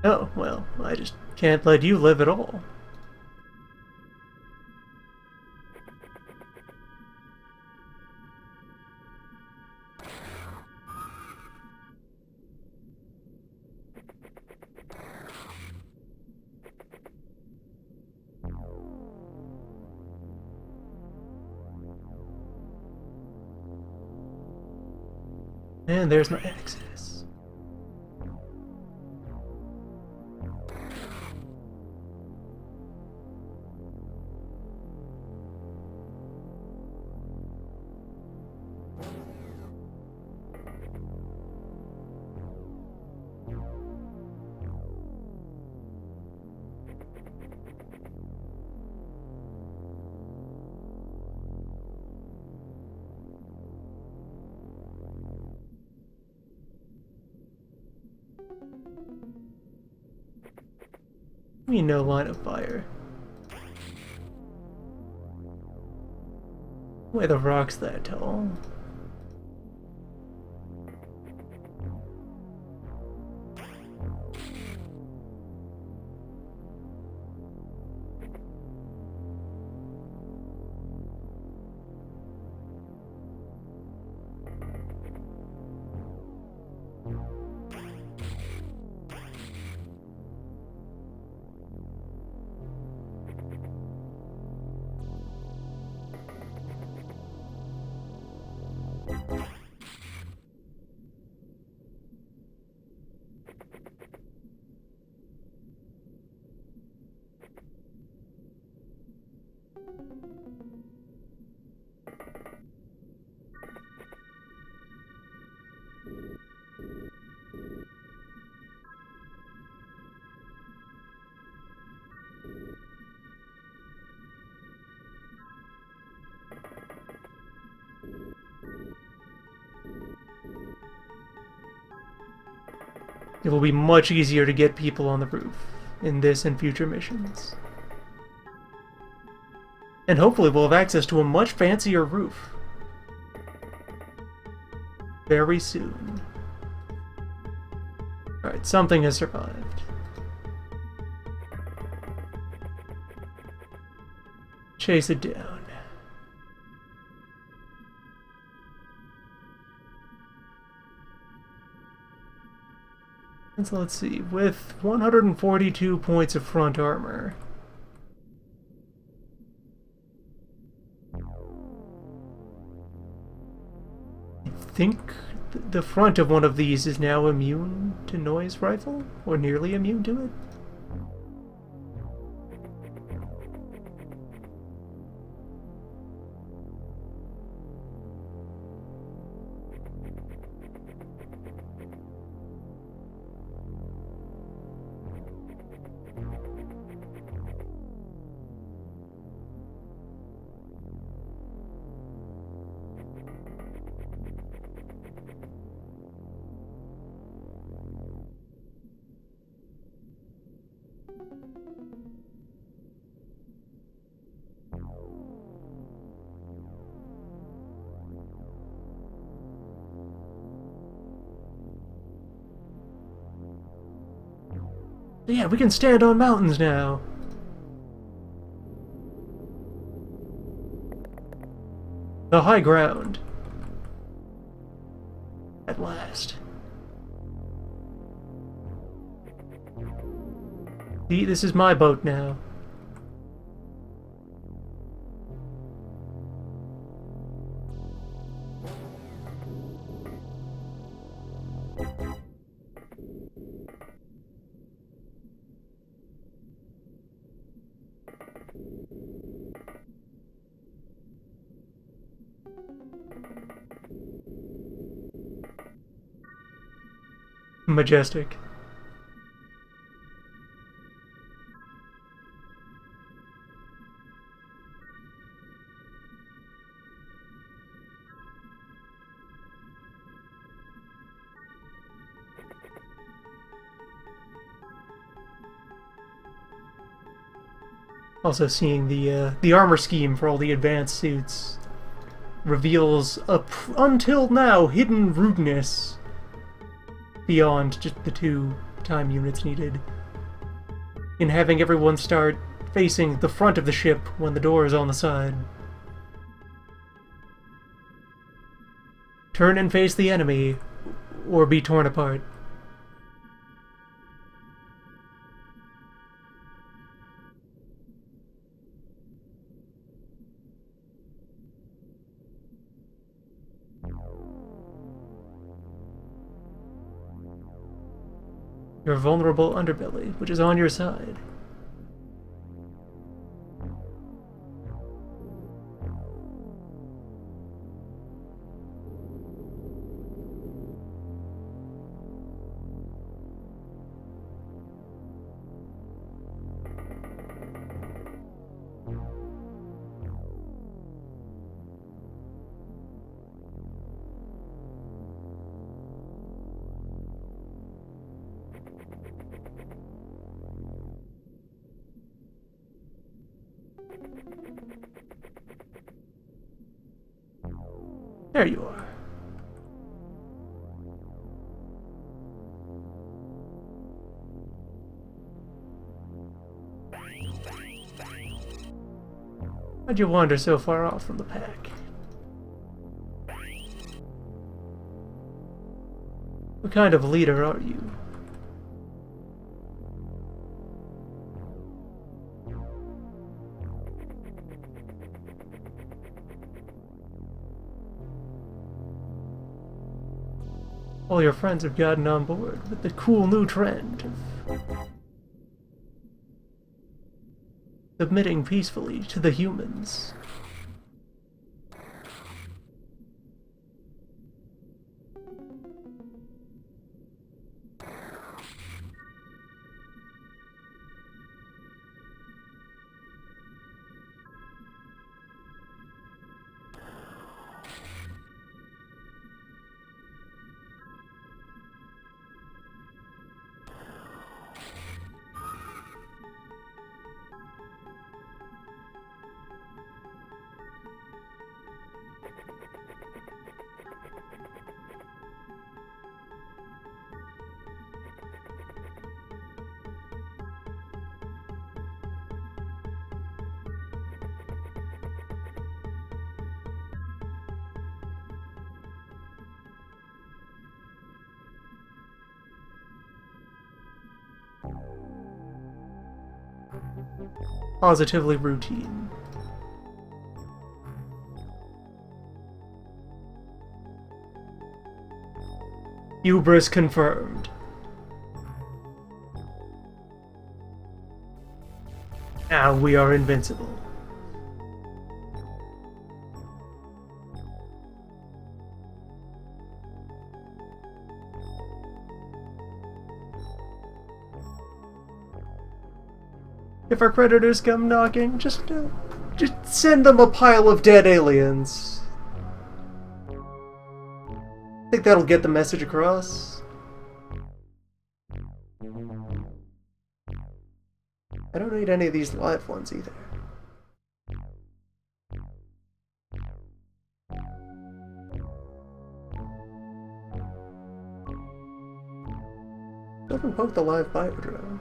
Oh, well, I just can't let you live at all. And there's my exodus. I mean, no line of fire. Why the rock's that tall? It will be much easier to get people on the roof in this and future missions. And hopefully we'll have access to a much fancier roof very soon. Alright, something has survived. Chase it down. And so let's see, with 142 points of front armor. I think the front of one of these is now immune to noise rifle, or nearly immune to it. Yeah, we can stand on mountains now. The high ground. At last. See, this is my boat now. Majestic. Also seeing the armor scheme for all the advanced suits reveals a until now hidden rudeness beyond just the 2 time units needed in having everyone start facing the front of the ship when the door is on the side. Turn and face the enemy, or be torn apart. Your vulnerable underbelly, which is on your side. There you are. Why'd you wander so far off from the pack? What kind of leader are you? All your friends have gotten on board with the cool new trend of submitting peacefully to the humans. Positively routine. Hubris confirmed. Now we are invincible. If our creditors come knocking, just send them a pile of dead aliens. Think that'll get the message across? I don't need any of these live ones either. Don't poke the live biodrone.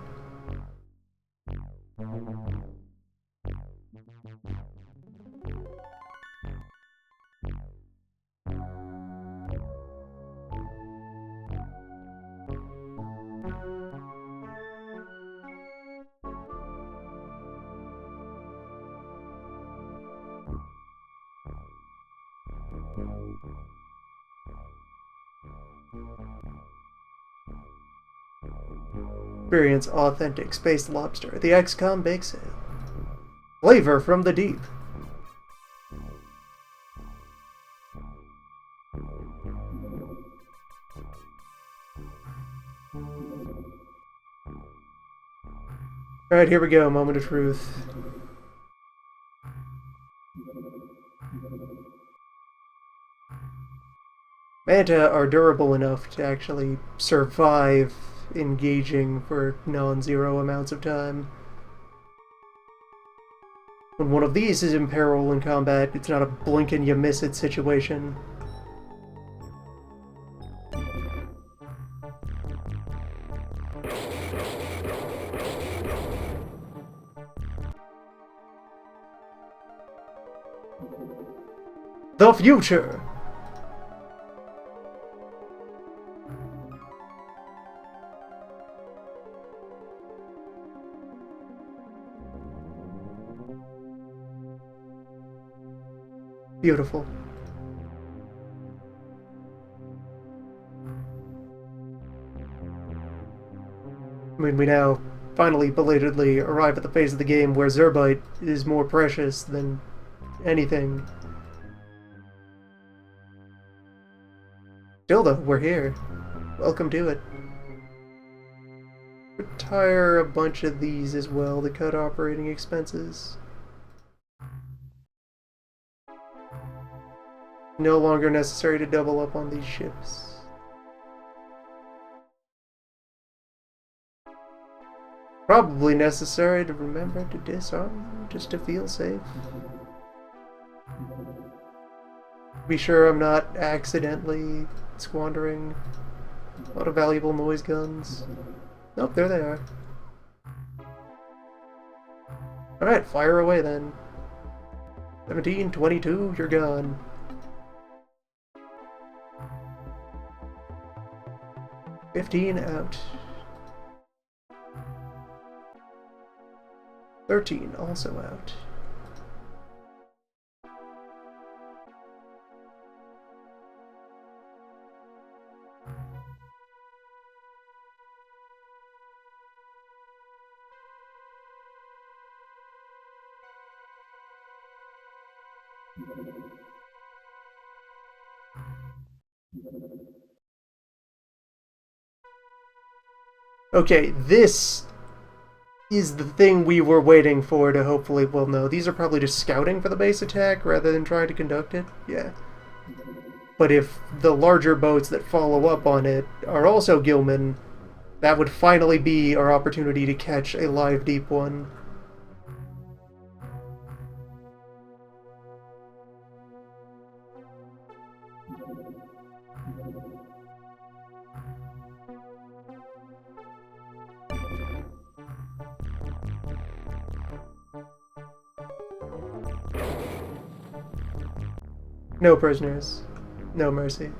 Experience authentic space lobster at the XCOM bake sale. Flavor from the deep. Alright, here we go, moment of truth. Manta are durable enough to actually survive engaging for non-zero amounts of time. When one of these is in peril in combat, it's not a blink and you miss it situation. The future! Beautiful. I mean, we now finally belatedly arrive at the phase of the game where Zerbite is more precious than anything. Still though, we're here. Welcome to it. Retire a bunch of these as well to cut operating expenses. No longer necessary to double up on these ships. Probably necessary to remember to disarm just to feel safe. Be sure I'm not accidentally squandering a lot of valuable noise guns. Nope, there they are. Alright, fire away then. 17, 22, you're gone. out. 13 also out. Okay, this is the thing we were waiting for to hopefully, well, no, these are probably just scouting for the base attack rather than trying to conduct it. Yeah. But if the larger boats that follow up on it are also Gilman, that would finally be our opportunity to catch a live deep one. No prisoners. No mercy.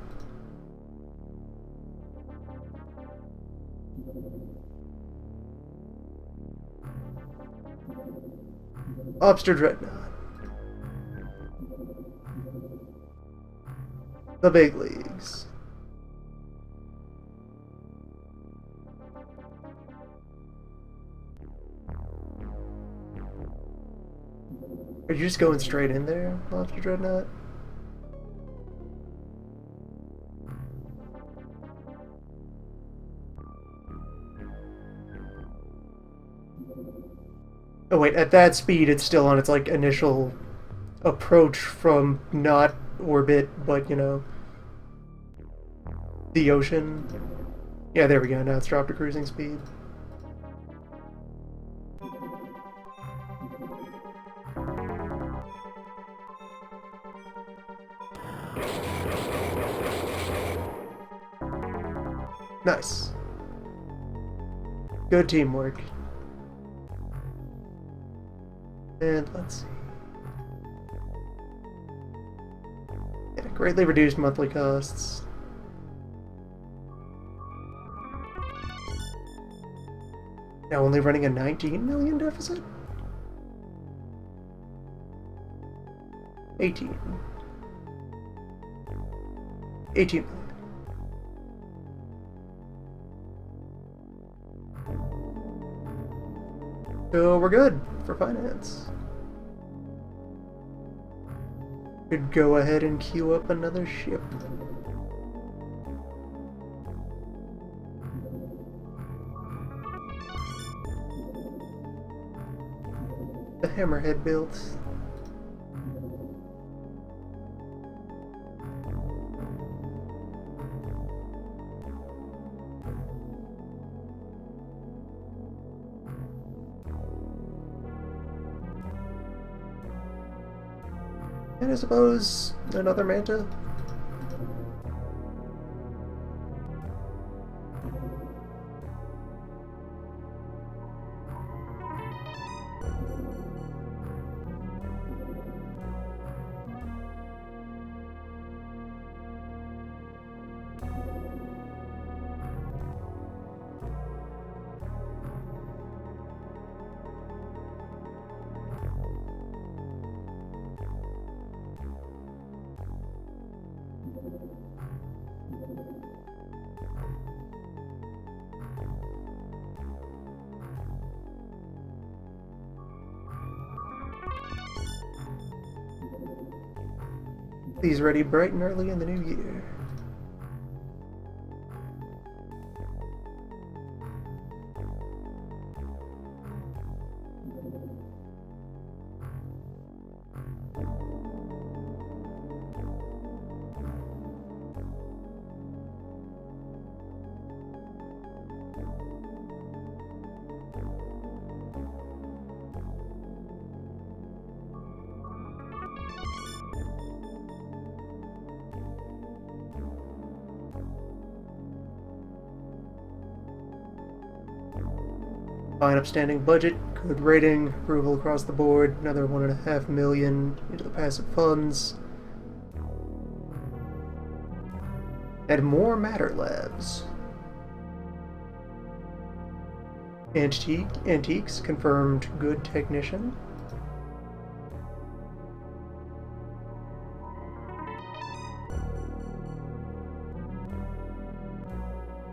Lobster Dreadnought. The big leagues. Are you just going straight in there, Lobster Dreadnought? Oh wait, at that speed it's still on its, like, initial approach from not orbit, but, you know, the ocean. Yeah, there we go, now it's dropped to cruising speed. Nice. Good teamwork. And let's see. Yeah, greatly reduced monthly costs. Now only running a 19 million deficit? 18. 18 million. So we're good for finance. Could go ahead and queue up another ship. The Hammerhead built. And I suppose another Manta? These ready bright and early in the new year. Fine upstanding budget, good rating, approval across the board, another 1.5 million into the passive funds. And more Matter Labs. Antiques, confirmed good technician.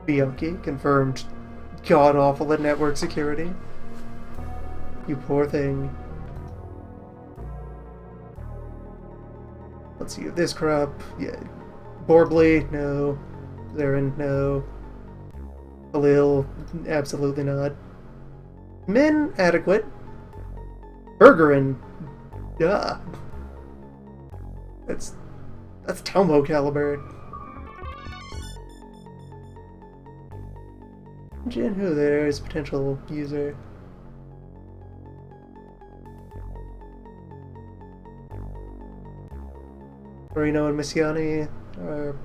Bianchi, confirmed god-awful at network security. You poor thing. Let's see, this crop, yeah. Borbley, no. Zarin, no. Khalil, absolutely not. Min, adequate. Bergerin, duh. That's Tomo caliber. Jin Hu there is potential user. Marino and Missiani are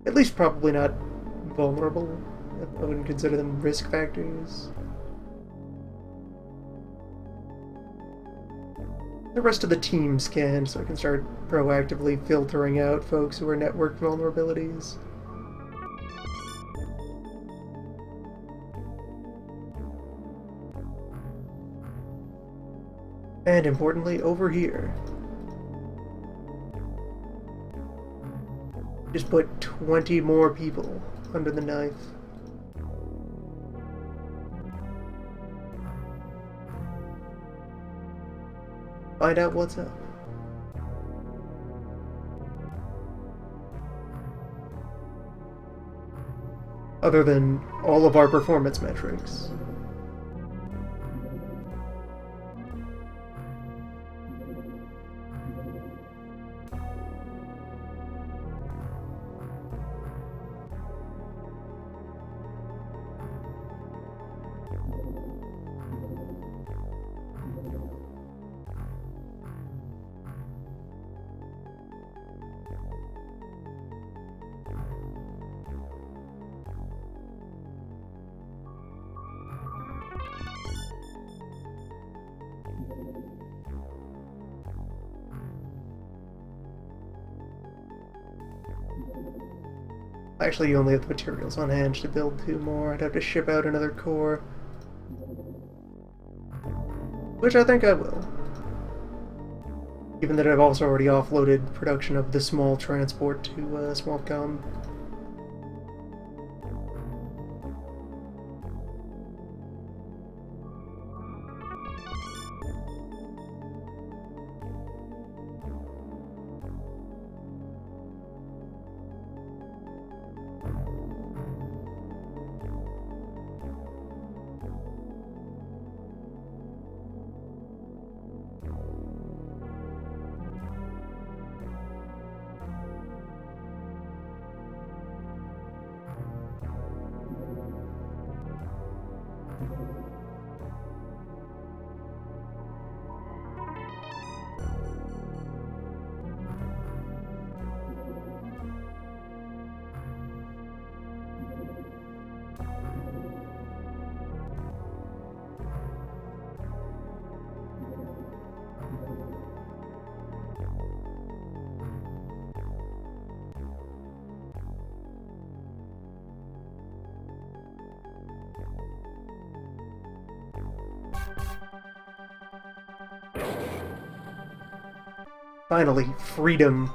at least probably not vulnerable. I wouldn't consider them risk factors. The rest of the team scanned, so I can start proactively filtering out folks who are network vulnerabilities. And importantly, over here. Just put 20 more people under the knife. Find out what's up. Other than all of our performance metrics. Actually, you only have the materials on hand to build 2 more. I'd have to ship out another core. Which I think I will. Given that I've also already offloaded production of the small transport to Swampcom. Finally, freedom.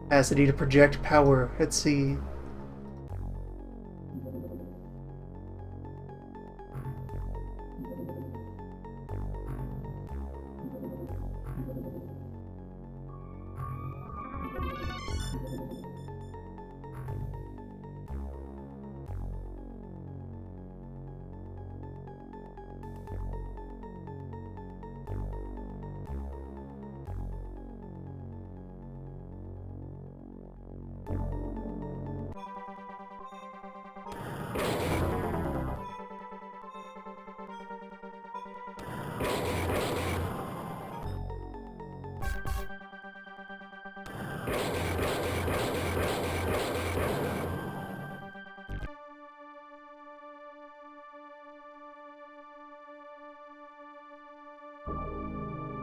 Capacity to project power at sea.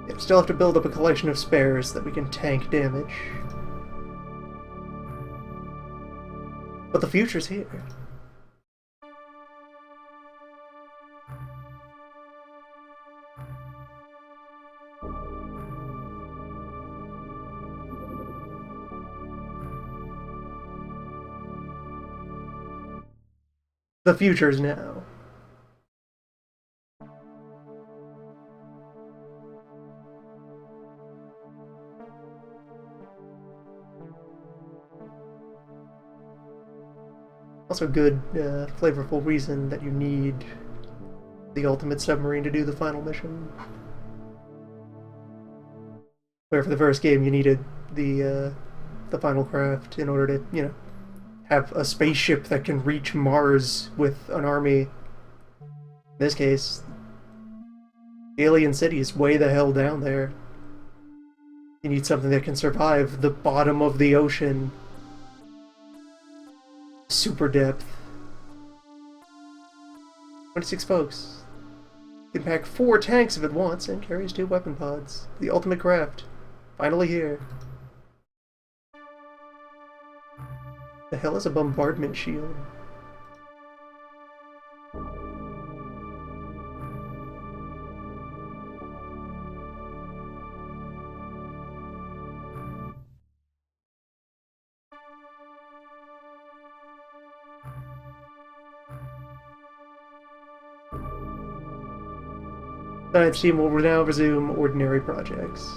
We still have to build up a collection of spares that we can tank damage. But the future's here. The future's now. Also good, flavorful reason that you need the ultimate submarine to do the final mission. Where for the first game you needed the final craft in order to, you know, have a spaceship that can reach Mars with an army. In this case, the alien city is way the hell down there. You need something that can survive the bottom of the ocean. Super depth. 26 folks. You can pack 4 tanks if it wants and carries 2 weapon pods. The ultimate craft. Finally here. The hell is a bombardment shield? Science team will now resume ordinary projects.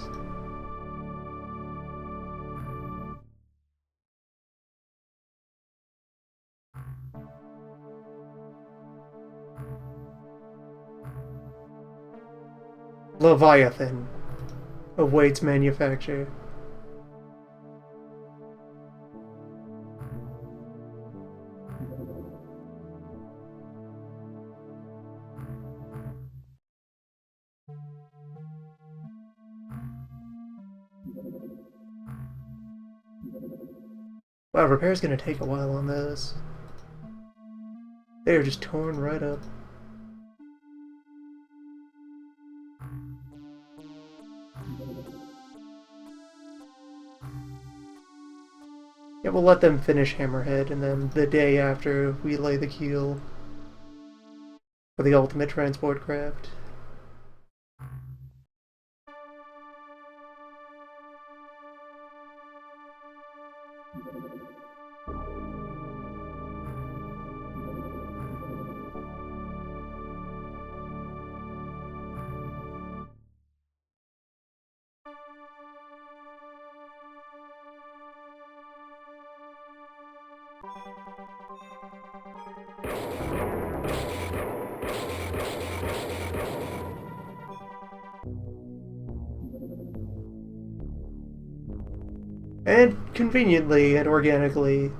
Leviathan awaits manufacture. Wow, repair's gonna take a while on those. They're just torn right up. Yeah, we'll let them finish Hammerhead, and then the day after, we lay the keel for the ultimate transport craft. And conveniently and organically,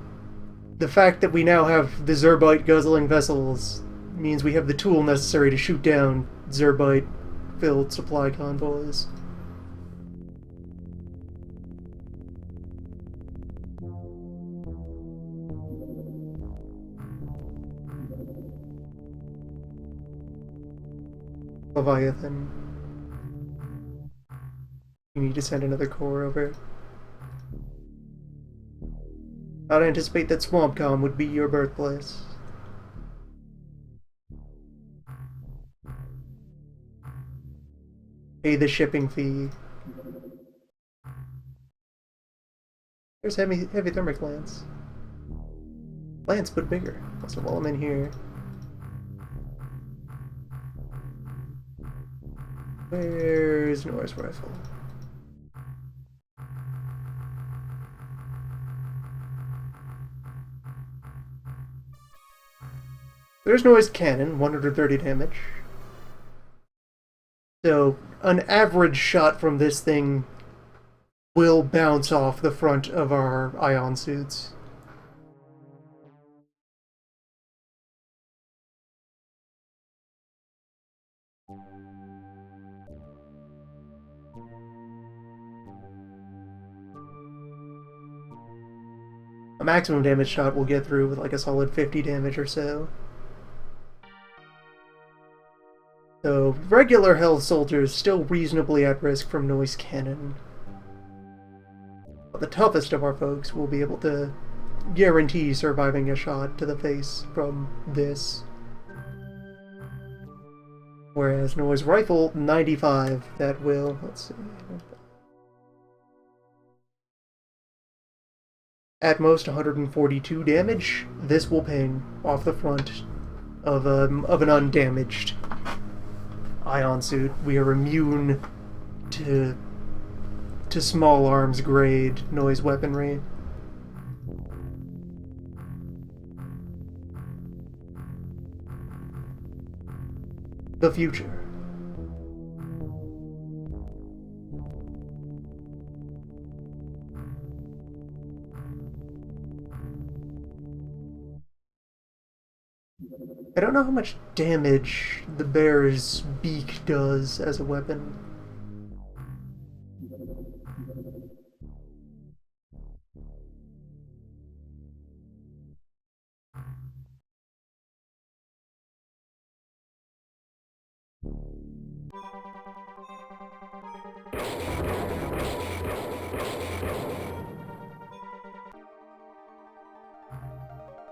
the fact that we now have the Zerbite guzzling vessels means we have the tool necessary to shoot down Zerbite-filled supply convoys. Leviathan. You need to send another core over. I'd anticipate that SwampCom would be your birthplace. Pay the shipping fee. There's heavy thermic lance. Lance, but bigger. Also, while I'm in here... Where's Nora's rifle? There's Nora's cannon, 130 damage. So, an average shot from this thing will bounce off the front of our ion suits. A maximum damage shot will get through with like a solid 50 damage or so. So, regular health soldiers still reasonably at risk from noise cannon. But the toughest of our folks will be able to guarantee surviving a shot to the face from this. Whereas noise rifle, 95, that will, let's see... At most 142 damage, this will ping off the front of an undamaged ion suit. We are immune to small arms grade noise weaponry. The future. I don't know how much damage the bear's beak does as a weapon.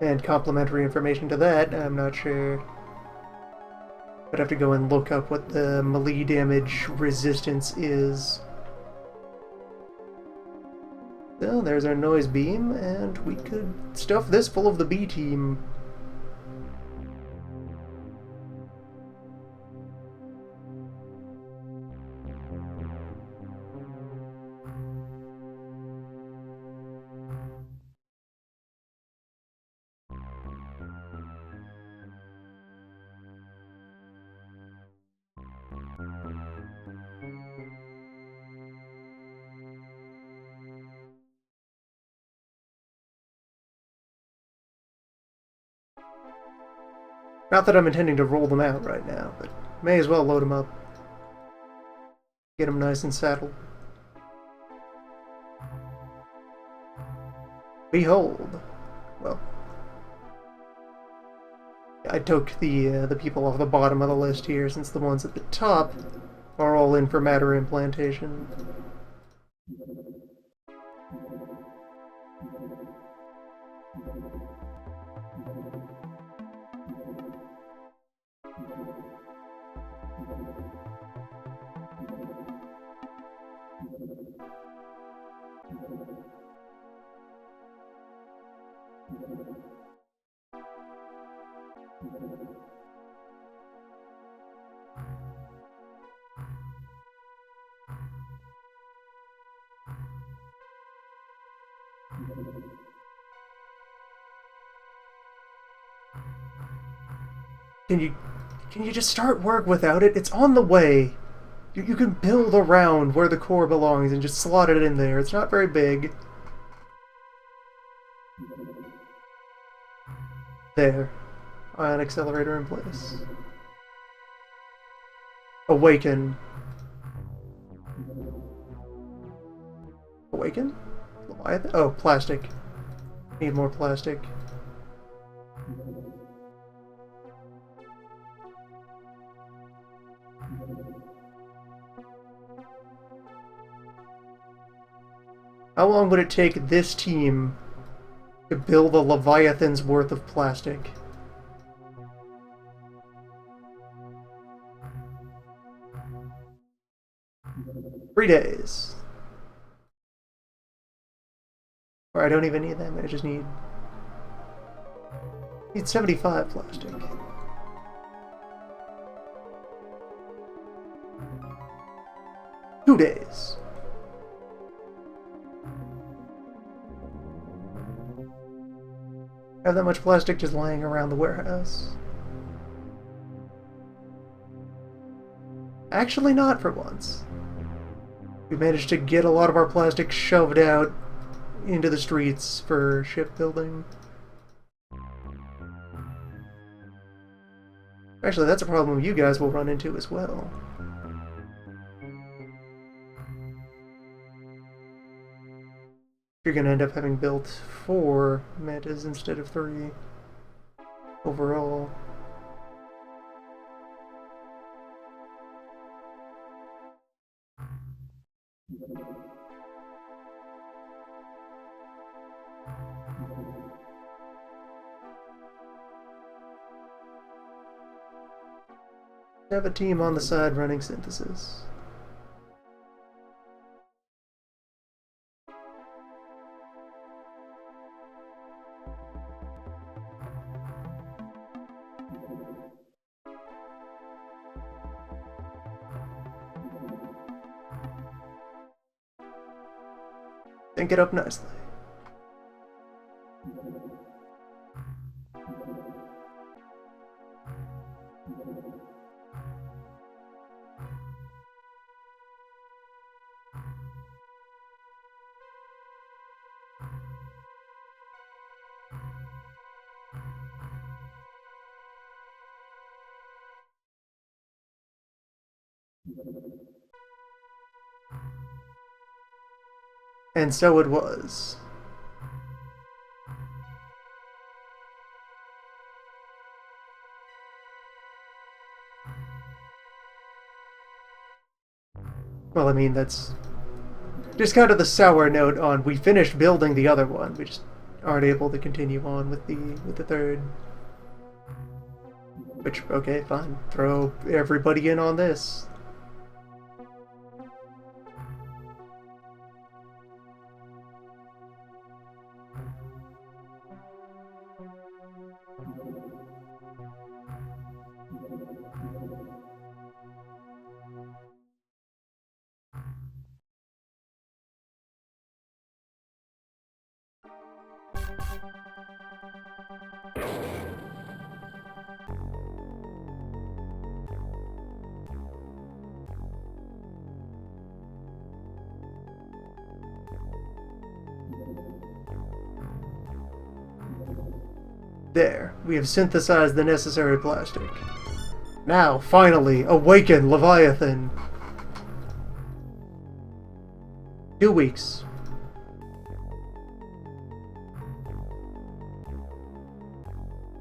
And complementary information to that, I'm not sure. I'd have to go and look up what the melee damage resistance is. So there's our noise beam, and we could stuff this full of the B team. Not that I'm intending to roll them out right now, but may as well load them up. Get them nice and saddled. Behold. Well, I took the people off the bottom of the list here, since the ones at the top are all in for matter implantation. Can you just start work without it? It's on the way. You can build around where the core belongs and just slot it in there. It's not very big. There. Ion accelerator in place. Awaken. Awaken? Leviathan? Oh, plastic. Need more plastic. How long would it take this team to build a Leviathan's worth of plastic? Three days. Or I don't even need them, I just need 75 plastic. Two days. Have that much plastic just lying around the warehouse. Actually not for once. We managed to get a lot of our plastic shoved out into the streets for shipbuilding. Actually, that's a problem you guys will run into as well. You're gonna end up having built 4 mantas instead of 3 overall. Have a team on the side running synthesis. Think it up nicely. And so it was. Well, I mean, that's just kind of the sour note on we finished building the other one. We just aren't able to continue on with the third. Which, okay, fine. Throw everybody in on this. There, we have synthesized the necessary plastic. Now, finally, awaken Leviathan! 2 weeks.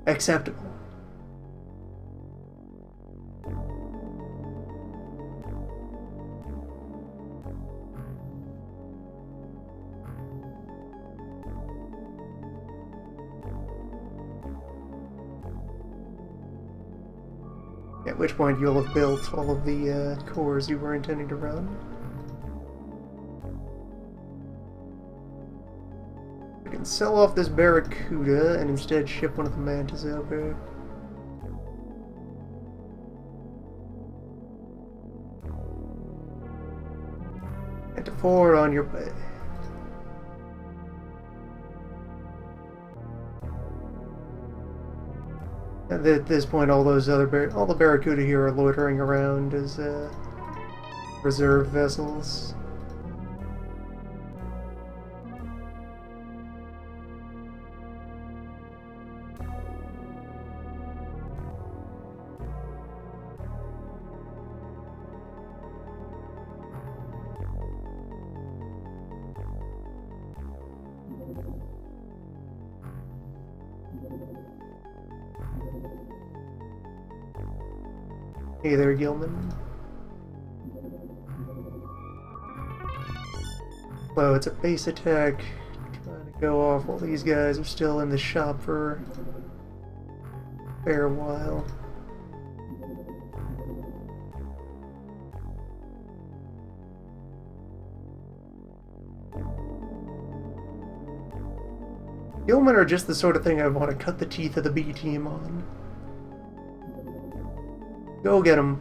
Acceptable. At which point you'll have built all of the cores you were intending to run. We can sell off this Barracuda and instead ship one of the mantas over. And to 4 on your way. At this point, all the Barracuda here are loitering around as reserve vessels. Hey there, Gilman. Well, it's a base attack. Trying to go off while these guys are still in the shop for a fair while. Gilman are just the sort of thing I want to cut the teeth of the B team on. Go get him.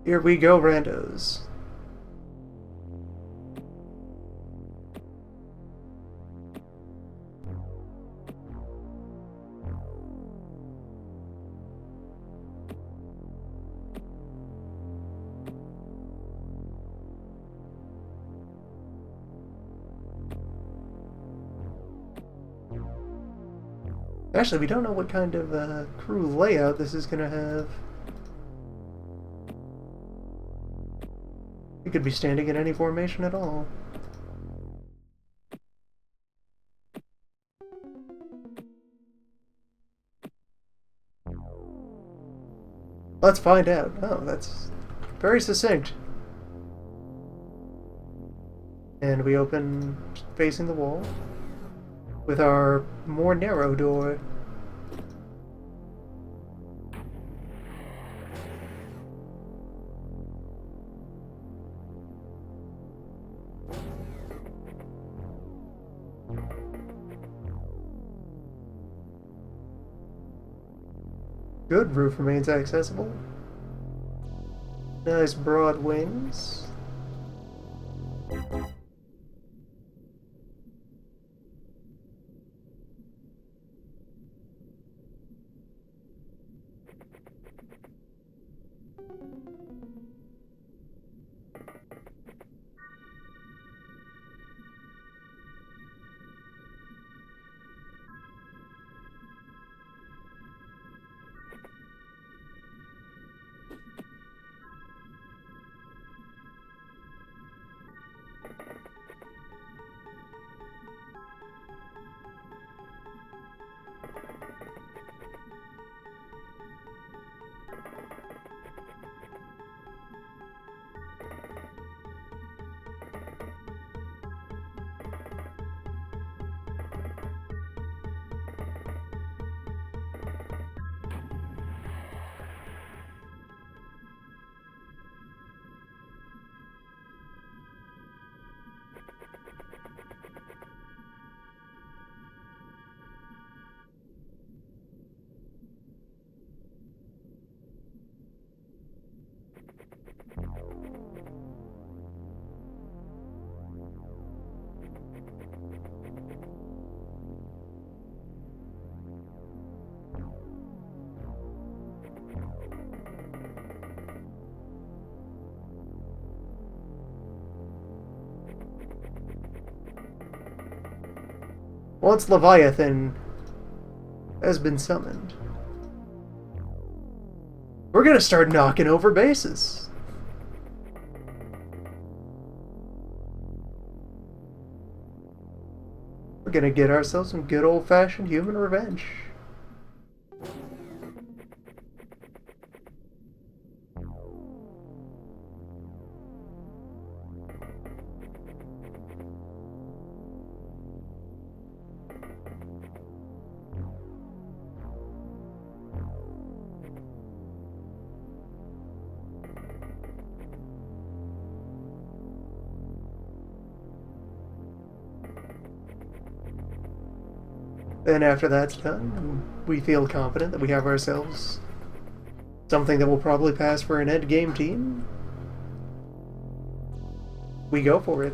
Here we go, randos. Actually, we don't know what kind of crew layout this is gonna have. We could be standing in any formation at all. Let's find out. Oh, that's very succinct. And we open facing the wall with our more narrow door. Good, roof remains accessible. Nice broad wings. Once Leviathan has been summoned, we're gonna start knocking over bases. We're gonna get ourselves some good old-fashioned human revenge. Then after that's done, we feel confident that we have ourselves something that will probably pass for an endgame team. We go for it.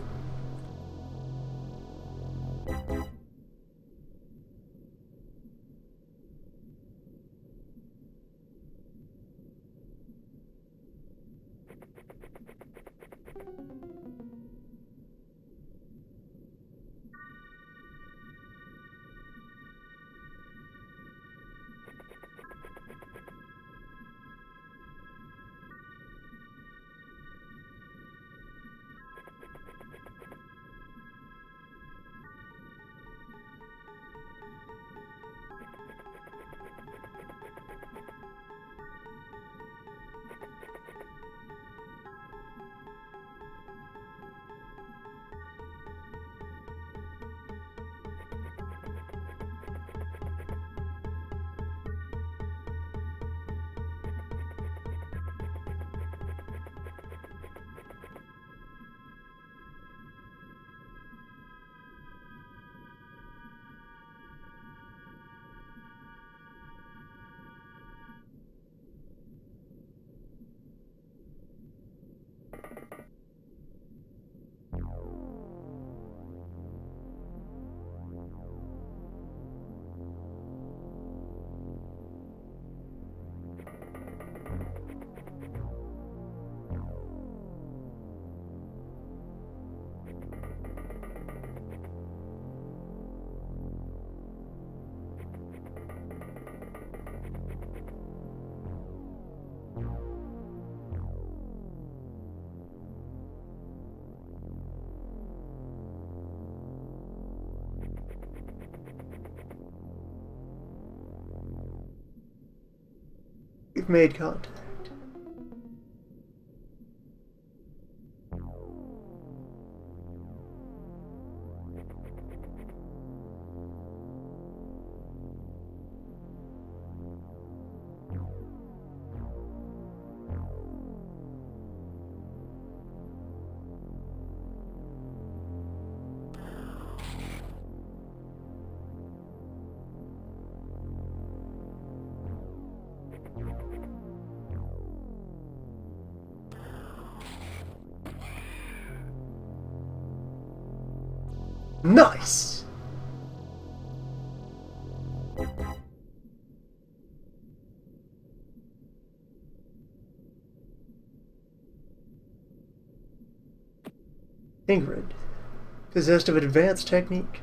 We've made contact. Nice! Ingrid, possessed of an advanced technique.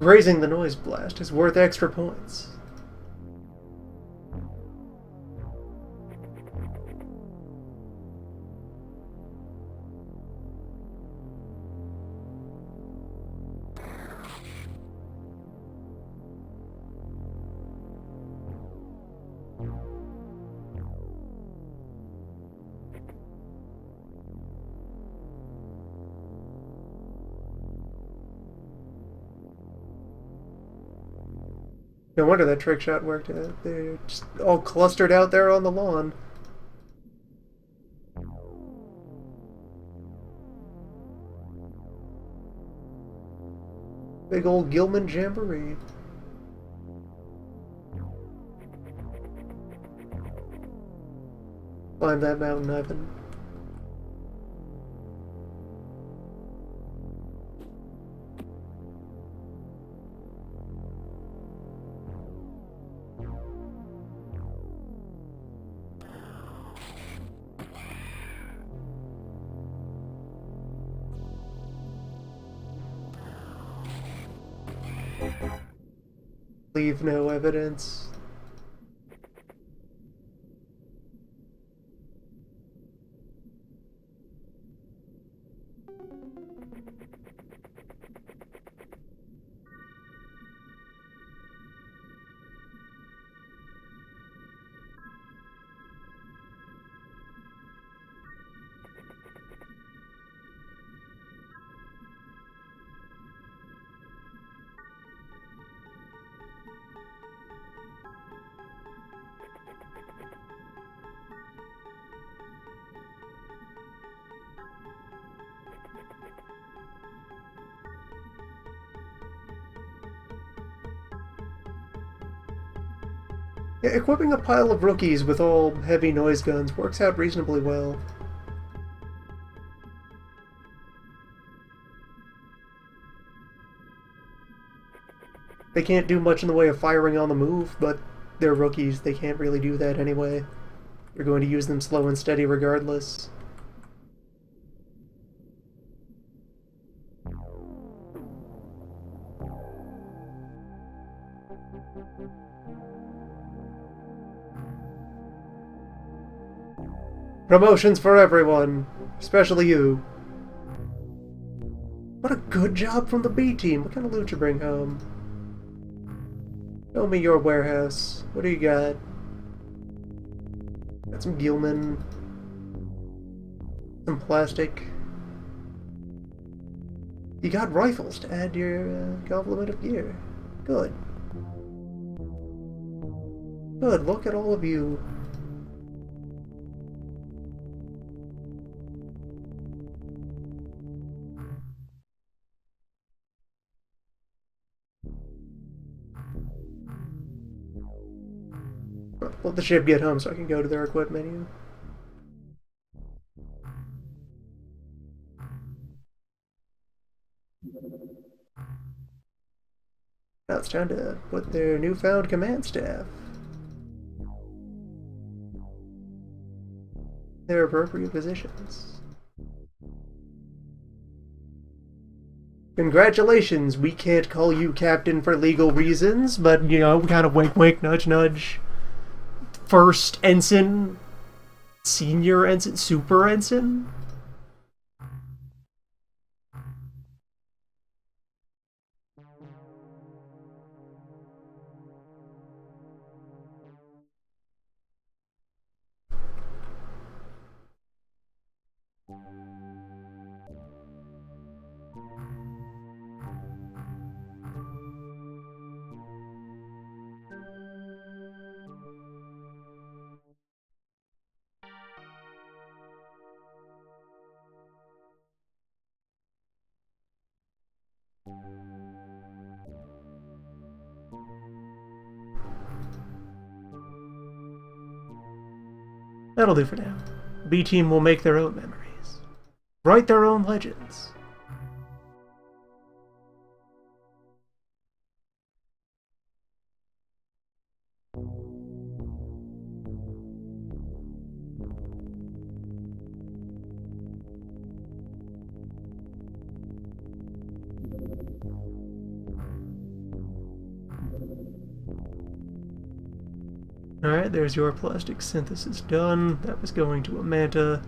Raising the noise blast is worth extra points. No wonder that trick shot worked. They're just all clustered out there on the lawn. Big old Gilman jamboree. Climb that mountain, Ivan. Leave no evidence. Yeah, equipping a pile of rookies with all heavy noise guns works out reasonably well. They can't do much in the way of firing on the move, but they're rookies, they can't really do that anyway. You're going to use them slow and steady regardless. Promotions for everyone, especially you. What a good job from the B team. What kind of loot you bring home? Show me your warehouse. What do you got? Got some Gilman. Some plastic. You got rifles to add to your complement of gear. Good. Good, look at all of you. Let the ship get home so I can go to their equip menu. Now it's time to put their newfound command staff. Their appropriate positions. Congratulations, we can't call you captain for legal reasons, but, you know, kind of wink wink, nudge nudge. First ensign, senior ensign, super ensign? That'll do for now. B team will make their own memories. Write their own legends. Alright, there's your plastic synthesis done. That was going to a manta.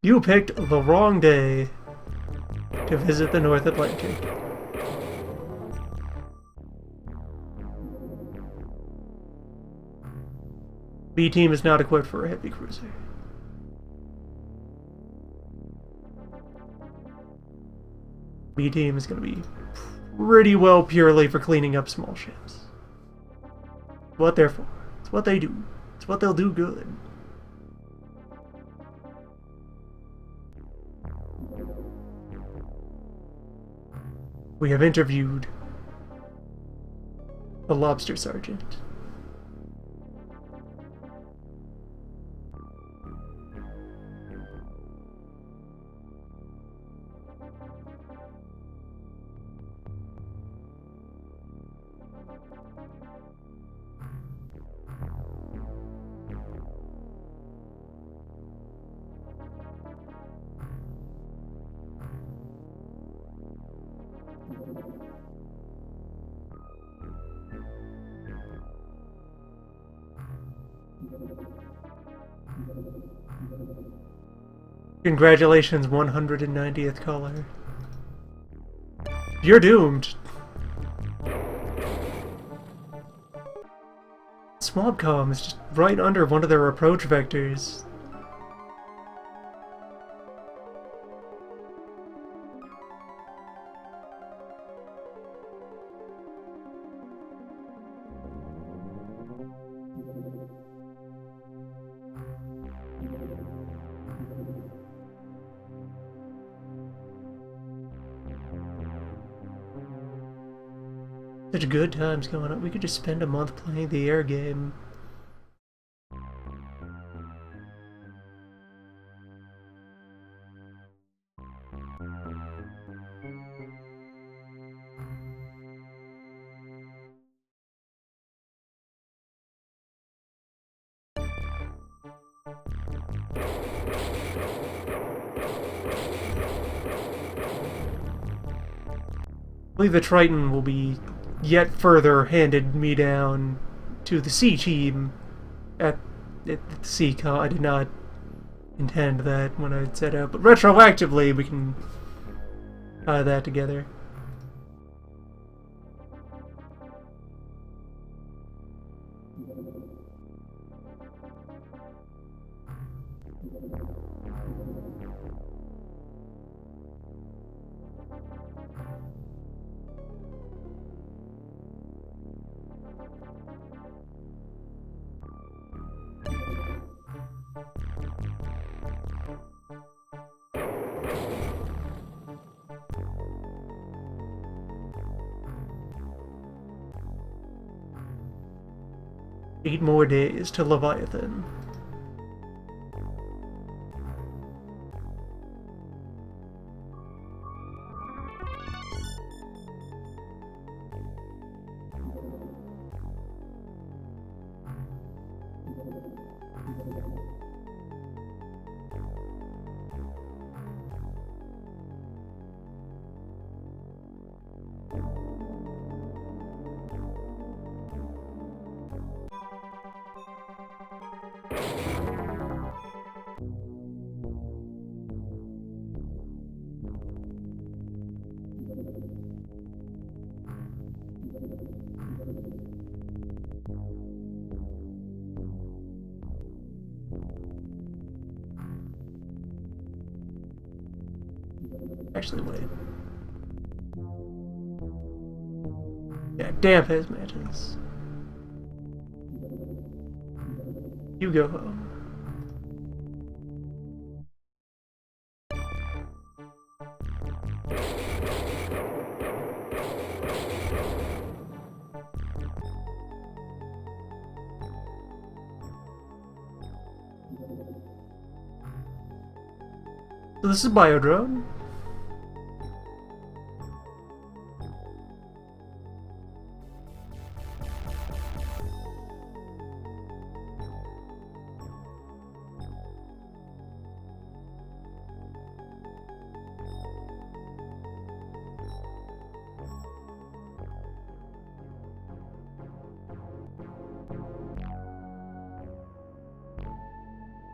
You picked the wrong day to visit the North Atlantic. B team is not equipped for a heavy cruiser. B team is going to be pretty well purely for cleaning up small ships. It's what they're for. It's what they do. It's what they'll do good. We have interviewed the lobster sergeant. Congratulations, 190th caller. You're doomed. Swabcom is just right under one of their approach vectors. Such good times going on. We could just spend a month playing the air game. I believe the Triton will be yet further handed me down to the C team at the CCon. I did not intend that when I set out, but retroactively we can tie that together. 8 more days to Leviathan. Actually, wait. Yeah, damp has mantis. You go home. So this is Biodrone.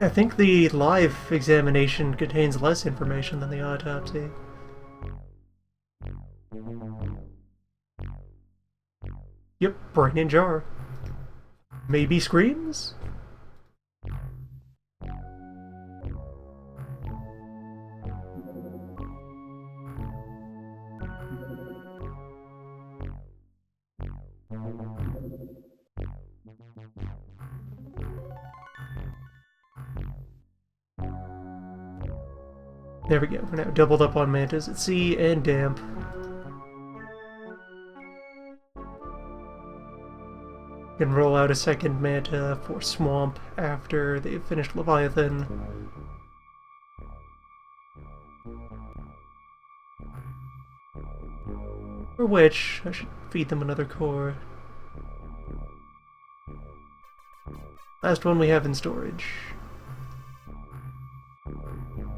I think the live examination contains less information than the autopsy. Yep, brain in jar. Maybe screams? There we go, we're now doubled up on mantas at sea and damp. Can roll out a second manta for swamp after they've finished Leviathan. For which, I should feed them another core. Last one we have in storage.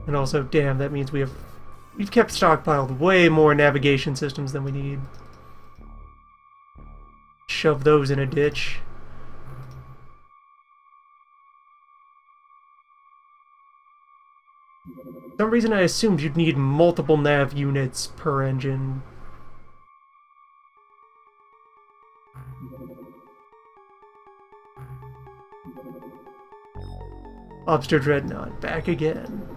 And also, damn, that means we've kept stockpiled way more navigation systems than we need. Shove those in a ditch. For some reason I assumed you'd need multiple nav units per engine. Lobster Dreadnought, back again.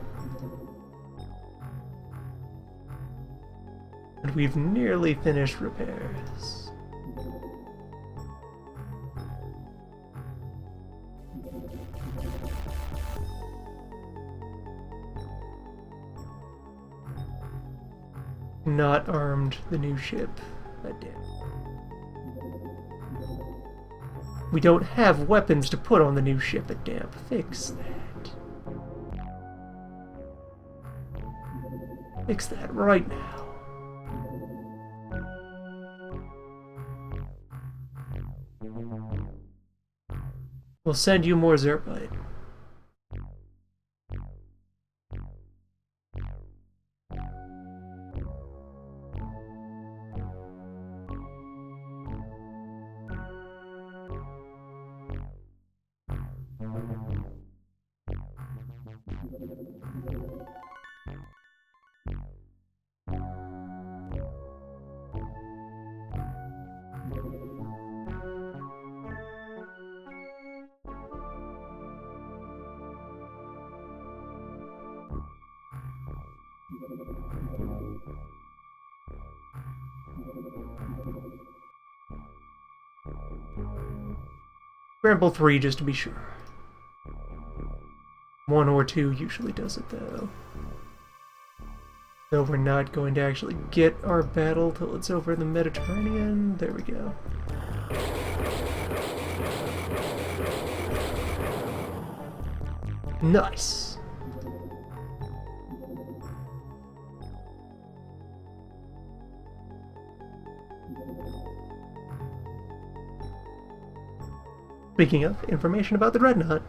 And we've nearly finished repairs. Not armed the new ship. Damn. We don't have weapons to put on the new ship at Damp. Fix that. Fix that right now. We'll send you more Zerbite. Scramble 3 just to be sure. 1 or 2 usually does it though. Though we're not going to actually get our battle till it's over the Mediterranean. There we go. Nice. Speaking of, information about the Dreadnought.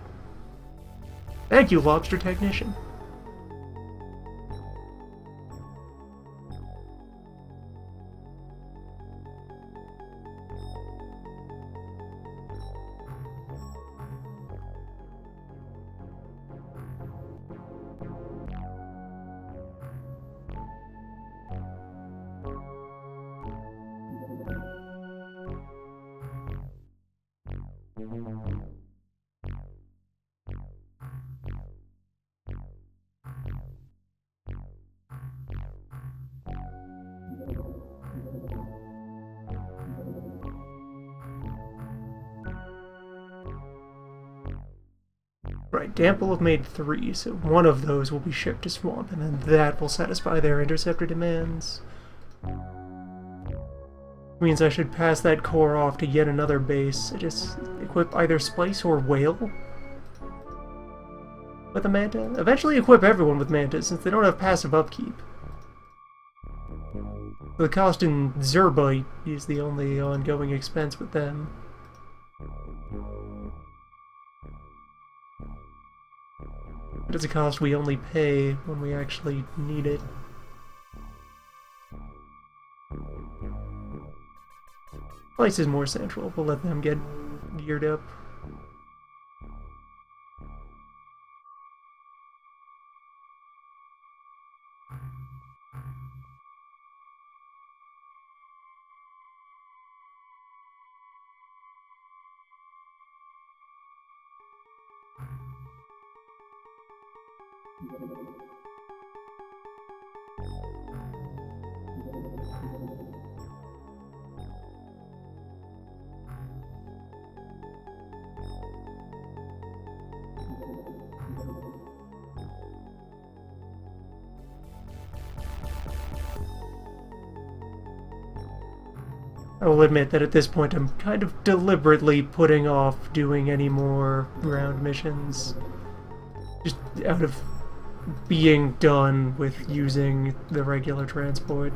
Thank you, Lobster Technician. Right, Damp will have made 3, so one of those will be shipped to Swamp, and then that will satisfy their interceptor demands. Means I should pass that core off to yet another base. I just equip either Splice or Whale with a Manta. Eventually equip everyone with Mantas, since they don't have passive upkeep. The cost in Zerbite is the only ongoing expense with them. But it's a cost we only pay when we actually need it. Splice is more central. We'll let them get geared up. I will admit that at this point I'm kind of deliberately putting off doing any more ground missions. Just out of being done with using the regular transport.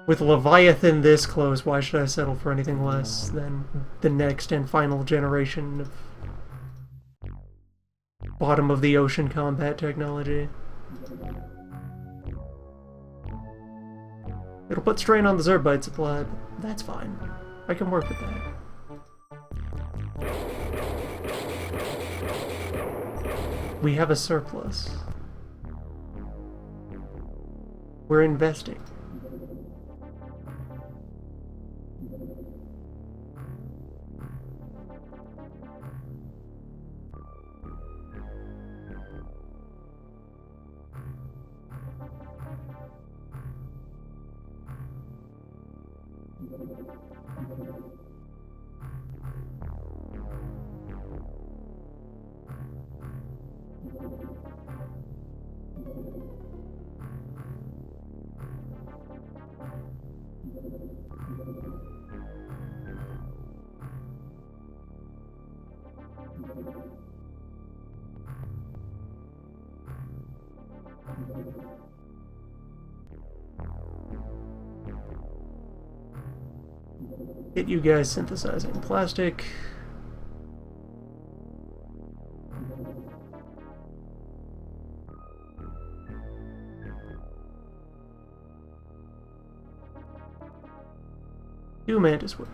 With Leviathan this close, why should I settle for anything less than the next and final generation of bottom of the ocean combat technology? It'll put strain on the Zerbite supply, but that's fine. I can work with that. We have a surplus. We're investing. Get you guys synthesizing plastic. Two Mantis worth.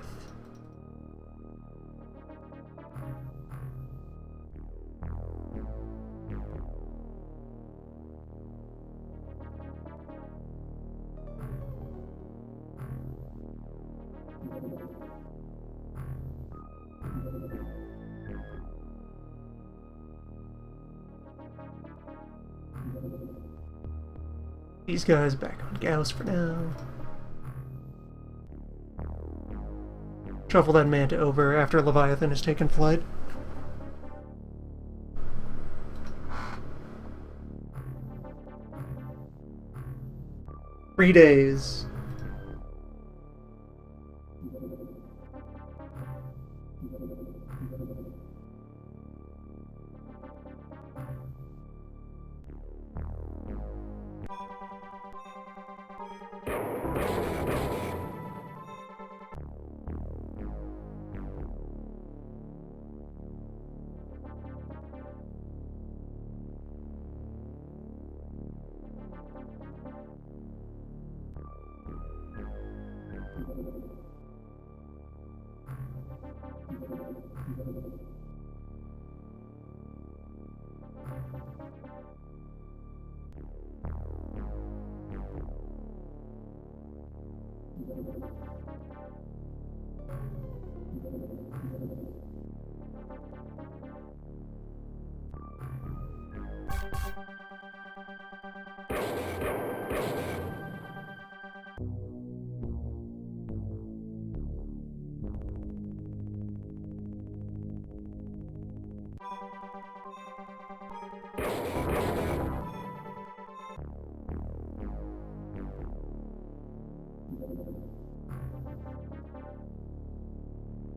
These guys back on Gauss for now. Shuffle that Manta over after Leviathan has taken flight.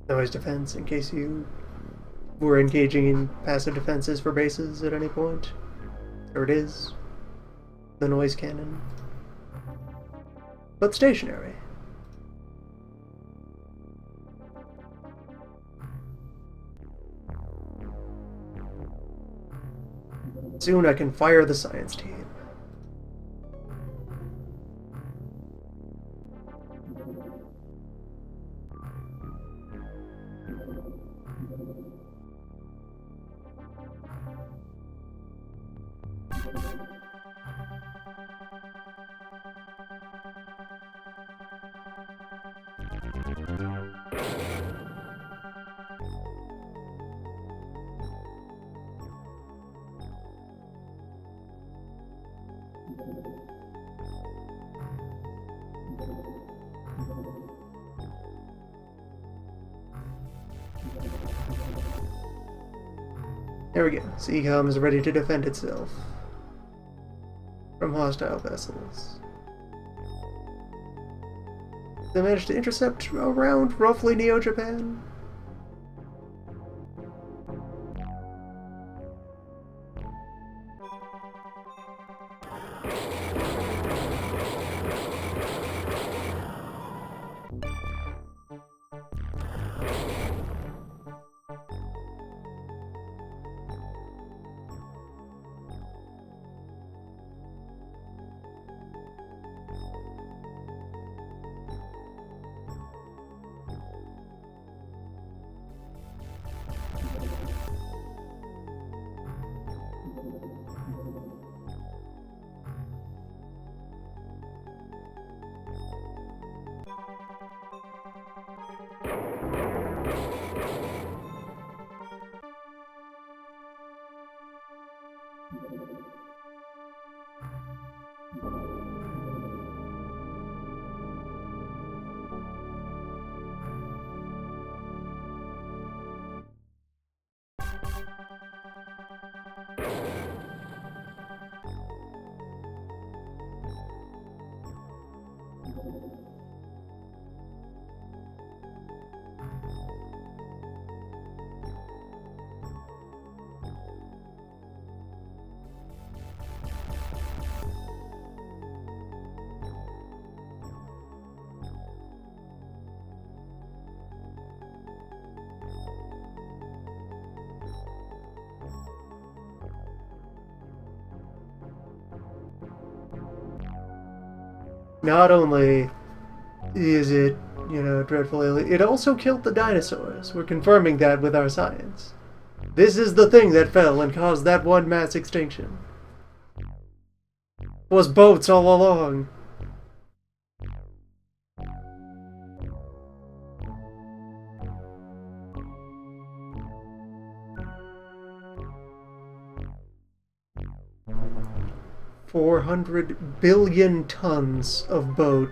Noise defense, in case you were engaging in passive defenses for bases at any point. There it is. The noise cannon. But stationary. Soon I can fire the science team. There we go. Seacom is ready to defend itself from hostile vessels. They managed to intercept around roughly Neo-Japan. Not only is it, dreadful alien, it also killed the dinosaurs. We're confirming that with our science. This is the thing that fell and caused that one mass extinction. Was boats all along. $400 billion tons of boat.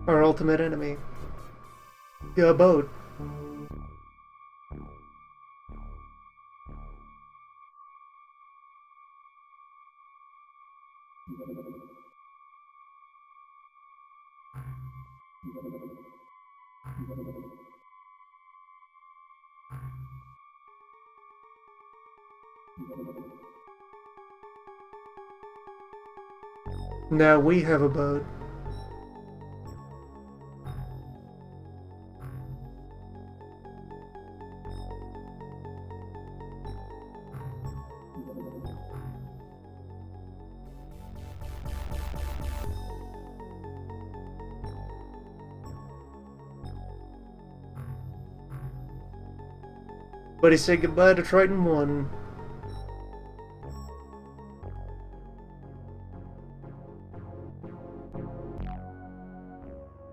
Our ultimate enemy. The boat. Now we have a boat. Buddy, say goodbye to Triton 1.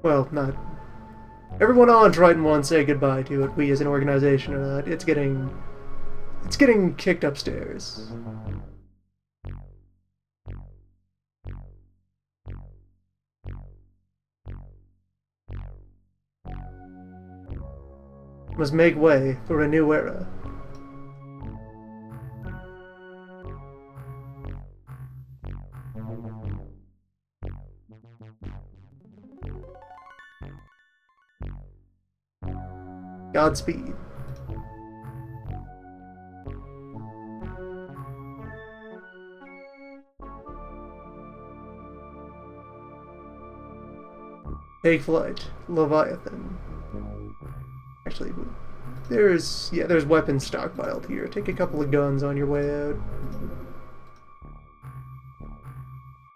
Well, not... Everyone on Triton 1 say goodbye to it. We as an organization are not. It's getting kicked upstairs. Must make way for a new era. Godspeed. Take flight, Leviathan. Actually, there's weapons stockpiled here. Take a couple of guns on your way out.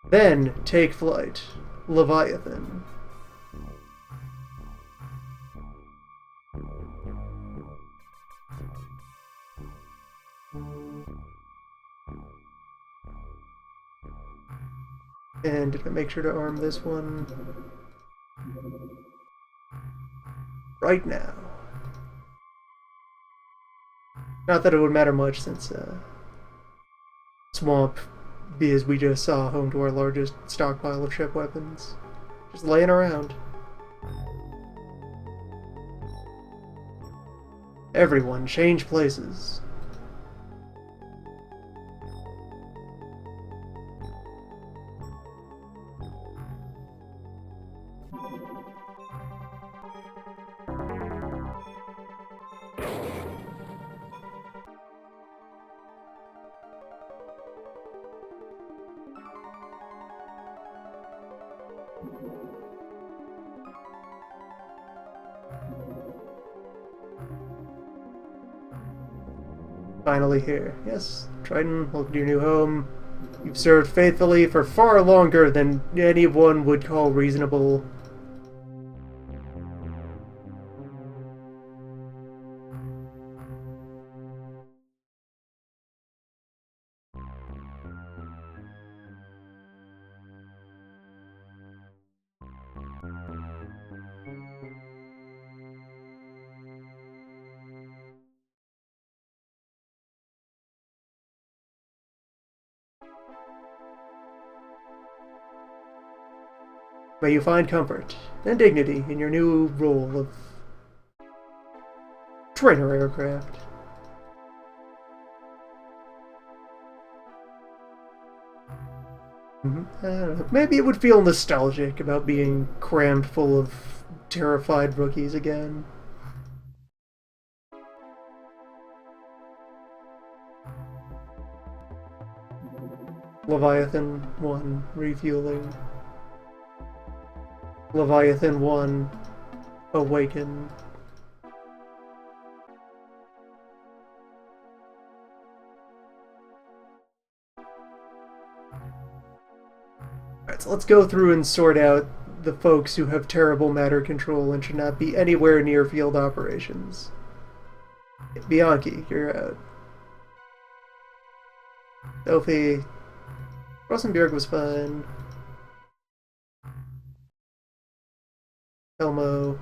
Then take flight, Leviathan. And did I make sure to arm this one? Right now. Not that it would matter much since Swamp, as we just saw, home to our largest stockpile of ship weapons. Just laying around. Everyone, change places. Finally here. Yes, Triton, welcome to your new home. You've served faithfully for far longer than anyone would call reasonable. May you find comfort and dignity in your new role of trainer aircraft. I don't know. Maybe it would feel nostalgic about being crammed full of terrified rookies again. Leviathan 1 refueling. Leviathan 1 awaken. Alright, so let's go through and sort out the folks who have terrible matter control and should not be anywhere near field operations. Bianchi, you're out. Sophie. Rosenberg was fine. Elmo.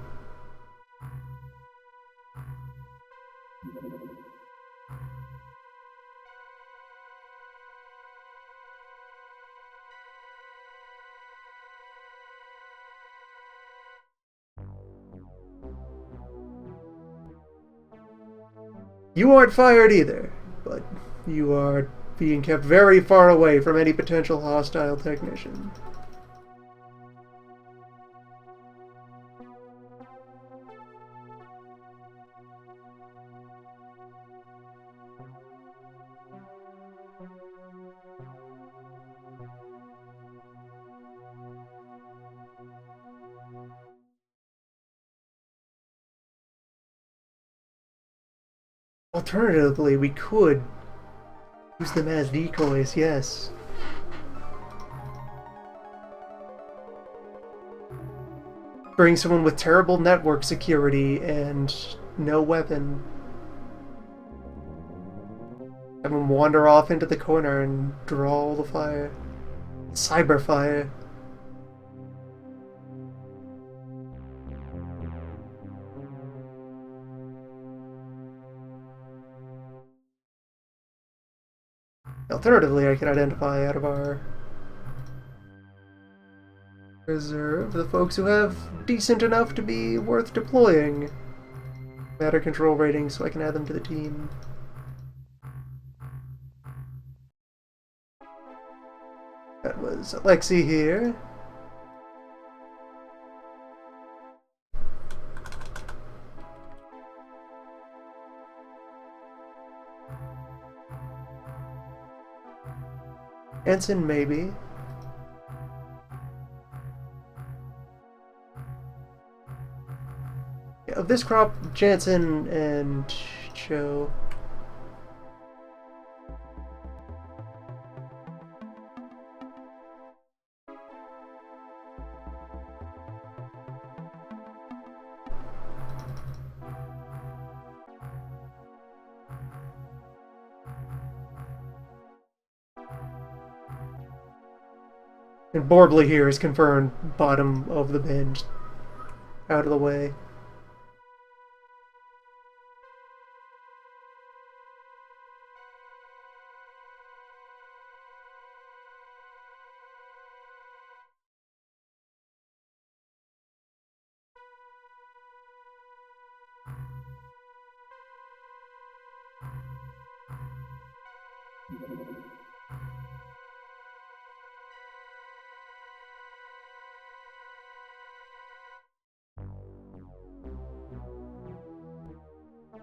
You aren't fired either, but you are being kept very far away from any potential hostile technician. Alternatively, we could use them as decoys, yes. Bring someone with terrible network security and no weapon. Have them wander off into the corner and draw all the fire. Cyber fire. Alternatively, I could identify out of our reserve the folks who have decent enough to be worth deploying. Matter control rating so I can add them to the team. That was Alexi here. Ensign, maybe. Yeah, of this crop, Jansen and Cho. And Borbley here is confirmed bottom of the bin, out of the way.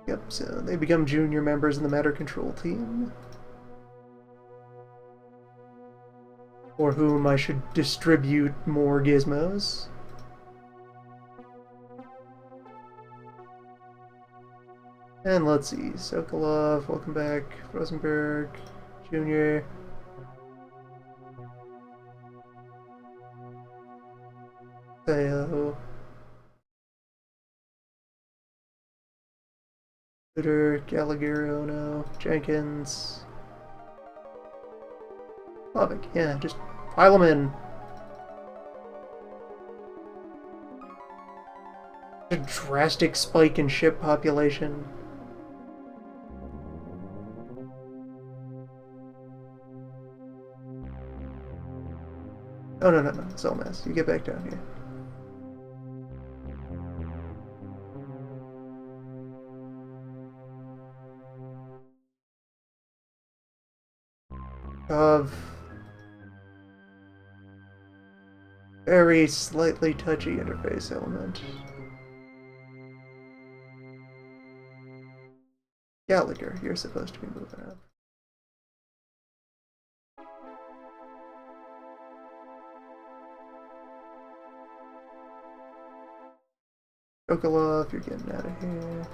Yep, so they become junior members in the matter control team. For whom I should distribute more gizmos. And let's see, Sokolov, welcome back, Rosenberg, Jr. Theo. Twitter, Gallagher, Ono, Jenkins. Lovick, yeah, just pile them in. A drastic spike in ship population. Oh, no, Zelmas, you get back down here. Of very slightly touchy interface element. Gallagher, you're supposed to be moving up. Sokolov, you're getting out of here.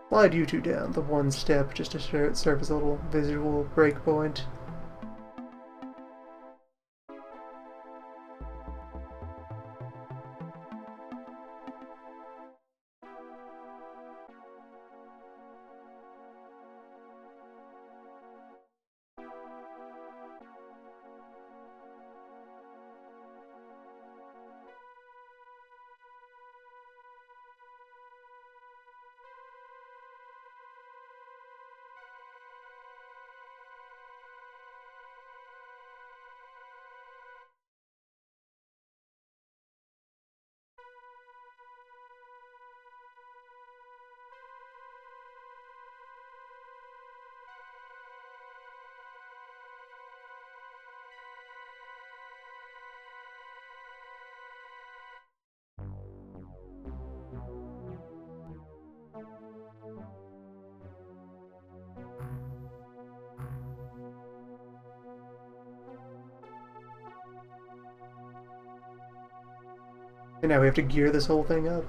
Slide you two down the one step just to serve as a little visual breakpoint. And now we have to gear this whole thing up.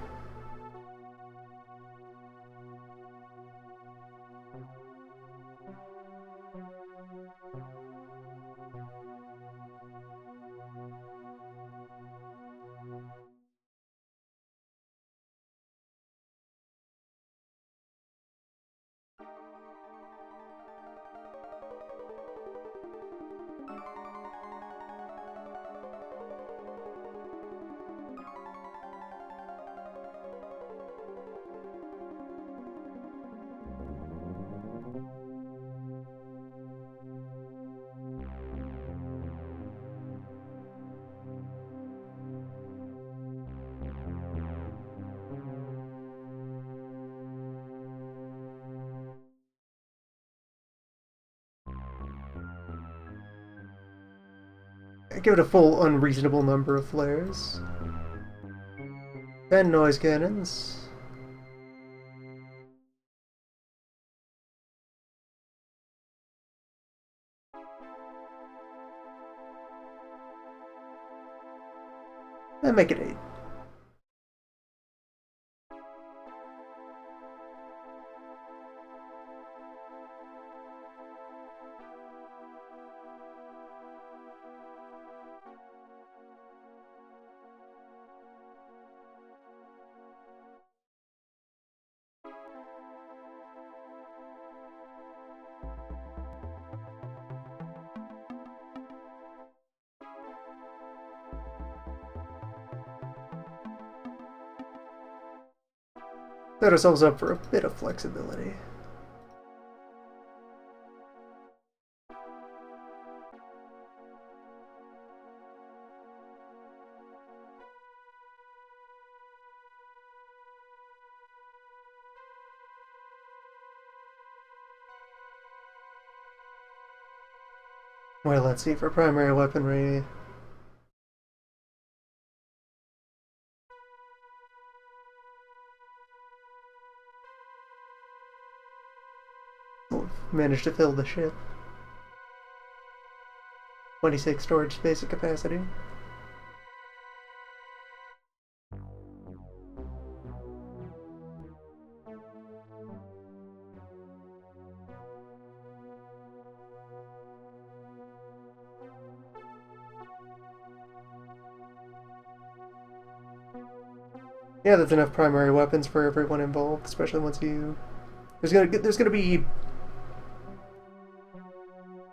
Give it a full unreasonable number of flares. 10 noise cannons. And make it 8. Set ourselves up for a bit of flexibility. Well, let's see, for primary weaponry... we'll manage to fill the ship. 26 storage space capacity. Yeah, that's enough primary weapons for everyone involved, especially once you... There's gonna be...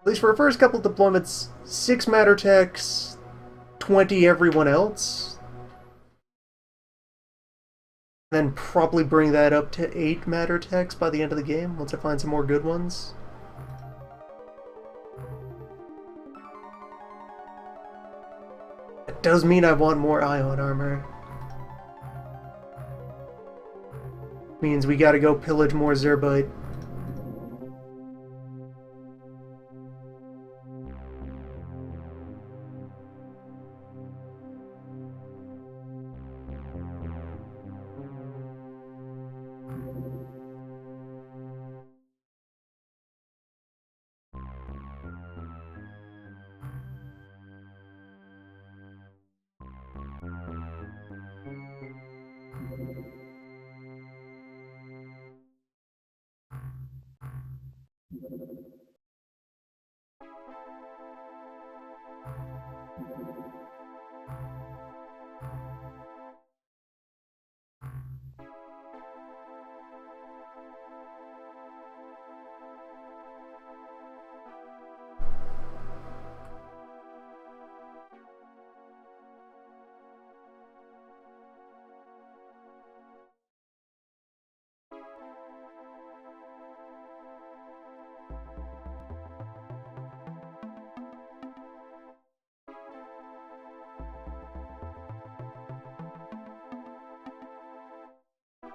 At least for our first couple deployments, 6 matter techs, 20 everyone else. Then probably bring that up to 8 matter techs by the end of the game, once I find some more good ones. That does mean I want more ion armor. Means we gotta go pillage more Zerbite.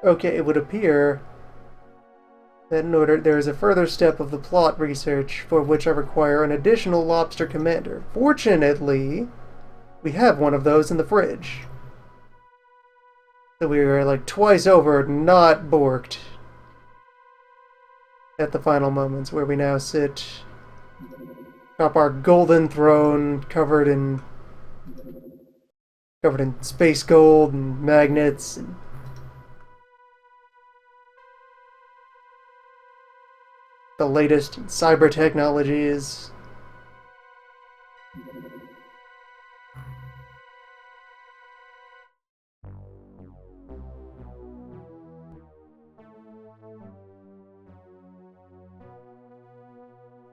Okay, it would appear that in order there is a further step of the plot research for which I require an additional lobster commander. Fortunately, we have one of those in the fridge. So we were like twice over not borked at the final moments, where we now sit atop our golden throne covered in covered in space gold and magnets and the latest in cyber technologies.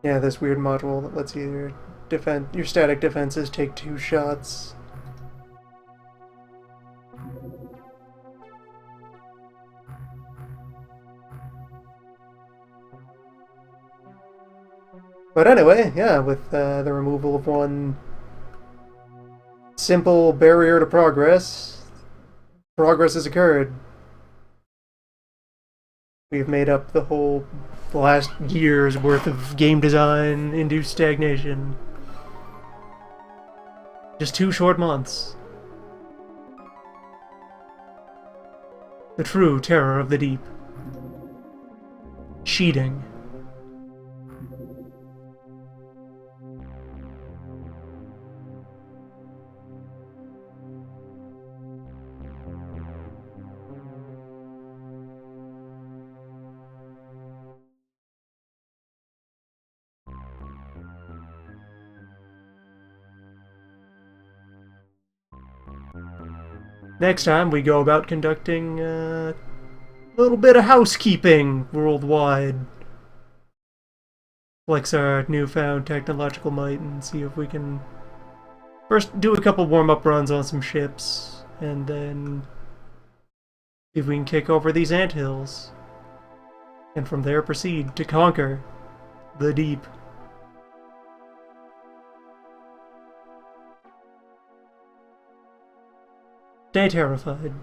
Yeah, this weird module that lets you defend your static defenses take 2 shots. But anyway, yeah, with the removal of one simple barrier to progress, progress has occurred. We've made up the last year's worth of game design into stagnation. Just 2 short months. The true terror of the deep. Cheating. Next time, we go about conducting a little bit of housekeeping worldwide. Flex our newfound technological might and see if we can first do a couple warm-up runs on some ships, and then see if we can kick over these anthills. And from there proceed to conquer the deep. Stay terrified.